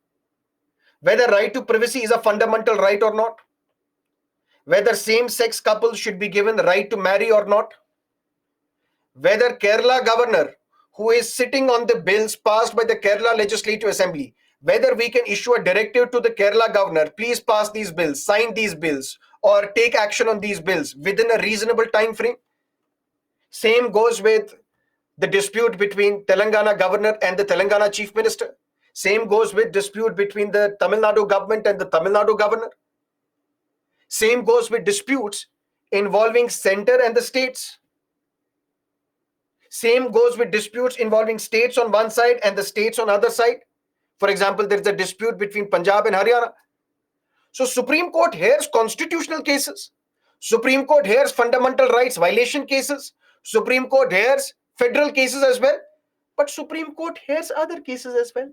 [SPEAKER 1] Whether right to privacy is a fundamental right or not. Whether same-sex couples should be given the right to marry or not. Whether Kerala governor, who is sitting on the bills passed by the Kerala Legislative Assembly, whether we can issue a directive to the Kerala governor, please pass these bills, sign these bills, or take action on these bills within a reasonable time frame. Same goes with the dispute between Telangana governor and the Telangana chief minister. Same goes with dispute between the Tamil Nadu government and the Tamil Nadu governor. Same goes with disputes involving center and the states. Same goes with disputes involving states on one side and the states on other side. For example, there is a dispute between Punjab and Haryana. So Supreme Court hears constitutional cases. Supreme Court hears fundamental rights violation cases. Supreme Court hears federal cases as well. But Supreme Court hears other cases as well.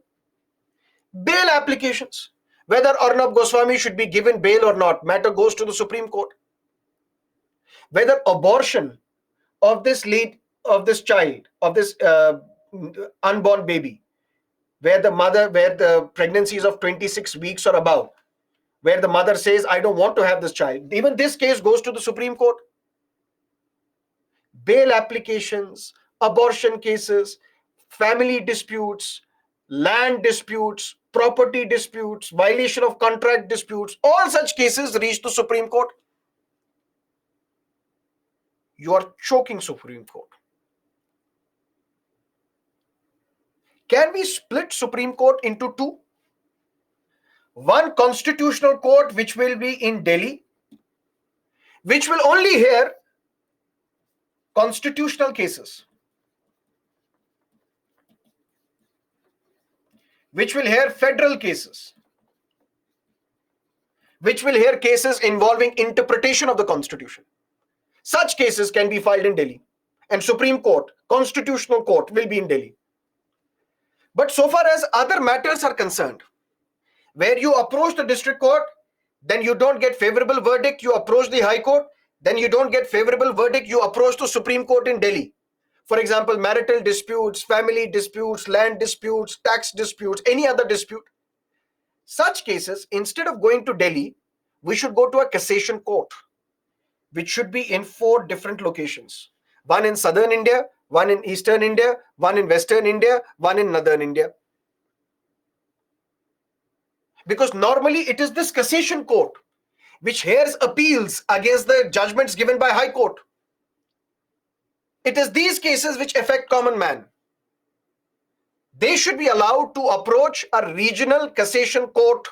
[SPEAKER 1] Bail applications. Whether Arnab Goswami should be given bail or not, matter goes to the Supreme Court. Whether abortion of this child, of this unborn baby, where the pregnancy is of 26 weeks or above, where the mother says, I don't want to have this child, even this case goes to the Supreme Court. Bail applications, abortion cases, family disputes, land disputes, property disputes, violation of contract disputes, all such cases reach the Supreme Court. You are choking Supreme Court. Can we split Supreme Court into two? One constitutional court, which will be in Delhi, which will only hear constitutional cases, which will hear federal cases, which will hear cases involving interpretation of the Constitution. Such cases can be filed in Delhi, and Supreme Court, Constitutional Court, will be in Delhi. But so far as other matters are concerned, where you approach the district court, then you don't get favorable verdict, you approach the High Court, then you don't get favorable verdict, you approach the Supreme Court in Delhi. For example, marital disputes, family disputes, land disputes, tax disputes, any other dispute. Such cases, instead of going to Delhi, we should go to a cassation court, which should be in 4 different locations. One in southern India, one in eastern India, one in western India, one in northern India. Because normally it is this cassation court which hears appeals against the judgments given by High Court. It is these cases which affect common man. They should be allowed to approach a regional cassation court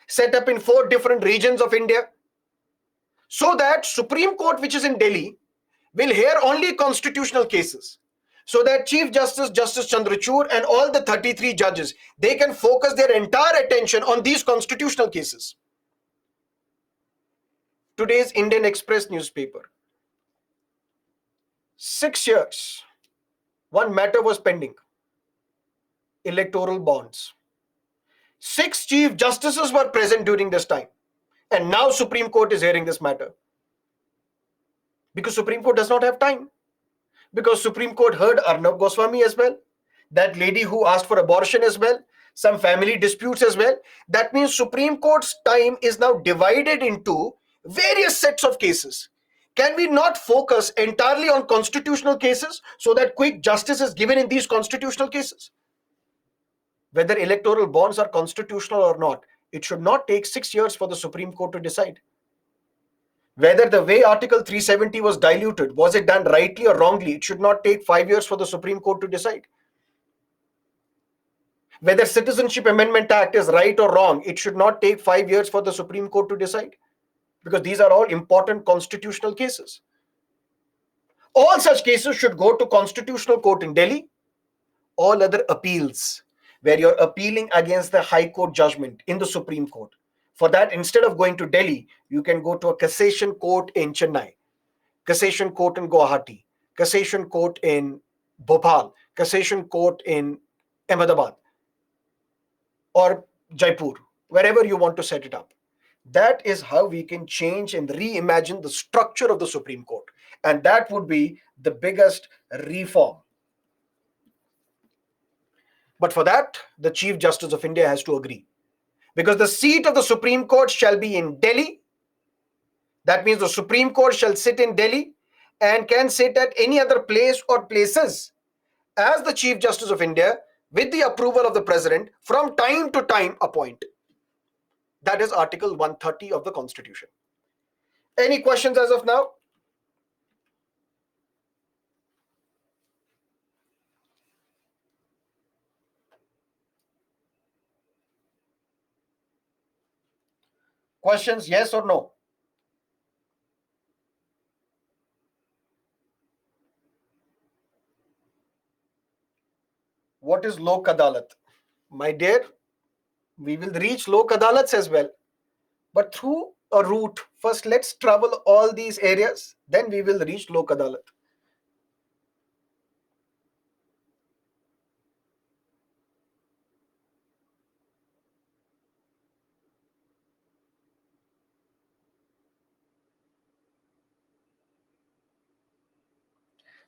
[SPEAKER 1] set up in 4 different regions of India, so that Supreme Court, which is in Delhi, will hear only constitutional cases, so that Chief Justice, Justice Chandrachud, and all the 33 judges, they can focus their entire attention on these constitutional cases. Today's Indian Express newspaper. 6 years, one matter was pending. Electoral bonds. 6 chief justices were present during this time. And now Supreme Court is hearing this matter. Because Supreme Court does not have time. Because Supreme Court heard Arnab Goswami as well. That lady who asked for abortion as well. Some family disputes as well. That means Supreme Court's time is now divided into various sets of cases. Can we not focus entirely on constitutional cases so that quick justice is given in these constitutional cases? Whether electoral bonds are constitutional or not, it should not take 6 years for the Supreme Court to decide. Whether the way Article 370 was diluted, was it done rightly or wrongly, it should not take 5 years for the Supreme Court to decide. Whether Citizenship Amendment Act is right or wrong, it should not take 5 years for the Supreme Court to decide. Because these are all important constitutional cases. All such cases should go to Constitutional Court in Delhi. All other appeals, where you're appealing against the High Court judgment in the Supreme Court, for that, instead of going to Delhi, you can go to a cassation court in Chennai, cassation court in Guwahati, cassation court in Bhopal, cassation court in Ahmedabad or Jaipur, wherever you want to set it up. That is how we can change and reimagine the structure of the Supreme Court. And that would be the biggest reform. But for that, the Chief Justice of India has to agree. Because the seat of the Supreme Court shall be in Delhi. That means the Supreme Court shall sit in Delhi and can sit at any other place or places as the Chief Justice of India with the approval of the president, from time to time appoint. That is Article 130 of the Constitution. Any questions as of now? Questions, yes or no? What is Lok Adalat? My dear, we will reach Lok Adalats as well, but through a route. First, let's travel all these areas, then we will reach Lok Adalat.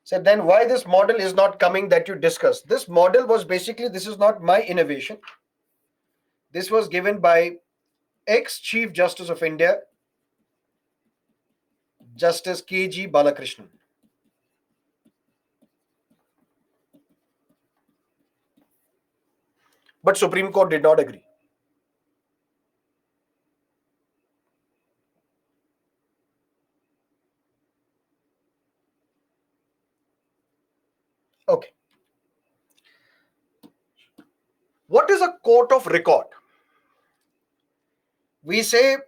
[SPEAKER 1] So then why this model is not coming that you discussed? This model was basically, this is not my innovation. This was given by ex-Chief Justice of India, Justice K.G. Balakrishnan. But Supreme Court did not agree. Okay. What is a court of record? We say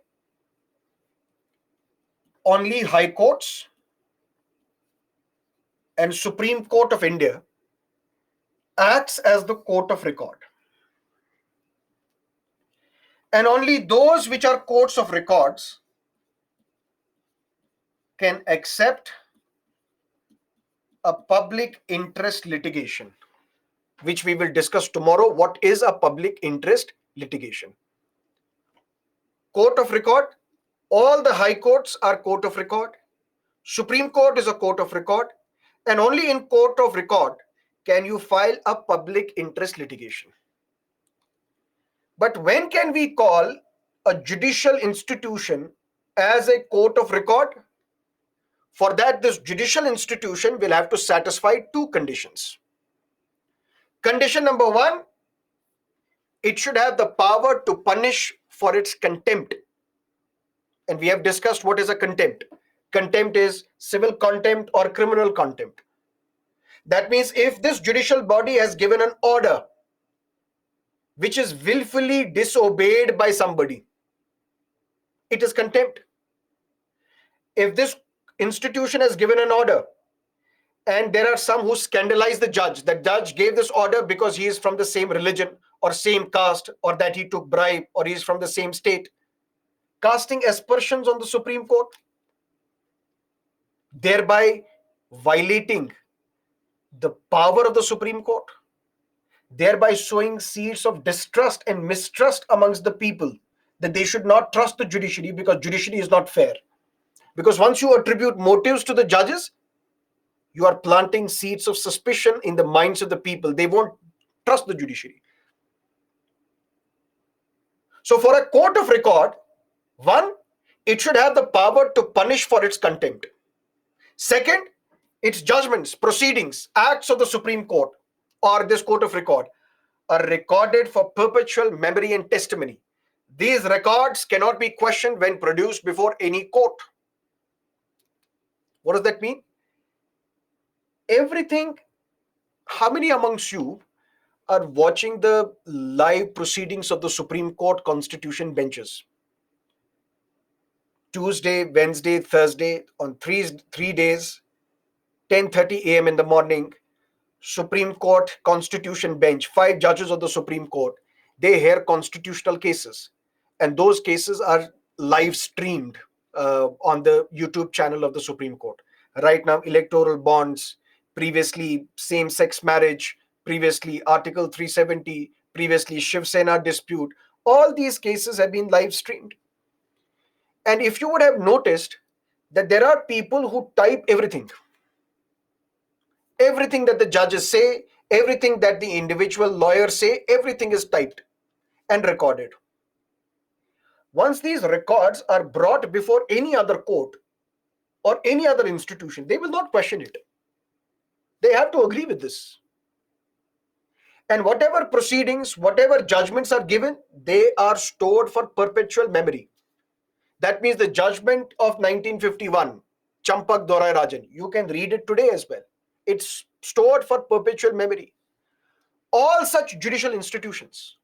[SPEAKER 1] only high courts and Supreme Court of India acts as the court of record. And only those which are courts of records can accept a public interest litigation, which we will discuss tomorrow. What is a public interest litigation? Court of record, all the high courts are court of record. Supreme Court is a court of record, and only in court of record can you file a public interest litigation. But when can we call a judicial institution as a court of record? For that, this judicial institution will have to satisfy two conditions. Condition number one, it should have the power to punish for its contempt. And we have discussed what is a contempt. Contempt is civil contempt or criminal contempt. That means if this judicial body has given an order which is willfully disobeyed by somebody, it is contempt. If this institution has given an order and there are some who scandalize the judge gave this order because he is from the same religion or same caste, or that he took bribe, or he is from the same state, casting aspersions on the Supreme Court, thereby violating the power of the Supreme Court, thereby sowing seeds of distrust and mistrust amongst the people, that they should not trust the judiciary because judiciary is not fair. Because once you attribute motives to the judges, you are planting seeds of suspicion in the minds of the people. They won't trust the judiciary. So for a court of record, one, it should have the power to punish for its contempt. Second, its judgments, proceedings, acts of the Supreme Court or this court of record are recorded for perpetual memory and testimony. These records cannot be questioned when produced before any court. What does that mean? Everything, how many amongst you are watching the live proceedings of the Supreme Court Constitution benches? Tuesday, Wednesday, Thursday, on three days, 10:30 a.m. in the morning, Supreme Court Constitution bench, 5 judges of the Supreme Court, they hear constitutional cases. And those cases are live streamed on the YouTube channel of the Supreme Court. Right now, electoral bonds, previously same-sex marriage, previously Article 370, previously Shiv Sena dispute, all these cases have been live streamed. And if you would have noticed that there are people who type everything that the judges say, everything that the individual lawyers say, everything is typed and recorded. Once these records are brought before any other court or any other institution, they will not question it. They have to agree with this. And whatever proceedings, whatever judgments are given, they are stored for perpetual memory. That means the judgment of 1951, Champak Dorai Rajan, you can read it today as well. It's stored for perpetual memory. All such judicial institutions,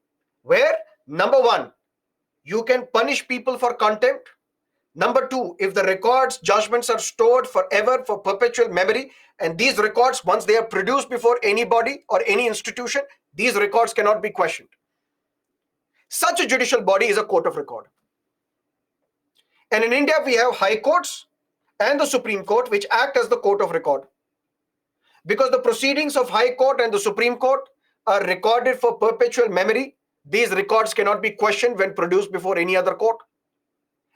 [SPEAKER 1] where number one, you can punish people for contempt. Number two, if the records, judgments are stored forever for perpetual memory, and these records, once they are produced before anybody or any institution, these records cannot be questioned. Such a judicial body is a court of record. And in India, we have high courts and the Supreme Court, which act as the court of record. Because the proceedings of High Court and the Supreme Court are recorded for perpetual memory, these records cannot be questioned when produced before any other court.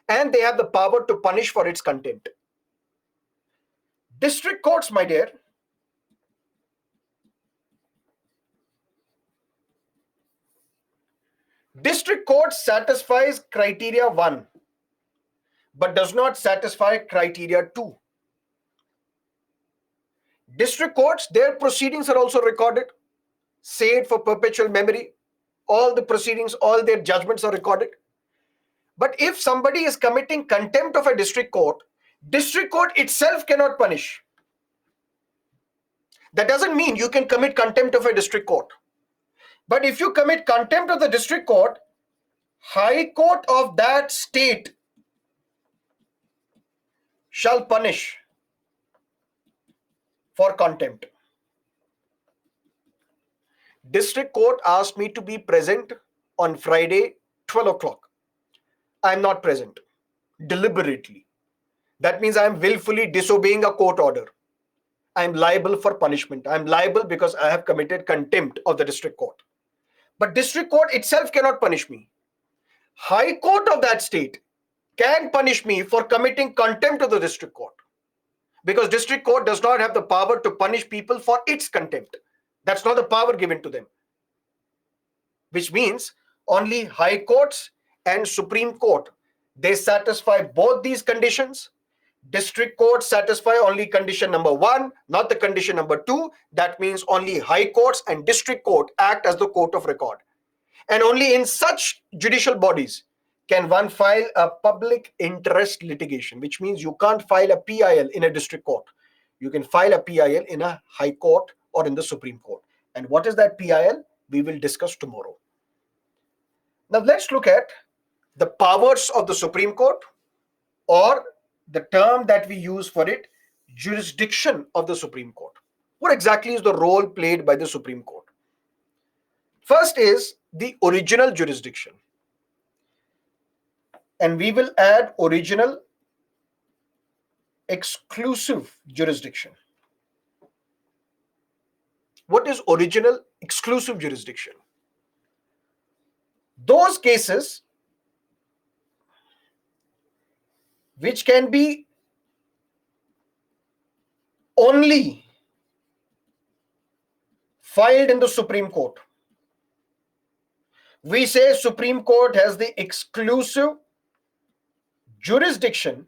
[SPEAKER 1] And they have the power to punish for its contempt. District courts, my dear, district court satisfies criteria 1, but does not satisfy criteria 2. District courts, their proceedings are also recorded, saved for perpetual memory. All the proceedings, all their judgments are recorded. But if somebody is committing contempt of a district court itself cannot punish. That doesn't mean you can commit contempt of a district court. But if you commit contempt of the district court, High Court of that state shall punish for contempt. District court asked me to be present on Friday, 12 o'clock. I am not present deliberately. That means I am willfully disobeying a court order. I am liable for punishment. I am liable because I have committed contempt of the district court. But district court itself cannot punish me. High Court of that state can punish me for committing contempt of the district court. Because district court does not have the power to punish people for its contempt. That's not the power given to them. Which means only high courts and Supreme Court, they satisfy both these conditions. District courts satisfy only condition number 1, not the condition number 2. That means only high courts and district court act as the court of record. And only in such judicial bodies can one file a public interest litigation, which means you can't file a PIL in a district court. You can file a PIL in a high court or in the Supreme Court. And what is that PIL? We will discuss tomorrow. Now let's look at the powers of the Supreme Court, or the term that we use for it, jurisdiction of the Supreme Court. What exactly is the role played by the Supreme Court? First is the original jurisdiction. And we will add original exclusive jurisdiction. What is original exclusive jurisdiction? Those cases which can be only filed in the Supreme Court. We say Supreme Court has the exclusive jurisdiction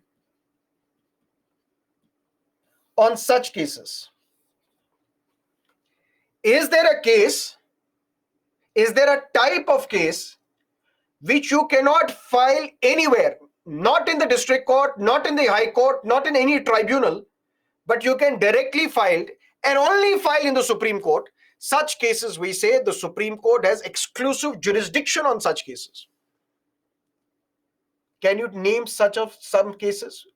[SPEAKER 1] on such cases. Is there a case, is there a type of case which you cannot file anywhere, not in the district court, not in the high court, not in any tribunal, but you can directly file and only file in the Supreme Court? Such cases, we say the Supreme Court has exclusive jurisdiction on such cases. Can you name some cases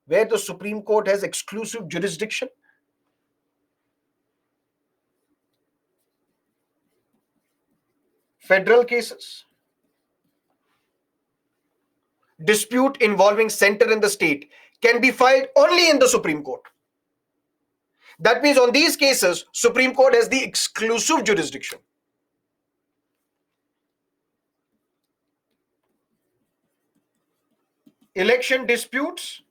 [SPEAKER 1] where the Supreme Court has exclusive jurisdiction? Federal cases. Dispute involving center and the state can be filed only in the Supreme Court. That means on these cases, Supreme Court has the exclusive jurisdiction. Election disputes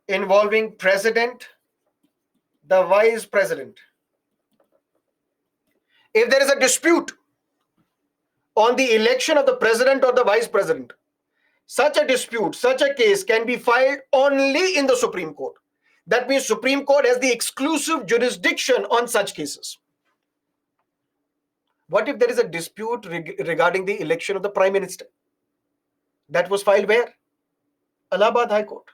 [SPEAKER 1] involving president, the vice president. If there is a dispute on the election of the president or the vice president, such a dispute, such a case can be filed only in the Supreme Court. That means Supreme Court has the exclusive jurisdiction on such cases. What if there is a dispute regarding the election of the Prime Minister? That was filed where? Allahabad High Court.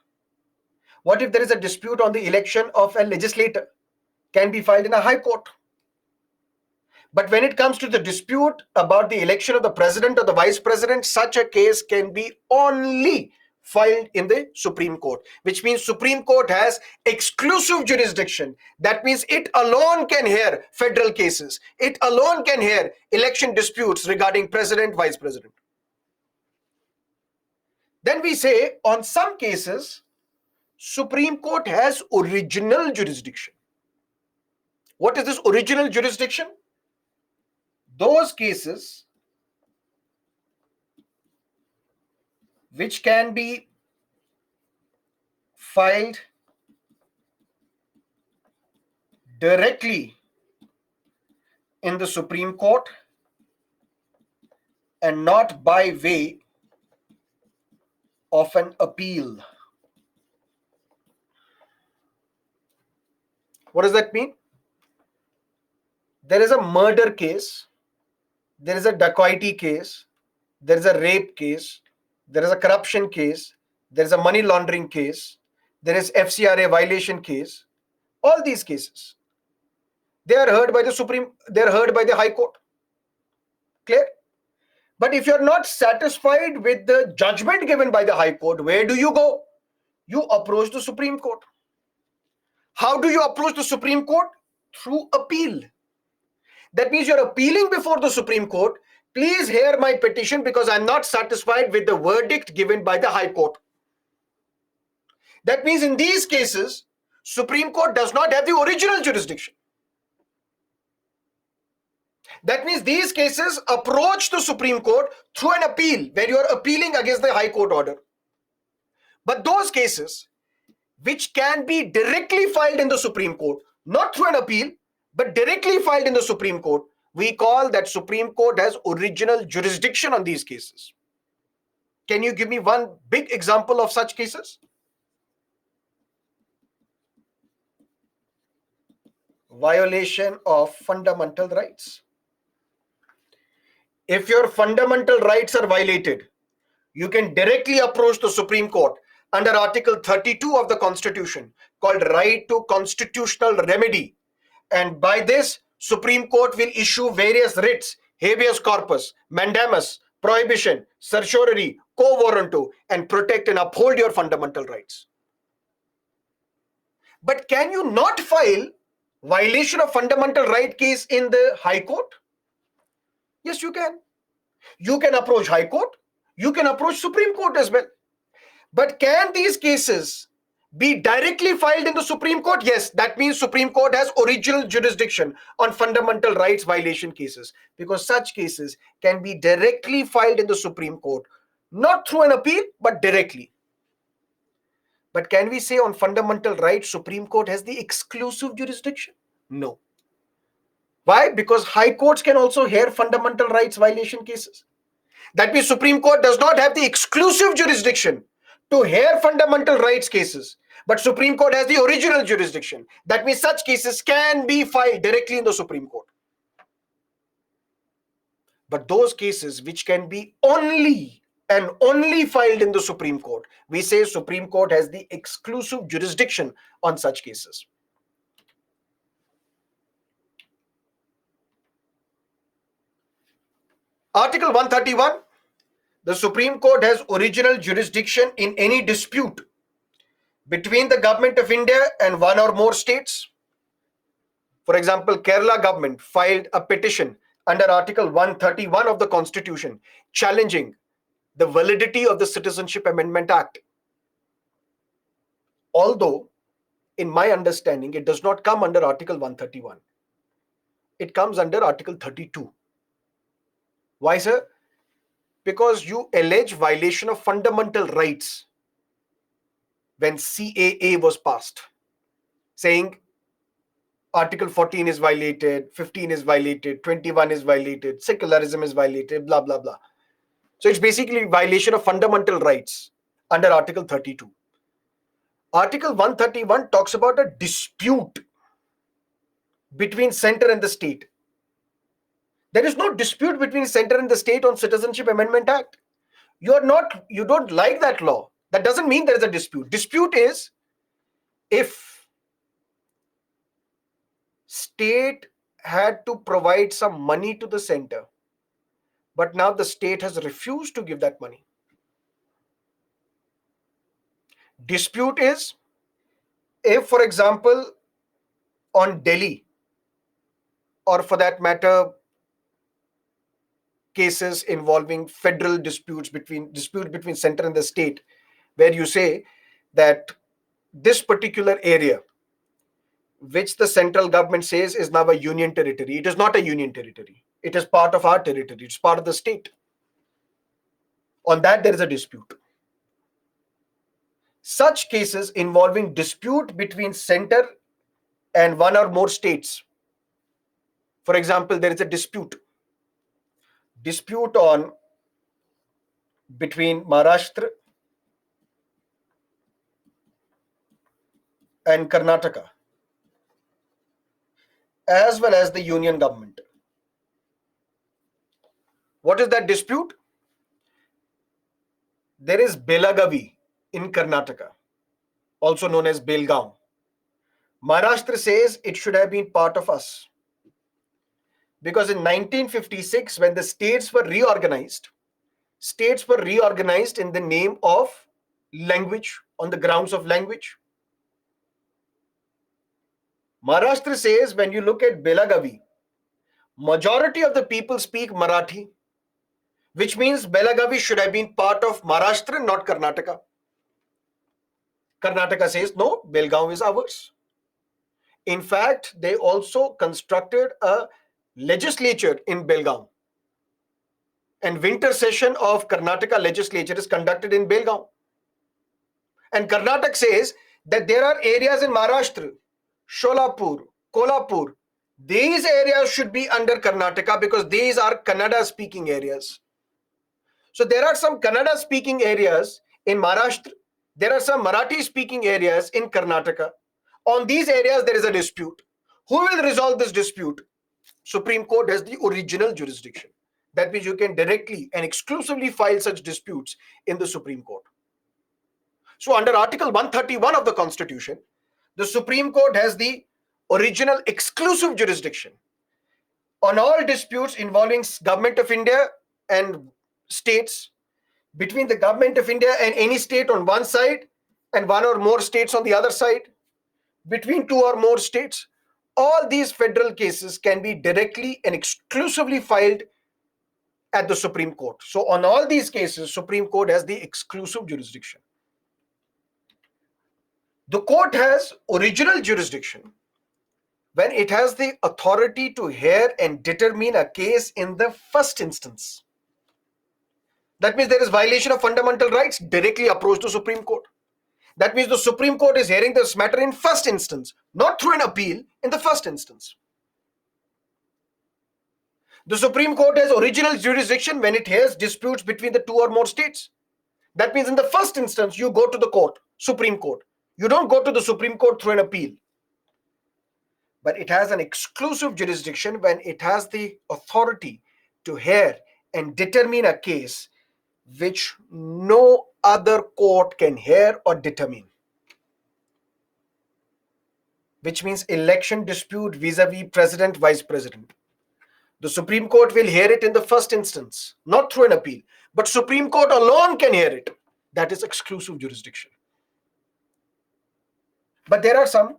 [SPEAKER 1] What if there is a dispute on the election of a legislator? Can be filed in a High Court. But when it comes to the dispute about the election of the president or the vice president, such a case can be only filed in the Supreme Court, which means Supreme Court has exclusive jurisdiction. That means it alone can hear federal cases. It alone can hear election disputes regarding president, vice president. Then we say on some cases, Supreme Court has original jurisdiction. What is this original jurisdiction? Those cases which can be filed directly in the Supreme Court and not by way of an appeal. What does that mean? There is a murder case, there is a dacoity case, there is a rape case, there is a corruption case, there is a money laundering case, there is FCRA violation case. All these cases, they are heard by the High Court. Clear? But if you're not satisfied with the judgment given by the High Court, where do you go? You approach the Supreme Court. How do you approach the Supreme Court? Through appeal. That means you're appealing before the Supreme Court. Please hear my petition because I'm not satisfied with the verdict given by the High Court. That means in these cases, Supreme Court does not have the original jurisdiction. That means these cases approach the Supreme Court through an appeal, where you are appealing against the High Court order. But those cases which can be directly filed in the Supreme Court, not through an appeal, but directly filed in the Supreme Court, we call that Supreme Court has original jurisdiction on these cases. Can you give me one big example of such cases? Violation of fundamental rights. If your fundamental rights are violated, you can directly approach the Supreme Court under Article 32 of the Constitution, called Right to Constitutional Remedy. And by this, Supreme Court will issue various writs, habeas corpus, mandamus, prohibition, certiorari, quo warranto, and protect and uphold your fundamental rights. But can you not file violation of fundamental right case in the High Court? Yes, you can. You can approach High Court. You can approach Supreme Court as well. But can these cases be directly filed in the Supreme Court? Yes, that means Supreme Court has original jurisdiction on fundamental rights violation cases, because such cases can be directly filed in the Supreme Court, not through an appeal, but directly. But can we say on fundamental rights, Supreme Court has the exclusive jurisdiction? No. Why? Because High Courts can also hear fundamental rights violation cases. That means Supreme Court does not have the exclusive jurisdiction to hear fundamental rights cases, but Supreme Court has the original jurisdiction. That means such cases can be filed directly in the Supreme Court. But those cases which can be only and only filed in the Supreme Court, we say Supreme Court has the exclusive jurisdiction on such cases. Article 131, the Supreme Court has original jurisdiction in any dispute between the Government of India and one or more states. For example, Kerala government filed a petition under Article 131 of the Constitution challenging the validity of the Citizenship Amendment Act. Although, in my understanding, it does not come under Article 131. It comes under Article 32. Why, sir? Because you allege violation of fundamental rights when CAA was passed, saying Article 14 is violated, 15 is violated, 21 is violated, secularism is violated, blah, blah, blah. So it's basically violation of fundamental rights under Article 32. Article 131 talks about a dispute between center and the state. There is no dispute between center and the state on Citizenship Amendment Act. You don't like that law. That doesn't mean there is a dispute. Dispute is if state had to provide some money to the center, but now the state has refused to give that money. Dispute is if, for example, on Delhi, or for that matter, cases involving federal disputes between center and the state, where you say that this particular area, which the central government says is now a union territory, it is not a union territory. It is part of our territory. It's part of the state. On that, there is a dispute. Such cases involving dispute between center and one or more states. For example, there is a dispute on between Maharashtra and Karnataka, as well as the union government. What is that dispute? There is Belagavi in Karnataka, also known as Belgaum. Maharashtra says it should have been part of us. Because in 1956, when the states were reorganized in the name of language, on the grounds of language. Maharashtra says when you look at Belagavi, majority of the people speak Marathi, which means Belagavi should have been part of Maharashtra, not Karnataka. Karnataka says, no, Belgaum is ours. In fact, they also constructed a legislature in Belgaum. And winter session of Karnataka legislature is conducted in Belgaum. And Karnataka says that there are areas in Maharashtra, Sholapur, Kolhapur. These areas should be under Karnataka because these are Kannada speaking areas. So there are some Kannada speaking areas in Maharashtra. There are some Marathi speaking areas in Karnataka. On these areas, there is a dispute. Who will resolve this dispute? Supreme Court has the original jurisdiction. That means you can directly and exclusively file such disputes in the Supreme Court. So under Article 131 of the Constitution, the Supreme Court has the original exclusive jurisdiction on all disputes involving Government of India and states, between the Government of India and any state on one side and one or more states on the other side, between two or more states. All these federal cases can be directly and exclusively filed at the Supreme Court. So on all these cases, Supreme Court has the exclusive jurisdiction. The court has original jurisdiction when it has the authority to hear and determine a case in the first instance. That means there is violation of fundamental rights, directly approach the Supreme Court. That means the Supreme Court is hearing this matter in first instance, not through an appeal, in the first instance. The Supreme Court has original jurisdiction when it hears disputes between the two or more states. That means in the first instance, you go to the court, Supreme Court. You don't go to the Supreme Court through an appeal. But it has an exclusive jurisdiction when it has the authority to hear and determine a case which no other court can hear or determine. Which means election dispute vis-a-vis president, vice president. The Supreme Court will hear it in the first instance, not through an appeal. But Supreme Court alone can hear it. That is exclusive jurisdiction. But there are some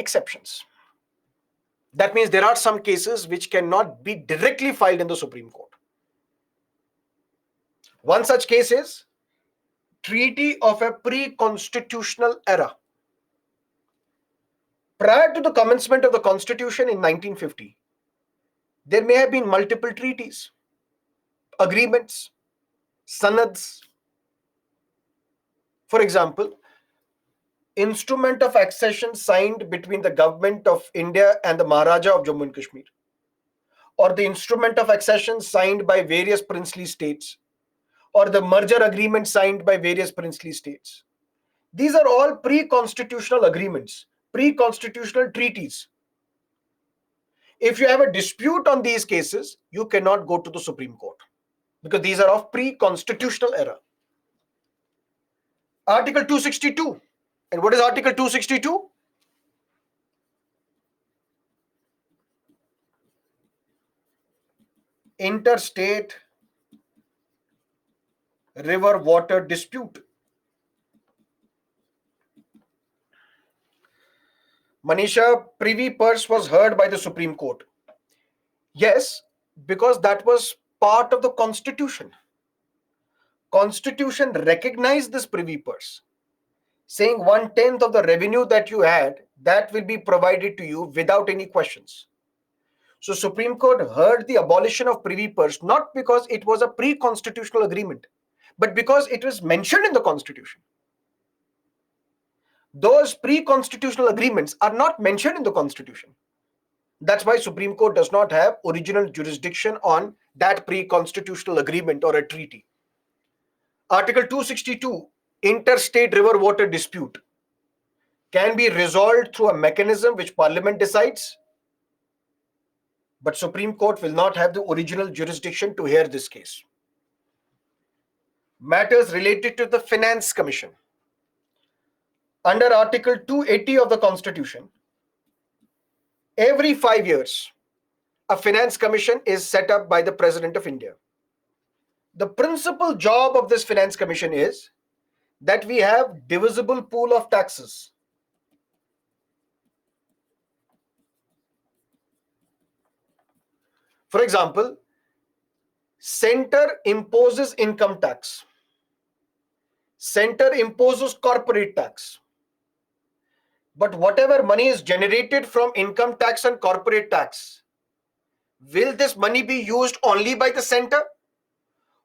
[SPEAKER 1] exceptions. That means there are some cases which cannot be directly filed in the Supreme Court. One such case is treaty of a pre-constitutional era. Prior to the commencement of the Constitution in 1950, there may have been multiple treaties, agreements, sanads. For example, instrument of accession signed between the Government of India and the Maharaja of Jammu and Kashmir, or the instrument of accession signed by various princely states, or the merger agreement signed by various princely states. These are all pre-constitutional agreements, pre-constitutional treaties. If you have a dispute on these cases, you cannot go to the Supreme Court because these are of pre-constitutional era. Article 262. And what is Article 262? Interstate river water dispute. Manisha, privy purse was heard by the Supreme Court. Yes, because that was part of the Constitution. Constitution recognized this privy purse, saying 1/10 of the revenue that you had, that will be provided to you without any questions. So Supreme Court heard the abolition of privy purse not because it was a pre-constitutional agreement, but because it was mentioned in the Constitution. Those pre-constitutional agreements are not mentioned in the Constitution. That's why Supreme Court does not have original jurisdiction on that pre-constitutional agreement or a treaty. Article 262, interstate river water dispute, can be resolved through a mechanism which Parliament decides, but Supreme Court will not have the original jurisdiction to hear this case. Matters related to the Finance Commission. Under Article 280 of the Constitution, every 5 years, a Finance Commission is set up by the President of India. The principal job of this Finance Commission is that we have divisible pool of taxes. For example, center imposes income tax. Center imposes corporate tax. But whatever money is generated from income tax and corporate tax, will this money be used only by the center,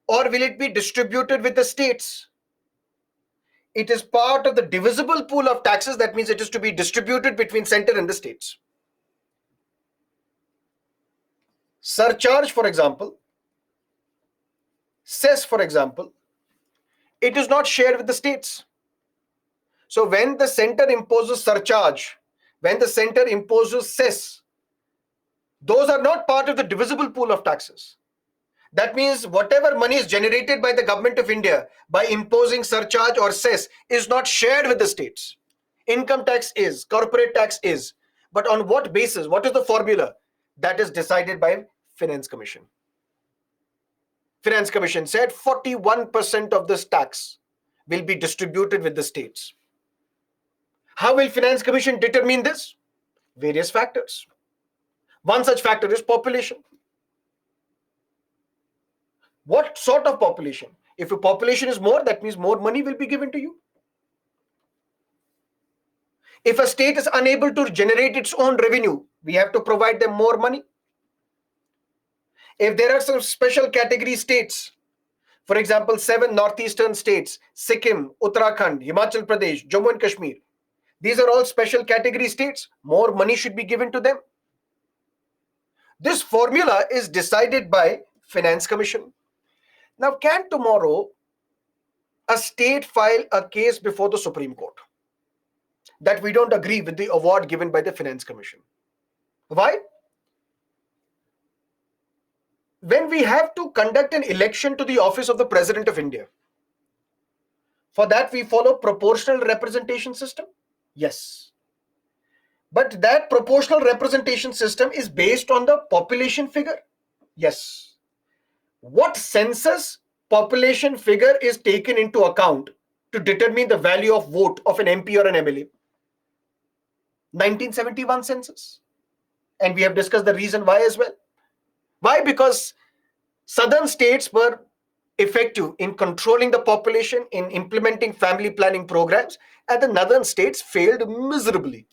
[SPEAKER 1] or will it be distributed with the states? It is part of the divisible pool of taxes. That means it is to be distributed between center and the states. Surcharge, for example, cess, for example, it is not shared with the states. So when the center imposes surcharge, when the center imposes cess, those are not part of the divisible pool of taxes. That means whatever money is generated by the government of India by imposing surcharge or cess is not shared with the states. Income tax is, corporate tax is, but on what basis? What is the formula? That is decided by Finance Commission. Finance Commission said 41% of this tax will be distributed with the states. How will Finance Commission determine this? Various factors. One such factor is population. What sort of population? If your population is more, that means more money will be given to you. If a state is unable to generate its own revenue, we have to provide them more money. If there are some special category states, for example, 7 northeastern states, Sikkim, Uttarakhand, Himachal Pradesh, Jammu and Kashmir, these are all special category states, more money should be given to them. This formula is decided by Finance Commission. Now, can tomorrow a state file a case before the Supreme Court that we don't agree with the award given by the Finance Commission? Why? When we have to conduct an election to the office of the President of India, for that we follow proportional representation system? Yes. But that proportional representation system is based on the population figure? Yes. What census population figure is taken into account to determine the value of vote of an MP or an MLA? 1971 census. And we have discussed the reason why as well. Why? Because southern states were effective in controlling the population, in implementing family planning programs, and the northern states failed miserably.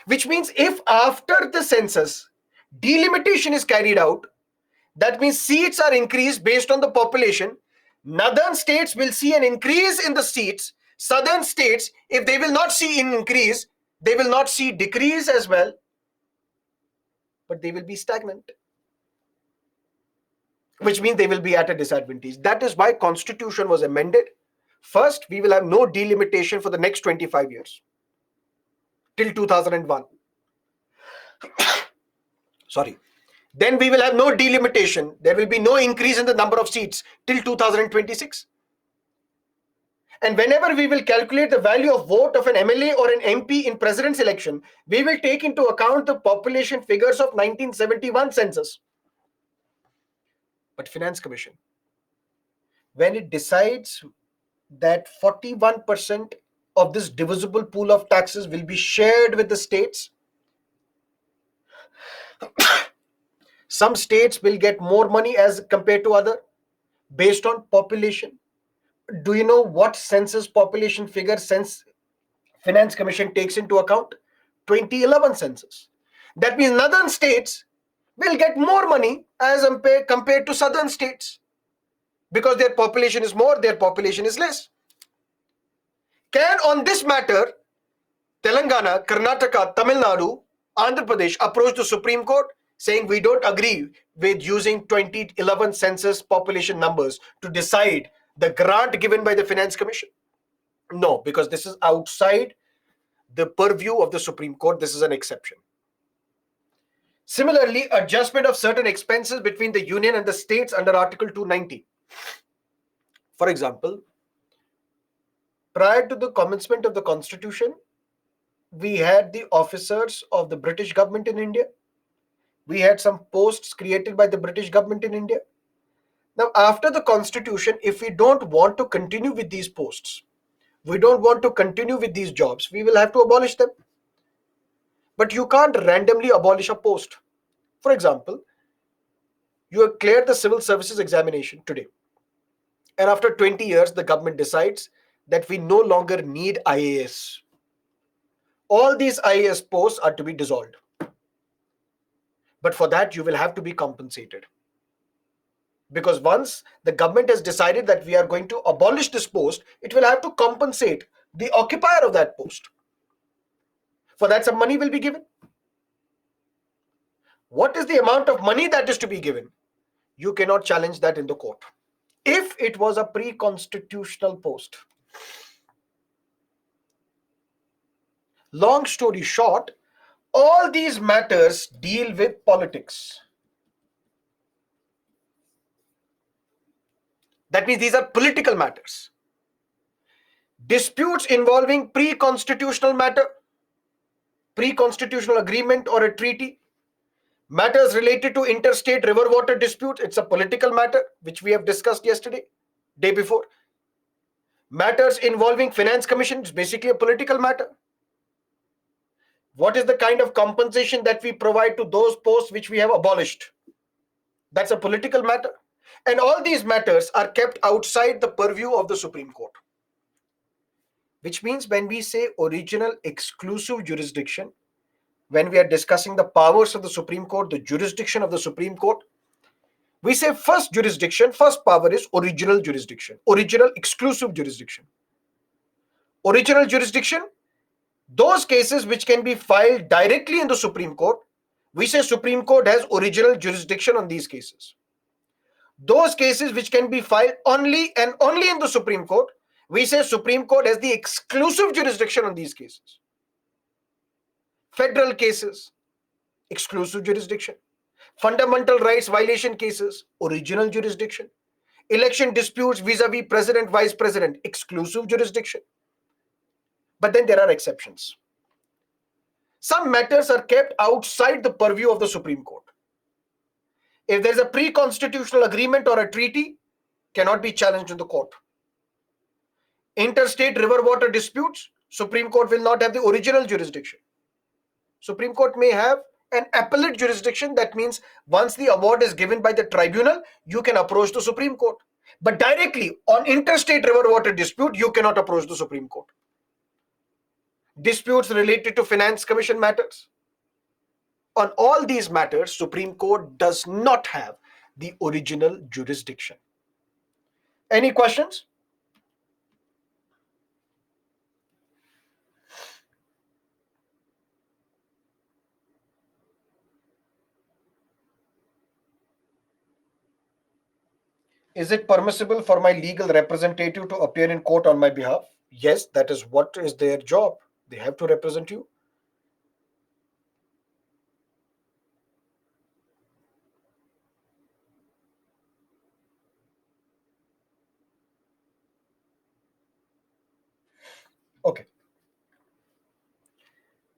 [SPEAKER 1] Which means if after the census, delimitation is carried out, that means seats are increased based on the population. Northern states will see an increase in the seats. Southern states, if they will not see an increase, they will not see decrease as well, but they will be stagnant, which means they will be at a disadvantage. That is why Constitution was amended. First, we will have no delimitation for the next 25 years till 2001. Sorry. Then we will have no delimitation. There will be no increase in the number of seats till 2026. And whenever we will calculate the value of vote of an MLA or an MP in president's election, we will take into account the population figures of 1971 census. But Finance Commission, when it decides that 41% of this divisible pool of taxes will be shared with the states, some states will get more money as compared to other based on population. Do you know what census population figure Finance Commission takes into account? 2011 census. That means northern states will get more money as compared to southern states because their population is more, their population is less. Can on this matter Telangana, Karnataka, Tamil Nadu, Andhra Pradesh approach the Supreme Court saying we don't agree with using 2011 census population numbers to decide the grant given by the Finance Commission? No, because this is outside the purview of the Supreme Court. This is an exception. Similarly, adjustment of certain expenses between the union and the states under Article 290. For example, prior to the commencement of the Constitution, we had the officers of the British government in India. We had some posts created by the British government in India. Now, after the Constitution, if we don't want to continue with these posts, we don't want to continue with these jobs, we will have to abolish them. But you can't randomly abolish a post. For example, you have cleared the civil services examination today. And after 20 years, the government decides that we no longer need IAS. All these IAS posts are to be dissolved. But for that, you will have to be compensated. Because once the government has decided that we are going to abolish this post, it will have to compensate the occupier of that post. For that, some money will be given. What is the amount of money that is to be given? You cannot challenge that in the court. If it was a pre-constitutional post. Long story short, all these matters deal with politics. That means these are political matters. Disputes involving pre-constitutional matter, pre-constitutional agreement or a treaty, matters related to interstate river water disputes, it's a political matter, which we have discussed yesterday, day before. Matters involving Finance Commission, it's basically a political matter. What is the kind of compensation that we provide to those posts which we have abolished? That's a political matter. And all these matters are kept outside the purview of the Supreme Court. Which means when we say original exclusive jurisdiction, when we are discussing the powers of the Supreme Court, the jurisdiction of the Supreme Court, we say first jurisdiction, first power is original jurisdiction, original exclusive jurisdiction. Original jurisdiction, those cases which can be filed directly in the Supreme Court, we say Supreme Court has original jurisdiction on these cases. Those cases which can be filed only and only in the Supreme Court, we say Supreme Court has the exclusive jurisdiction on these cases. Federal cases, exclusive jurisdiction. Fundamental rights violation cases, original jurisdiction. Election disputes vis-a-vis president, vice president, exclusive jurisdiction. But then there are exceptions. Some matters are kept outside the purview of the Supreme Court. If there is a pre-constitutional agreement or a treaty, cannot be challenged in the court. Interstate river water disputes, Supreme Court will not have the original jurisdiction. Supreme Court may have an appellate jurisdiction. That means once the award is given by the tribunal, you can approach the Supreme Court. But directly on interstate river water dispute, you cannot approach the Supreme Court. Disputes related to Finance Commission matters. On all these matters, Supreme Court does not have the original jurisdiction. Any questions? Is it permissible for my legal representative to appear in court on my behalf? Yes, that is what is their job. They have to represent you.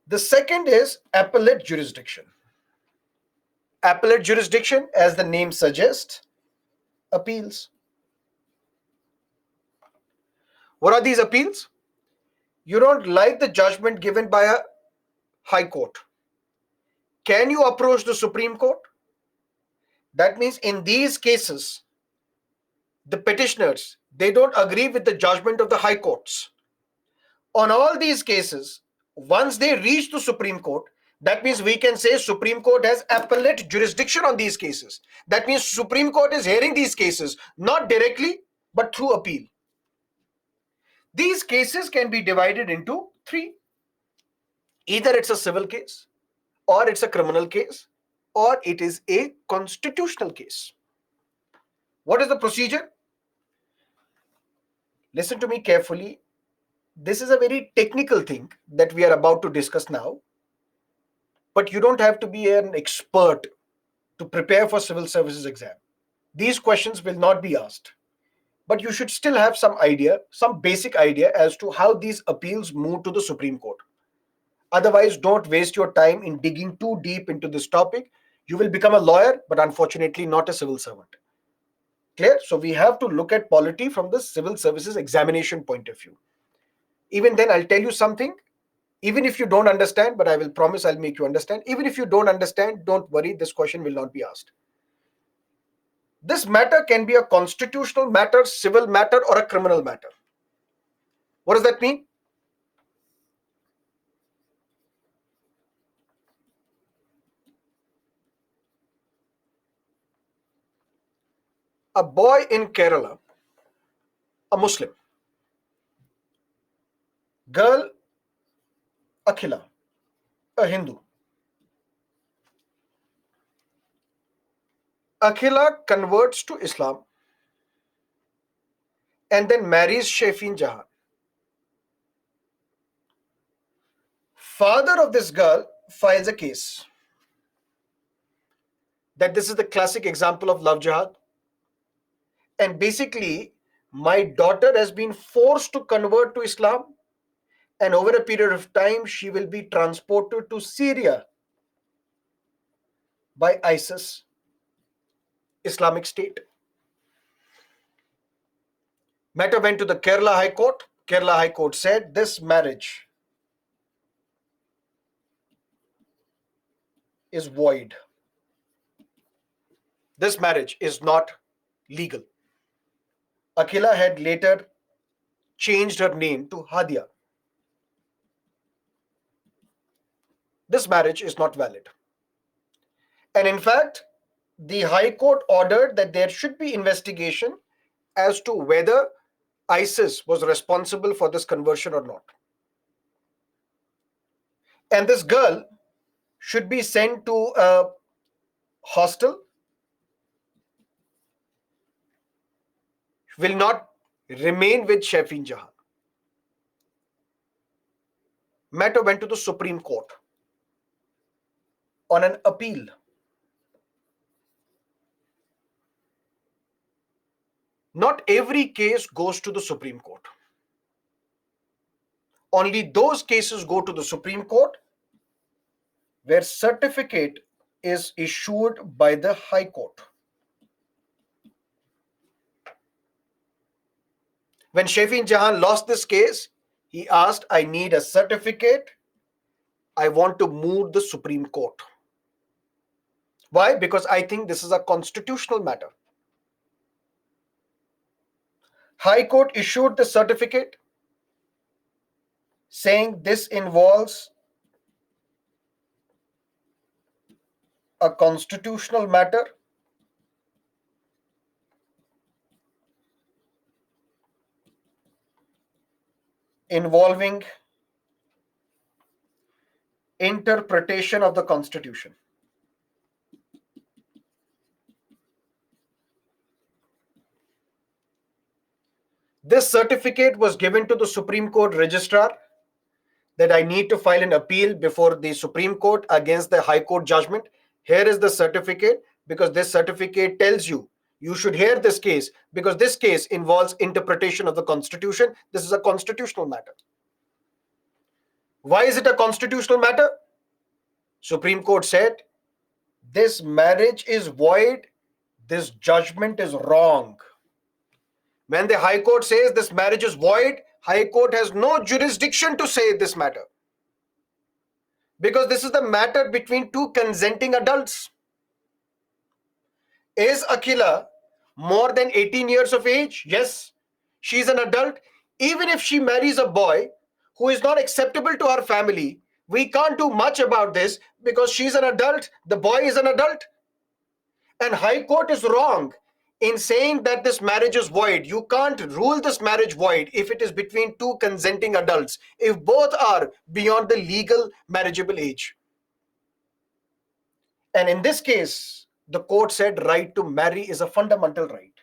[SPEAKER 1] The second is appellate jurisdiction. Appellate jurisdiction, as the name suggests, appeals. What are these appeals? You don't like the judgment given by a high court. Can you approach the Supreme Court? That means in these cases, the petitioners, they don't agree with the judgment of the high courts. On all these cases, once they reach the Supreme Court, that means we can say Supreme Court has appellate jurisdiction on these cases. That means Supreme Court is hearing these cases, not directly, but through appeal. These cases can be divided into three. Either it's a civil case, or it's a criminal case, or it is a constitutional case. What is the procedure? Listen to me carefully. This is a very technical thing that we are about to discuss now, but you don't have to be an expert to prepare for civil services exam. These questions will not be asked, but you should still have some idea, some basic idea as to how these appeals move to the Supreme Court. Otherwise, don't waste your time in digging too deep into this topic. You will become a lawyer, but unfortunately not a civil servant. Clear? So we have to look at polity from the civil services examination point of view. Even then, I'll tell you something. Even if you don't understand, but I will promise I'll make you understand. Even if you don't understand, don't worry, this question will not be asked. This matter can be a constitutional matter, civil matter, or a criminal matter. What does that mean? A boy in Kerala, a Muslim, girl Akhila, a Hindu. Akhila converts to Islam and then marries Shafin Jahan. Father of this girl files a case that this is the classic example of love jihad. And basically, my daughter has been forced to convert to Islam, and over a period of time, she will be transported to Syria by ISIS, Islamic State. Matter went to the Kerala High Court. Kerala High Court said this marriage is void. This marriage is not legal. Akhila had later changed her name to Hadia. This marriage is not valid. And in fact, the High Court ordered that there should be investigation as to whether ISIS was responsible for this conversion or not. And this girl should be sent to a hostel, will not remain with Shafin Jahan. Matter went to the Supreme Court on an appeal. Not every case goes to the Supreme Court. Only those cases go to the Supreme Court where certificate is issued by the High Court. When Shafin Jahan lost this case, he asked, I need a certificate. I want to move the Supreme Court. Why? Because I think this is a constitutional matter. High Court issued the certificate saying this involves a constitutional matter involving interpretation of the Constitution. This certificate was given to the Supreme Court registrar that I need to file an appeal before the Supreme Court against the High Court judgment. Here is the certificate, because this certificate tells you you should hear this case because this case involves interpretation of the Constitution. This is a constitutional matter. Why is it a constitutional matter? Supreme Court said, this marriage is void, this judgment is wrong. When the High Court says this marriage is void, High Court has no jurisdiction to say this matter. Because this is the matter between two consenting adults. Is Akhila more than 18 years of age? Yes, she's an adult. Even if she marries a boy who is not acceptable to her family, we can't do much about this because she's an adult, the boy is an adult. And High Court is wrong in saying that this marriage is void. You can't rule this marriage void if it is between two consenting adults, if both are beyond the legal marriageable age. And in this case, the court said right to marry is a fundamental right.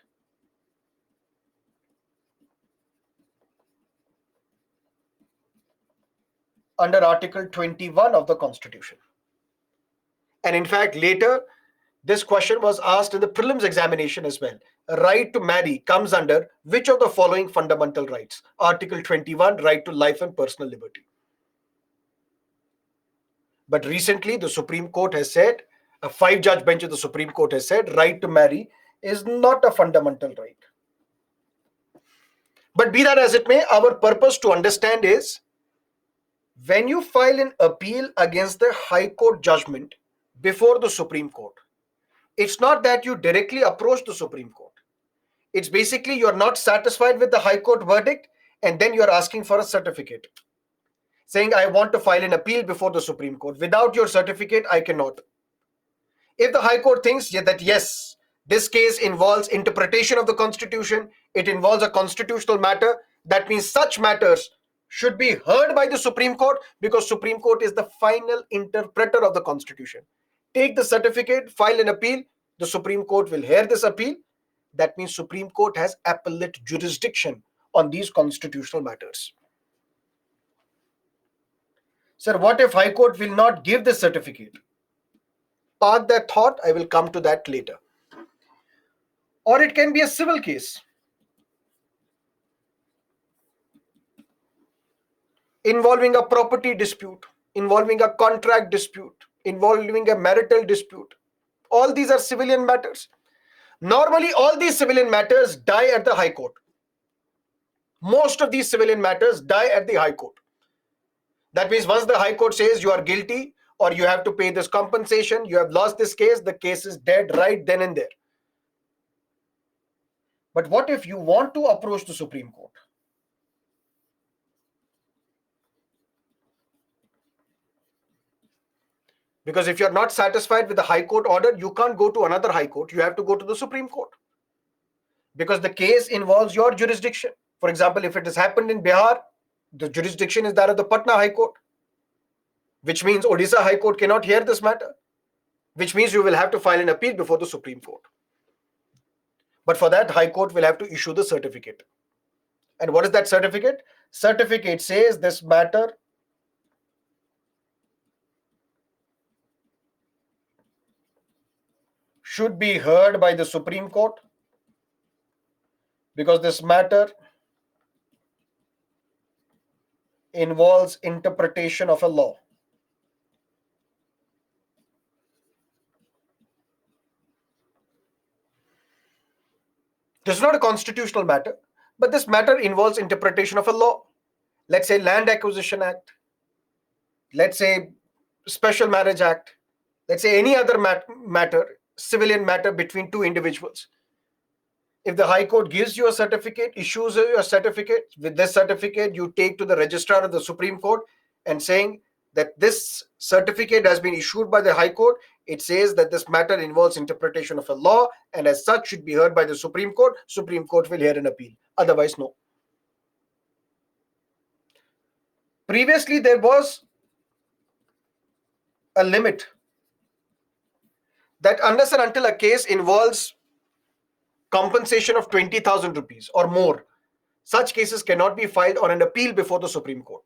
[SPEAKER 1] Under Article 21 of the Constitution. And in fact, later, this question was asked in the prelims examination as well. A right to marry comes under which of the following fundamental rights? Article 21, right to life and personal liberty. But recently, the Supreme Court has said, a 5-judge bench of the Supreme Court has said, right to marry is not a fundamental right. But be that as it may, our purpose to understand is, when you file an appeal against the High Court judgment before the Supreme Court, it's not that you directly approach the Supreme Court. It's basically you're not satisfied with the High Court verdict and then you're asking for a certificate, saying, I want to file an appeal before the Supreme Court. Without your certificate, I cannot. If the High Court thinks that yes, this case involves interpretation of the Constitution, it involves a constitutional matter, that means such matters should be heard by the Supreme Court, because Supreme Court is the final interpreter of the Constitution. Take the certificate, file an appeal, the Supreme Court will hear this appeal. That means Supreme Court has appellate jurisdiction on these constitutional matters. Sir, what if High Court will not give this certificate? Park that thought, I will come to that later. Or it can be a civil case involving a property dispute, involving a contract dispute, involving a marital dispute. All these are civilian matters. Normally, all these civilian matters die at the High Court. Most of these civilian matters die at the High Court. That means once the High Court says you are guilty or you have to pay this compensation, you have lost this case, the case is dead right then and there. But what if you want to approach the Supreme Court? Because if you're not satisfied with the High Court order, you can't go to another High Court. You have to go to the Supreme Court. Because the case involves your jurisdiction. For example, if it has happened in Bihar, the jurisdiction is that of the Patna High Court, which means Odisha High Court cannot hear this matter, which means you will have to file an appeal before the Supreme Court. But for that, High Court will have to issue the certificate. And what is that certificate? Certificate says this matter should be heard by the Supreme Court because this matter involves interpretation of a law. This is not a constitutional matter, but this matter involves interpretation of a law. Let's say Land Acquisition Act. Let's say Special Marriage Act. Let's say any other matter, civilian matter between two individuals. If the High Court gives you a certificate, issues you a certificate, with this certificate you take to the registrar of the Supreme Court and saying that this certificate has been issued by the High Court. It says that this matter involves interpretation of a law and as such should be heard by the Supreme Court. Supreme Court will hear an appeal. Otherwise, no. Previously, there was a limit that unless and until a case involves compensation of 20,000 rupees or more, such cases cannot be filed on an appeal before the Supreme Court.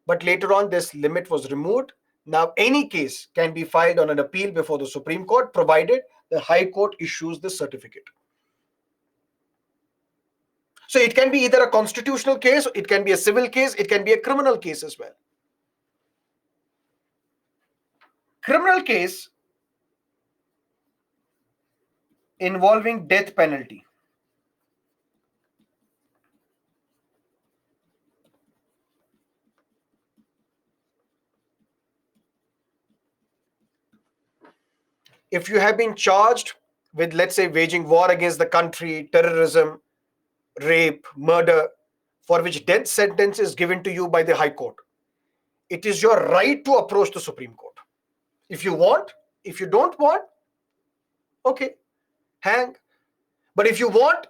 [SPEAKER 1] But later on, this limit was removed. Now, any case can be filed on an appeal before the Supreme Court, provided the High Court issues the certificate. So it can be either a constitutional case, it can be a civil case, it can be a criminal case as well. Criminal case involving death penalty. If you have been charged with, let's say, waging war against the country, terrorism, rape, murder, for which death sentence is given to you by the High Court, it is your right to approach the Supreme Court. If you want, if you don't want, okay, hang. But if you want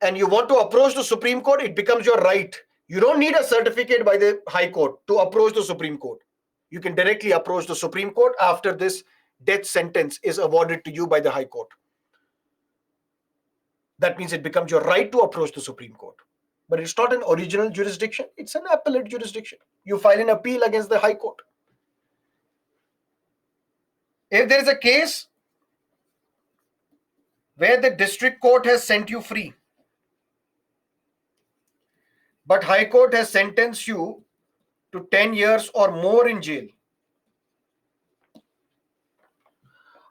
[SPEAKER 1] and you want to approach the Supreme Court, it becomes your right. You don't need a certificate by the High Court to approach the Supreme Court. You can directly approach the Supreme Court after this death sentence is awarded to you by the High Court. That means it becomes your right to approach the Supreme Court. But it's not an original jurisdiction, it's an appellate jurisdiction. You file an appeal against the High Court. If there is a case where the district court has sent you free, but High Court has sentenced you to 10 years or more in jail,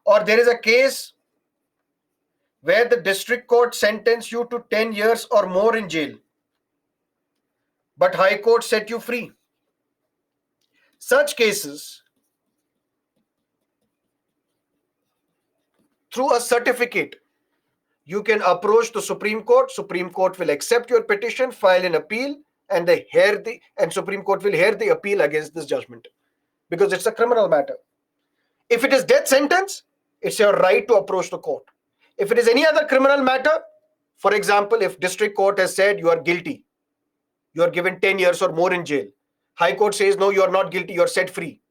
[SPEAKER 1] or there is a case where the district court sentenced you to 10 years or more in jail, but High Court set you free. Such cases, through a certificate, you can approach the Supreme Court. Supreme Court will accept your petition, file an appeal, and Supreme Court will hear the appeal against this judgment, because it's a criminal matter. If it is death sentence, it's your right to approach the court. If it is any other criminal matter, for example, if district court has said you are guilty, you are given 10 years or more in jail, High Court says no, you are not guilty, you are set free,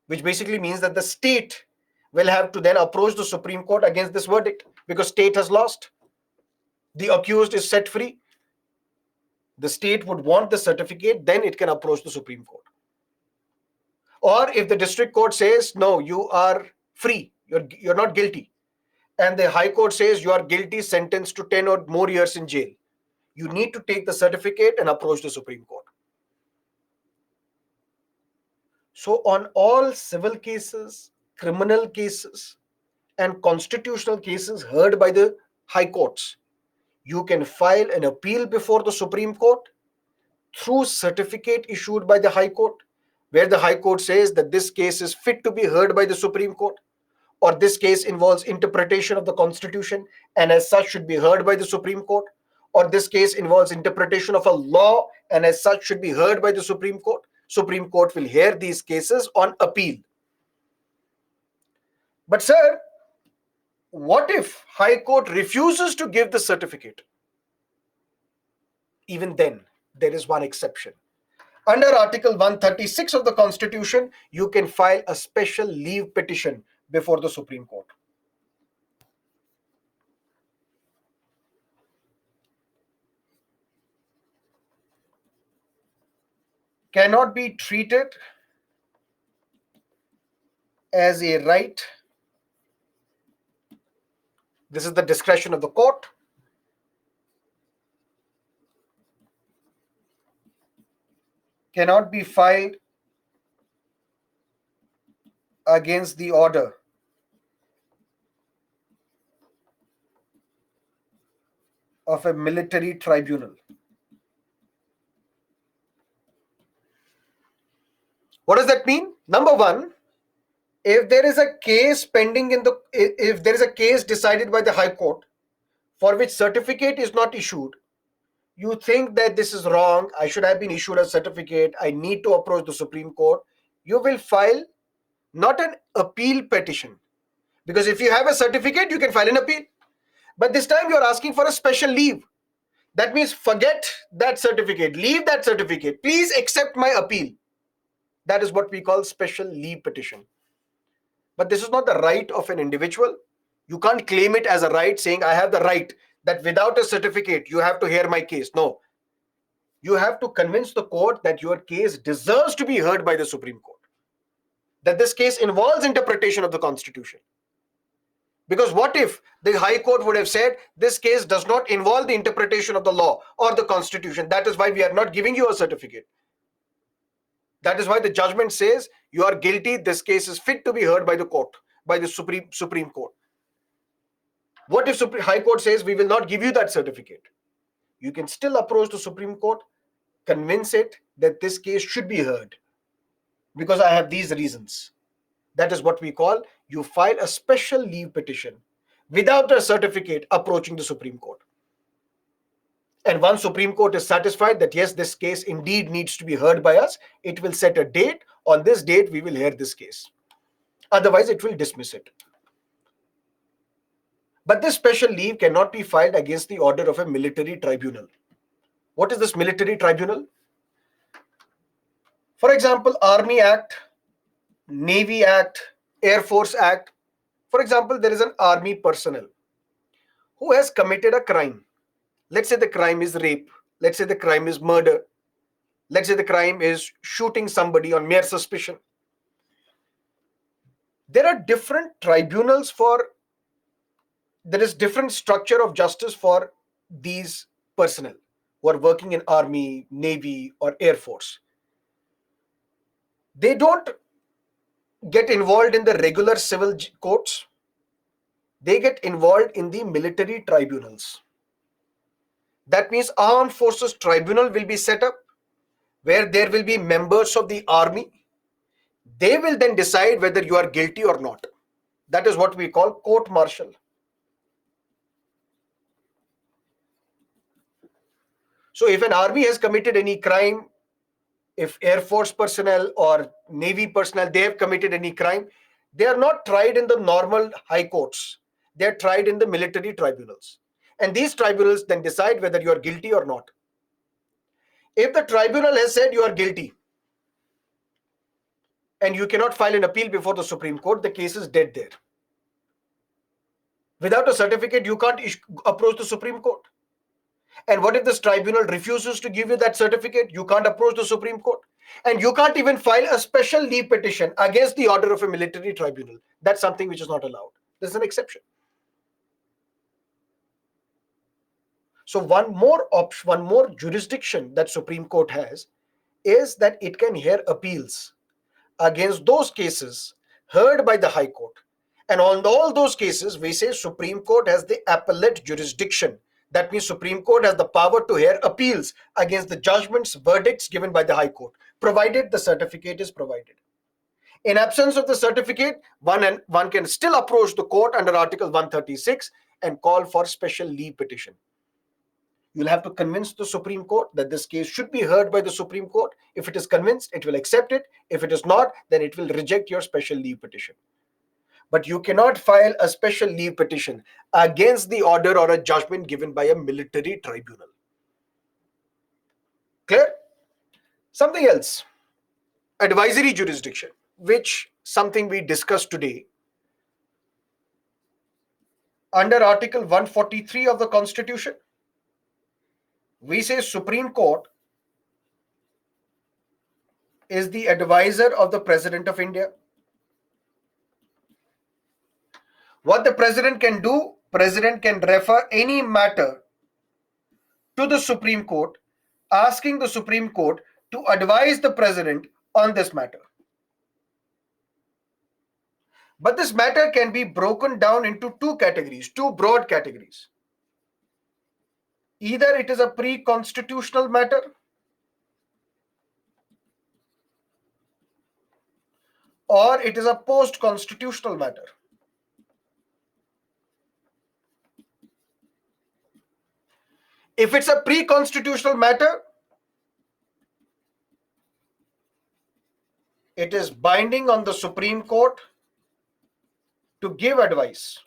[SPEAKER 1] which basically means that the state will have to then approach the Supreme Court against this verdict, because state has lost. The accused is set free. The state would want the certificate, then it can approach the Supreme Court. Or if the district court says no, you are free, you're not guilty, and the High Court says you are guilty, sentenced to 10 or more years in jail, you need to take the certificate and approach the Supreme Court. So on all civil cases, criminal cases, and constitutional cases heard by the High Courts, you can file an appeal before the Supreme Court through certificate issued by the High Court, where the High Court says that this case is fit to be heard by the Supreme Court, or this case involves interpretation of the Constitution and as such should be heard by the Supreme Court, or this case involves interpretation of a law and as such should be heard by the Supreme Court. Supreme Court will hear these cases on appeal. But sir, what if High Court refuses to give the certificate? Even then, there is one exception. Under Article 136 of the Constitution, you can file a special leave petition before the Supreme Court. Cannot be treated as a right. This is the discretion of the court. Cannot be filed against the order of a military tribunal. What does that mean? Number one, if there is a case pending if there is a case decided by the High Court for which certificate is not issued, you think that this is wrong, I should have been issued a certificate, I need to approach the Supreme Court, you will file not an appeal petition, because if you have a certificate, you can file an appeal. But this time you are asking for a special leave. That means forget that certificate, leave that certificate, please accept my appeal. That is what we call special leave petition. But this is not the right of an individual. You can't claim it as a right, saying I have the right that without a certificate you have to hear my case. No. You have to convince the court that your case deserves to be heard by the Supreme Court, that this case involves interpretation of the Constitution. Because what if the High Court would have said this case does not involve the interpretation of the law or the Constitution, that is why we are not giving you a certificate. That is why the judgment says you are guilty. This case is fit to be heard by the court, by the Supreme Court. What if High Court says we will not give you that certificate? You can still approach the Supreme Court, convince it that this case should be heard because I have these reasons. That is what we call you file a special leave petition without a certificate approaching the Supreme Court. And once Supreme Court is satisfied that yes, this case indeed needs to be heard by us, it will set a date. On this date, we will hear this case. Otherwise, it will dismiss it. But this special leave cannot be filed against the order of a military tribunal. What is this military tribunal? For example, Army Act, Navy Act, Air Force Act. For example, there is an army personnel who has committed a crime. Let's say the crime is rape. Let's say the crime is murder. Let's say the crime is shooting somebody on mere suspicion. There are different tribunals there is different structure of justice for these personnel who are working in Army, Navy, or Air Force. They don't get involved in the regular civil courts. They get involved in the military tribunals. That means Armed Forces Tribunal will be set up where there will be members of the army. They will then decide whether you are guilty or not. That is what we call court martial. So if an army has committed any crime, if Air Force personnel or Navy personnel, they have committed any crime, they are not tried in the normal high courts. They are tried in the military tribunals. And these tribunals then decide whether you are guilty or not. If the tribunal has said you are guilty and you cannot file an appeal before the Supreme Court, the case is dead there. Without a certificate, you can't approach the Supreme Court. And what if this tribunal refuses to give you that certificate? You can't approach the Supreme Court. And you can't even file a special leave petition against the order of a military tribunal. That's something which is not allowed. There's an exception. So one more jurisdiction that Supreme Court has is that it can hear appeals against those cases heard by the High Court. And on all those cases, we say Supreme Court has the appellate jurisdiction. That means Supreme Court has the power to hear appeals against the judgments, verdicts given by the High Court, provided the certificate is provided. In absence of the certificate, one can still approach the court under Article 136 and call for special leave petition. You'll have to convince the Supreme Court that this case should be heard by the Supreme Court. If it is convinced, it will accept it. If it is not, then it will reject your special leave petition. But you cannot file a special leave petition against the order or a judgment given by a military tribunal. Clear? Something else. Advisory jurisdiction, which something we discussed today. Under Article 143 of the Constitution, we say Supreme Court is the advisor of the President of India. What the President can do, President can refer any matter to the Supreme Court, asking the Supreme Court to advise the President on this matter. But this matter can be broken down into two categories, two broad categories. Either it is a pre-constitutional matter or it is a post-constitutional matter. If it's a pre-constitutional matter, it is binding on the Supreme Court to give advice.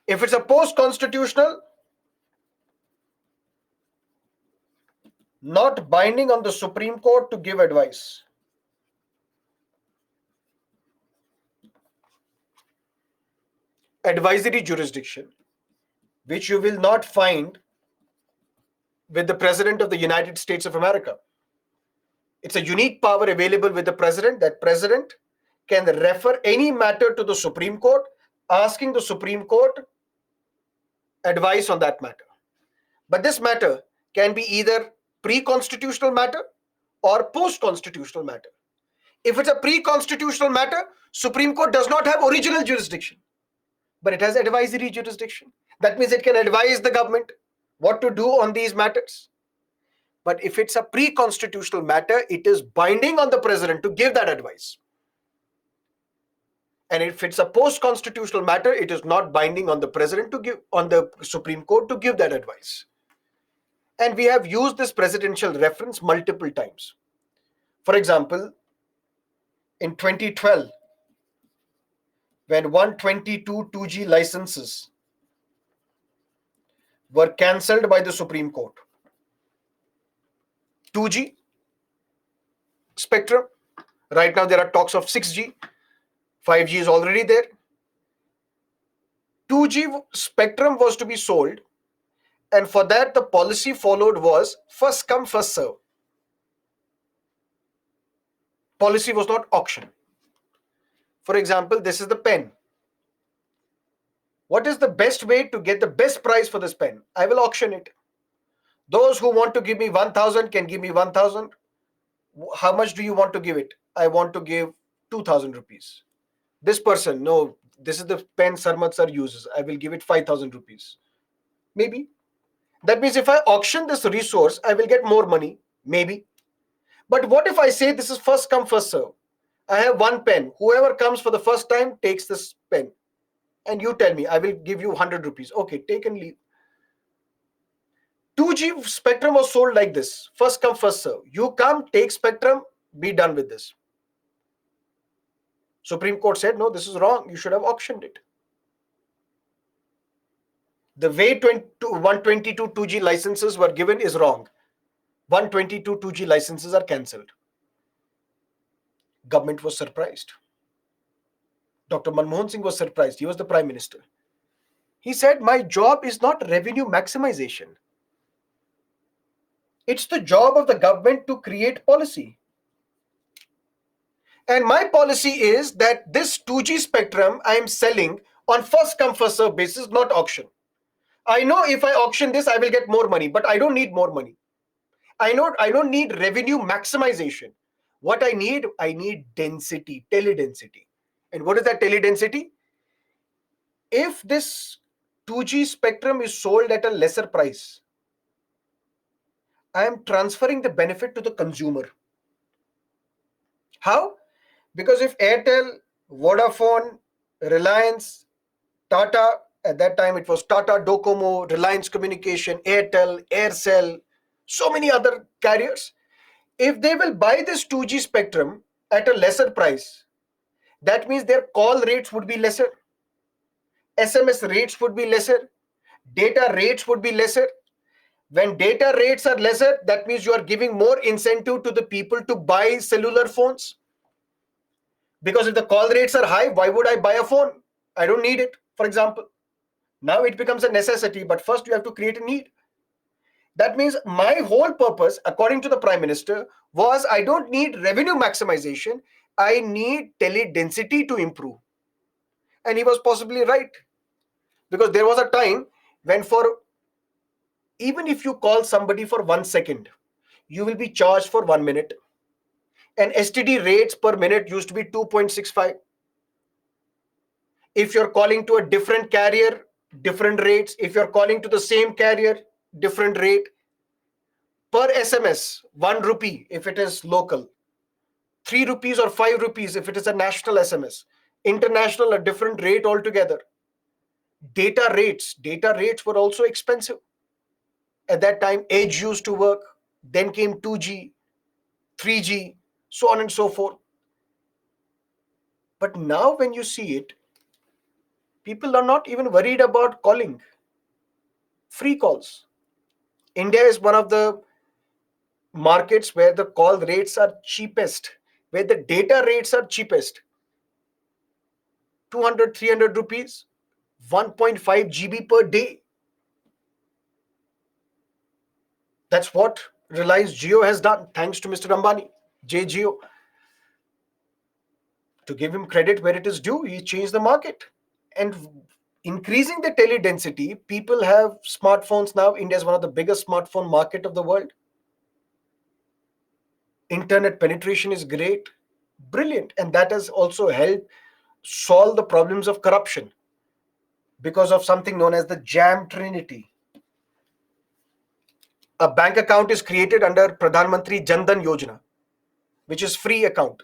[SPEAKER 1] If it's a post-constitutional, not binding on the Supreme Court to give advice. Advisory jurisdiction, which you will not find with the President of the United States of America. It's a unique power available with the President, that President can refer any matter to the Supreme Court, asking the Supreme Court advice on that matter. But this matter can be either pre-constitutional matter or post-constitutional matter. If it's a pre-constitutional matter, Supreme Court does not have original jurisdiction, but it has advisory jurisdiction. That means it can advise the government what to do on these matters. But if it's a pre-constitutional matter, it is binding on the president to give that advice. And if it's a post-constitutional matter, it is not binding on the president to give, on the Supreme Court to give that advice. And we have used this presidential reference multiple times. For example, in 2012, when 122 2G licenses were cancelled by the Supreme Court, 2G spectrum, right now there are talks of 6G, 5G is already there. 2G spectrum was to be sold, and for that the policy followed was first come, first serve. Policy was not auction. For example, this is the pen. What is the best way to get the best price for this pen? I will auction it. Those who want to give me 1,000 can give me 1,000. How much do you want to give it? I want to give 2,000 rupees. This person, no, this is the pen Sarmad sir uses. I will give it 5,000 rupees. Maybe. That means if I auction this resource, I will get more money. Maybe. But what if I say this is first come, first serve? I have one pen. Whoever comes for the first time takes this pen. And you tell me, I will give you 100 rupees. Okay, take and leave. 2G spectrum was sold like this. First come, first serve. You come, take spectrum, be done with this. Supreme Court said, no, this is wrong. You should have auctioned it. The way 122 2G licenses were given is wrong. 122 2G licenses are cancelled. Government was surprised. Dr. Manmohan Singh was surprised. He was the Prime Minister. He said, my job is not revenue maximization. It's the job of the government to create policy. And my policy is that this 2G spectrum I am selling on first come, first serve basis, not auction. I know if I auction this, I will get more money, but I don't need more money. I don't need revenue maximization. What I need density, teledensity. And what is that teledensity? If this 2G spectrum is sold at a lesser price, I am transferring the benefit to the consumer. How? Because if Airtel, Vodafone, Reliance, Tata, at that time it was Tata, Docomo, Reliance Communication, Airtel, Aircel, so many other carriers, if they will buy this 2G spectrum at a lesser price, that means their call rates would be lesser, SMS rates would be lesser, data rates would be lesser. When data rates are lesser, that means you are giving more incentive to the people to buy cellular phones. Because if the call rates are high, why would I buy a phone? I don't need it, for example. Now it becomes a necessity, but first you have to create a need. That means my whole purpose, according to the Prime Minister, was I don't need revenue maximization. I need teledensity to improve. And he was possibly right. Because there was a time when even if you call somebody for 1 second, you will be charged for 1 minute. And STD rates per minute used to be 2.65. If you're calling to a different carrier, different rates. If you're calling to the same carrier, different rate. Per SMS, 1 rupee if it is local. 3 rupees or 5 rupees if it is a national SMS. International, a different rate altogether. Data rates were also expensive. At that time, Edge used to work. Then came 2G, 3G, so on and so forth. But now when you see it, people are not even worried about calling. Free calls. India is one of the markets where the call rates are cheapest, where the data rates are cheapest. 200, 300 rupees, 1.5 GB per day. That's what Reliance Jio has done, thanks to Mr. Ambani, J Jio. To give him credit where it is due, he changed the market. And increasing the teledensity, people have smartphones now. India is one of the biggest smartphone market of the world. Internet penetration is great, brilliant, and that has also helped solve the problems of corruption because of something known as the jam trinity. A bank account is created under Pradhan Mantri Jan Dhan Yojana, which is free account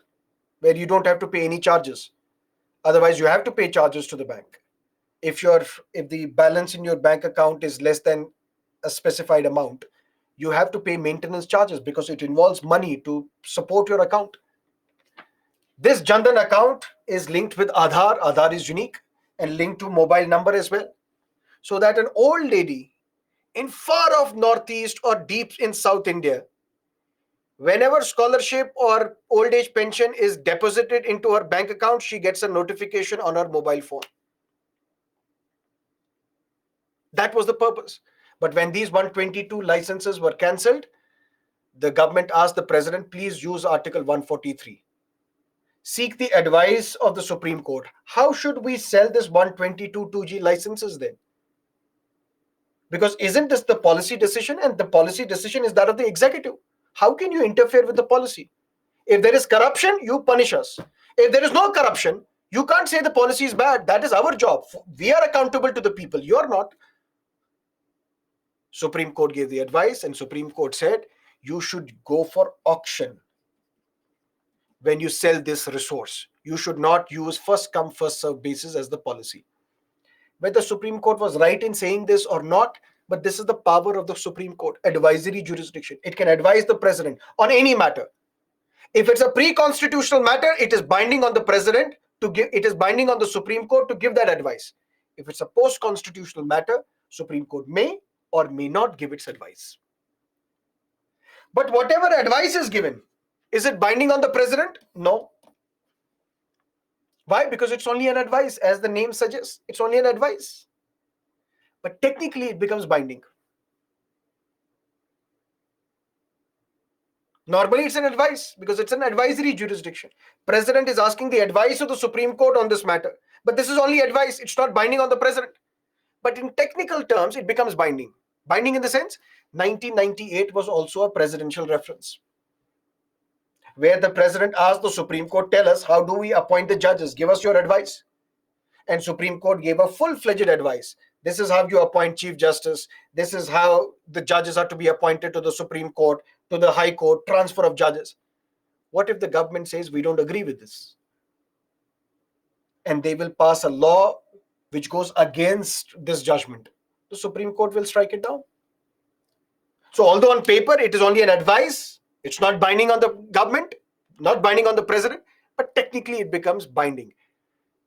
[SPEAKER 1] where you don't have to pay any charges. Otherwise, you have to pay charges to the bank. If the balance in your bank account is less than a specified amount, you have to pay maintenance charges because it involves money to support your account. This Jan Dhan account is linked with Aadhaar. Aadhaar is unique and linked to mobile number as well. So that an old lady in far off northeast or deep in South India, whenever scholarship or old age pension is deposited into her bank account, she gets a notification on her mobile phone. That was the purpose. But when these 122 licenses were cancelled, the government asked the president, please use Article 143. Seek the advice of the Supreme Court. How should we sell this 122 2G licenses then? Because isn't this the policy decision? And the policy decision is that of the executive. How can you interfere with the policy? If there is corruption, you punish us. If there is no corruption, you can't say the policy is bad. That is our job. We are accountable to the people. You are not. Supreme Court gave the advice, and Supreme Court said you should go for auction when you sell this resource. You should not use first come first serve basis as the policy. Whether the Supreme Court was right in saying this or not, but this is the power of the Supreme Court, advisory jurisdiction. It can advise the president on any matter. If it's a pre-constitutional matter, it is binding on the president to give, it is binding on the Supreme Court to give that advice. If it's a post-constitutional matter, Supreme Court may or may not give its advice. But whatever advice is given, is it binding on the president? No. Why? Because it's only an advice, as the name suggests. It's only an advice. But technically, it becomes binding. Normally, it's an advice because it's an advisory jurisdiction. President is asking the advice of the Supreme Court on this matter. But this is only advice. It's not binding on the president. But in technical terms, it becomes binding. Binding in the sense, 1998 was also a presidential reference, where the president asked the Supreme Court, tell us, how do we appoint the judges? Give us your advice. And Supreme Court gave a full-fledged advice. This is how you appoint Chief Justice. This is how the judges are to be appointed to the Supreme Court, to the High Court, transfer of judges. What if the government says we don't agree with this? And they will pass a law which goes against this judgment. The Supreme Court will strike it down. So although on paper it is only an advice, it's not binding on the government, not binding on the president, but technically it becomes binding.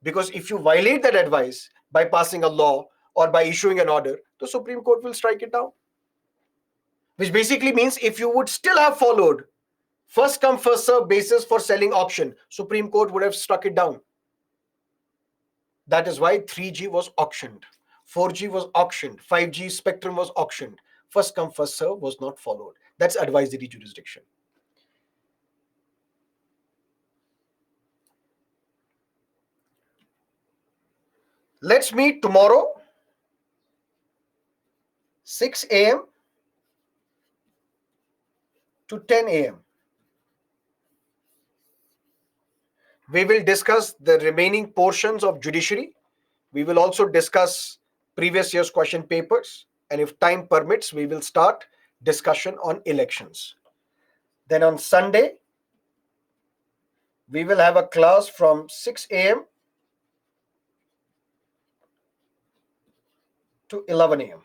[SPEAKER 1] Because if you violate that advice by passing a law or by issuing an order, the Supreme Court will strike it down. Which basically means if you would still have followed first come first serve basis for selling auction, Supreme Court would have struck it down. That is why 3G was auctioned, 4G was auctioned, 5G spectrum was auctioned. First come first serve was not followed. That's advisory jurisdiction. Let's meet tomorrow, 6 a.m. to 10 a.m. We will discuss the remaining portions of judiciary. We will also discuss previous year's question papers. And if time permits, we will start discussion on elections. Then on Sunday, we will have a class from 6 a.m. to 11 a.m.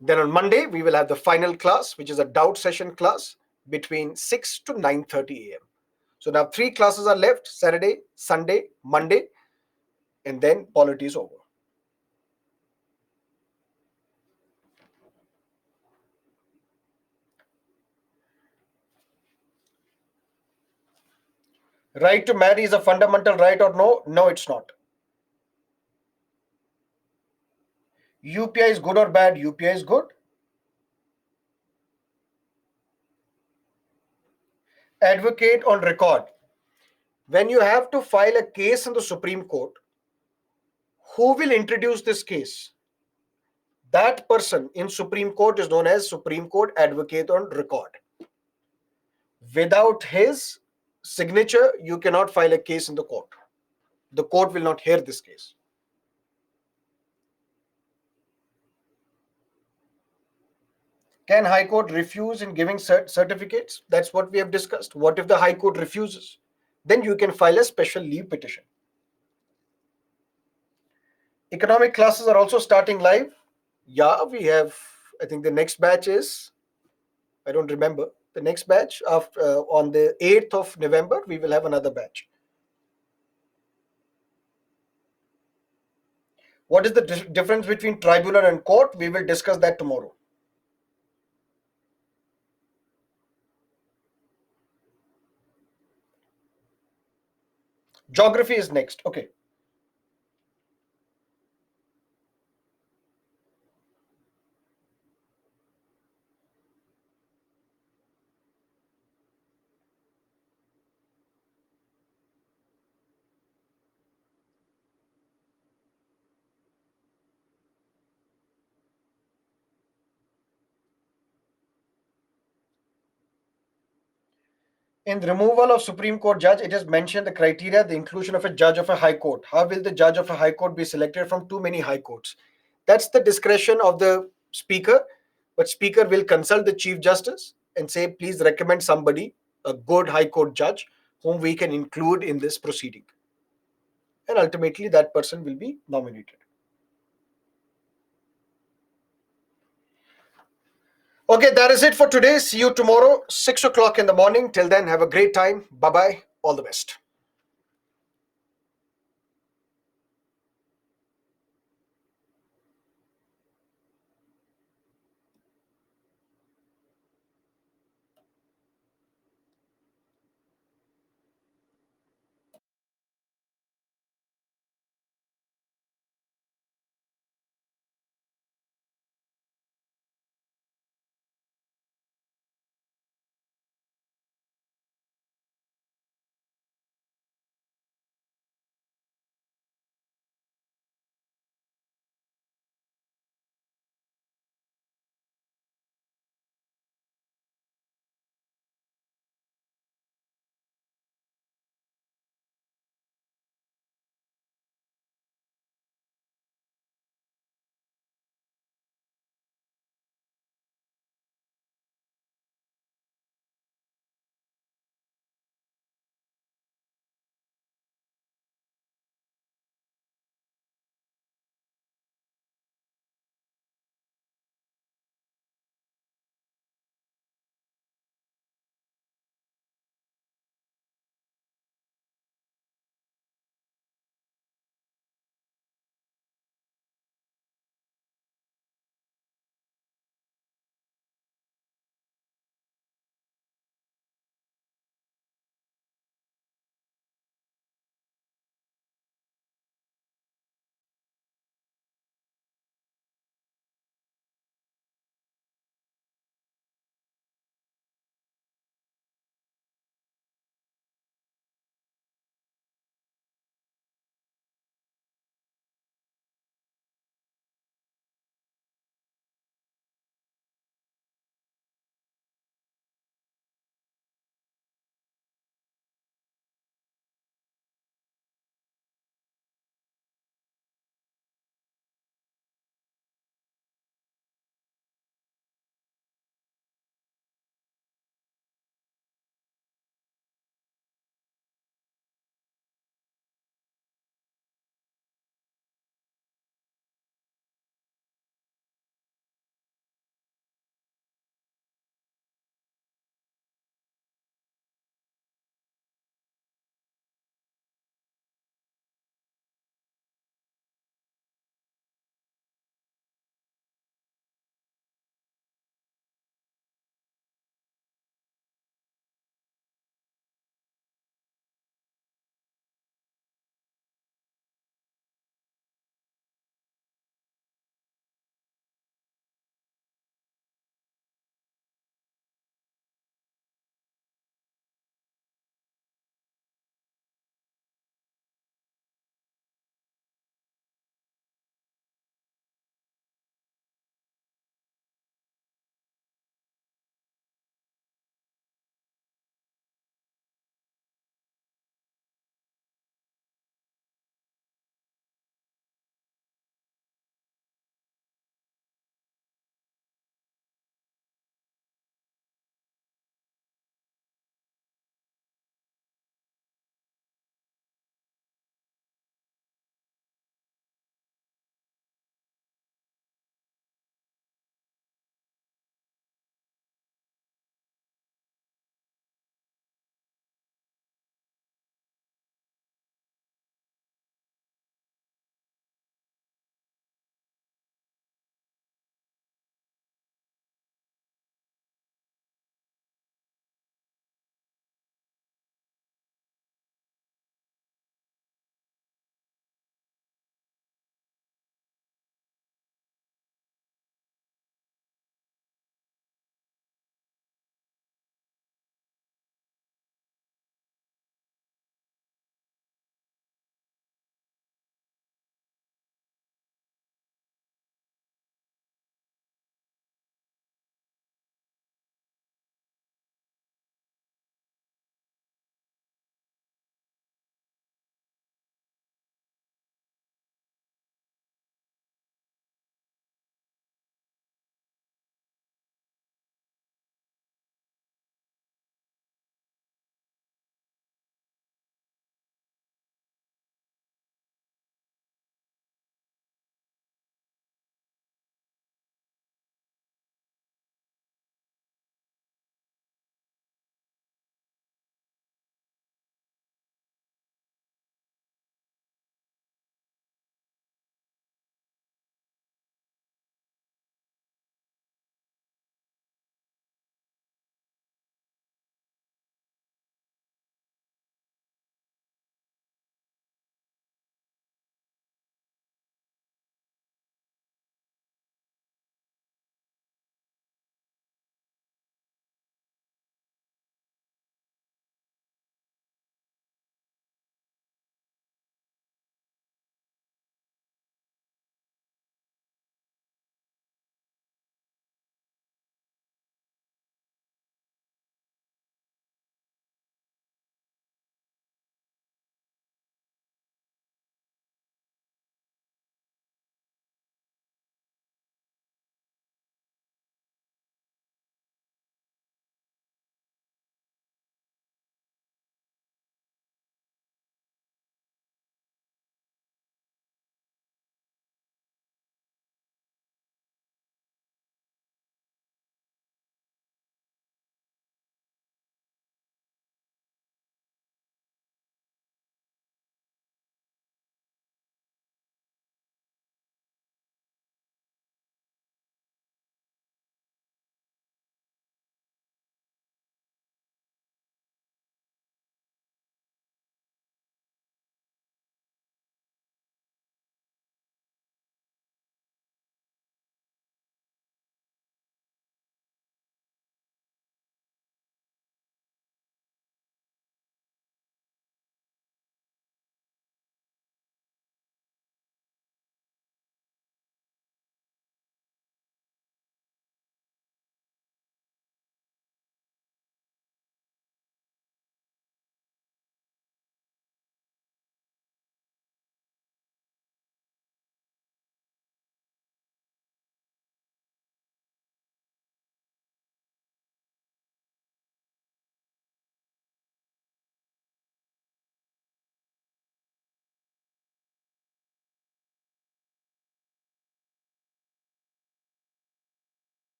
[SPEAKER 1] Then on Monday, we will have the final class, which is a doubt session class between 6 to 9:30 a.m. So now 3 classes are left: Saturday, Sunday, Monday, and then polity is over. Right to marry is a fundamental right or no? No, it's not. UPI is good or bad? UPI is good. Advocate on record. When you have to file a case in the Supreme Court, who will introduce this case? That person in Supreme Court is known as Supreme Court Advocate on record. Without his signature, you cannot file a case in the court. The court will not hear this case. Can High Court refuse in giving certificates? That's what we have discussed. What if the High Court refuses? Then you can file a special leave petition. Economic classes are also starting live. Yeah, we have, I think the next batch is, I don't remember, the next batch after on the 8th of November, we will have another batch. What is the difference between tribunal and court? We will discuss that tomorrow. Geography is next. Okay. In the removal of Supreme Court judge, it is mentioned the criteria, the inclusion of a judge of a high court. How will the judge of a high court be selected from too many high courts? That's the discretion of the speaker, but speaker will consult the chief justice and say, please recommend somebody, a good high court judge, whom we can include in this proceeding. And ultimately, that person will be nominated. Okay, that is it for today. See you tomorrow, 6 o'clock in the morning. Till then, have a great time. Bye bye. All the best.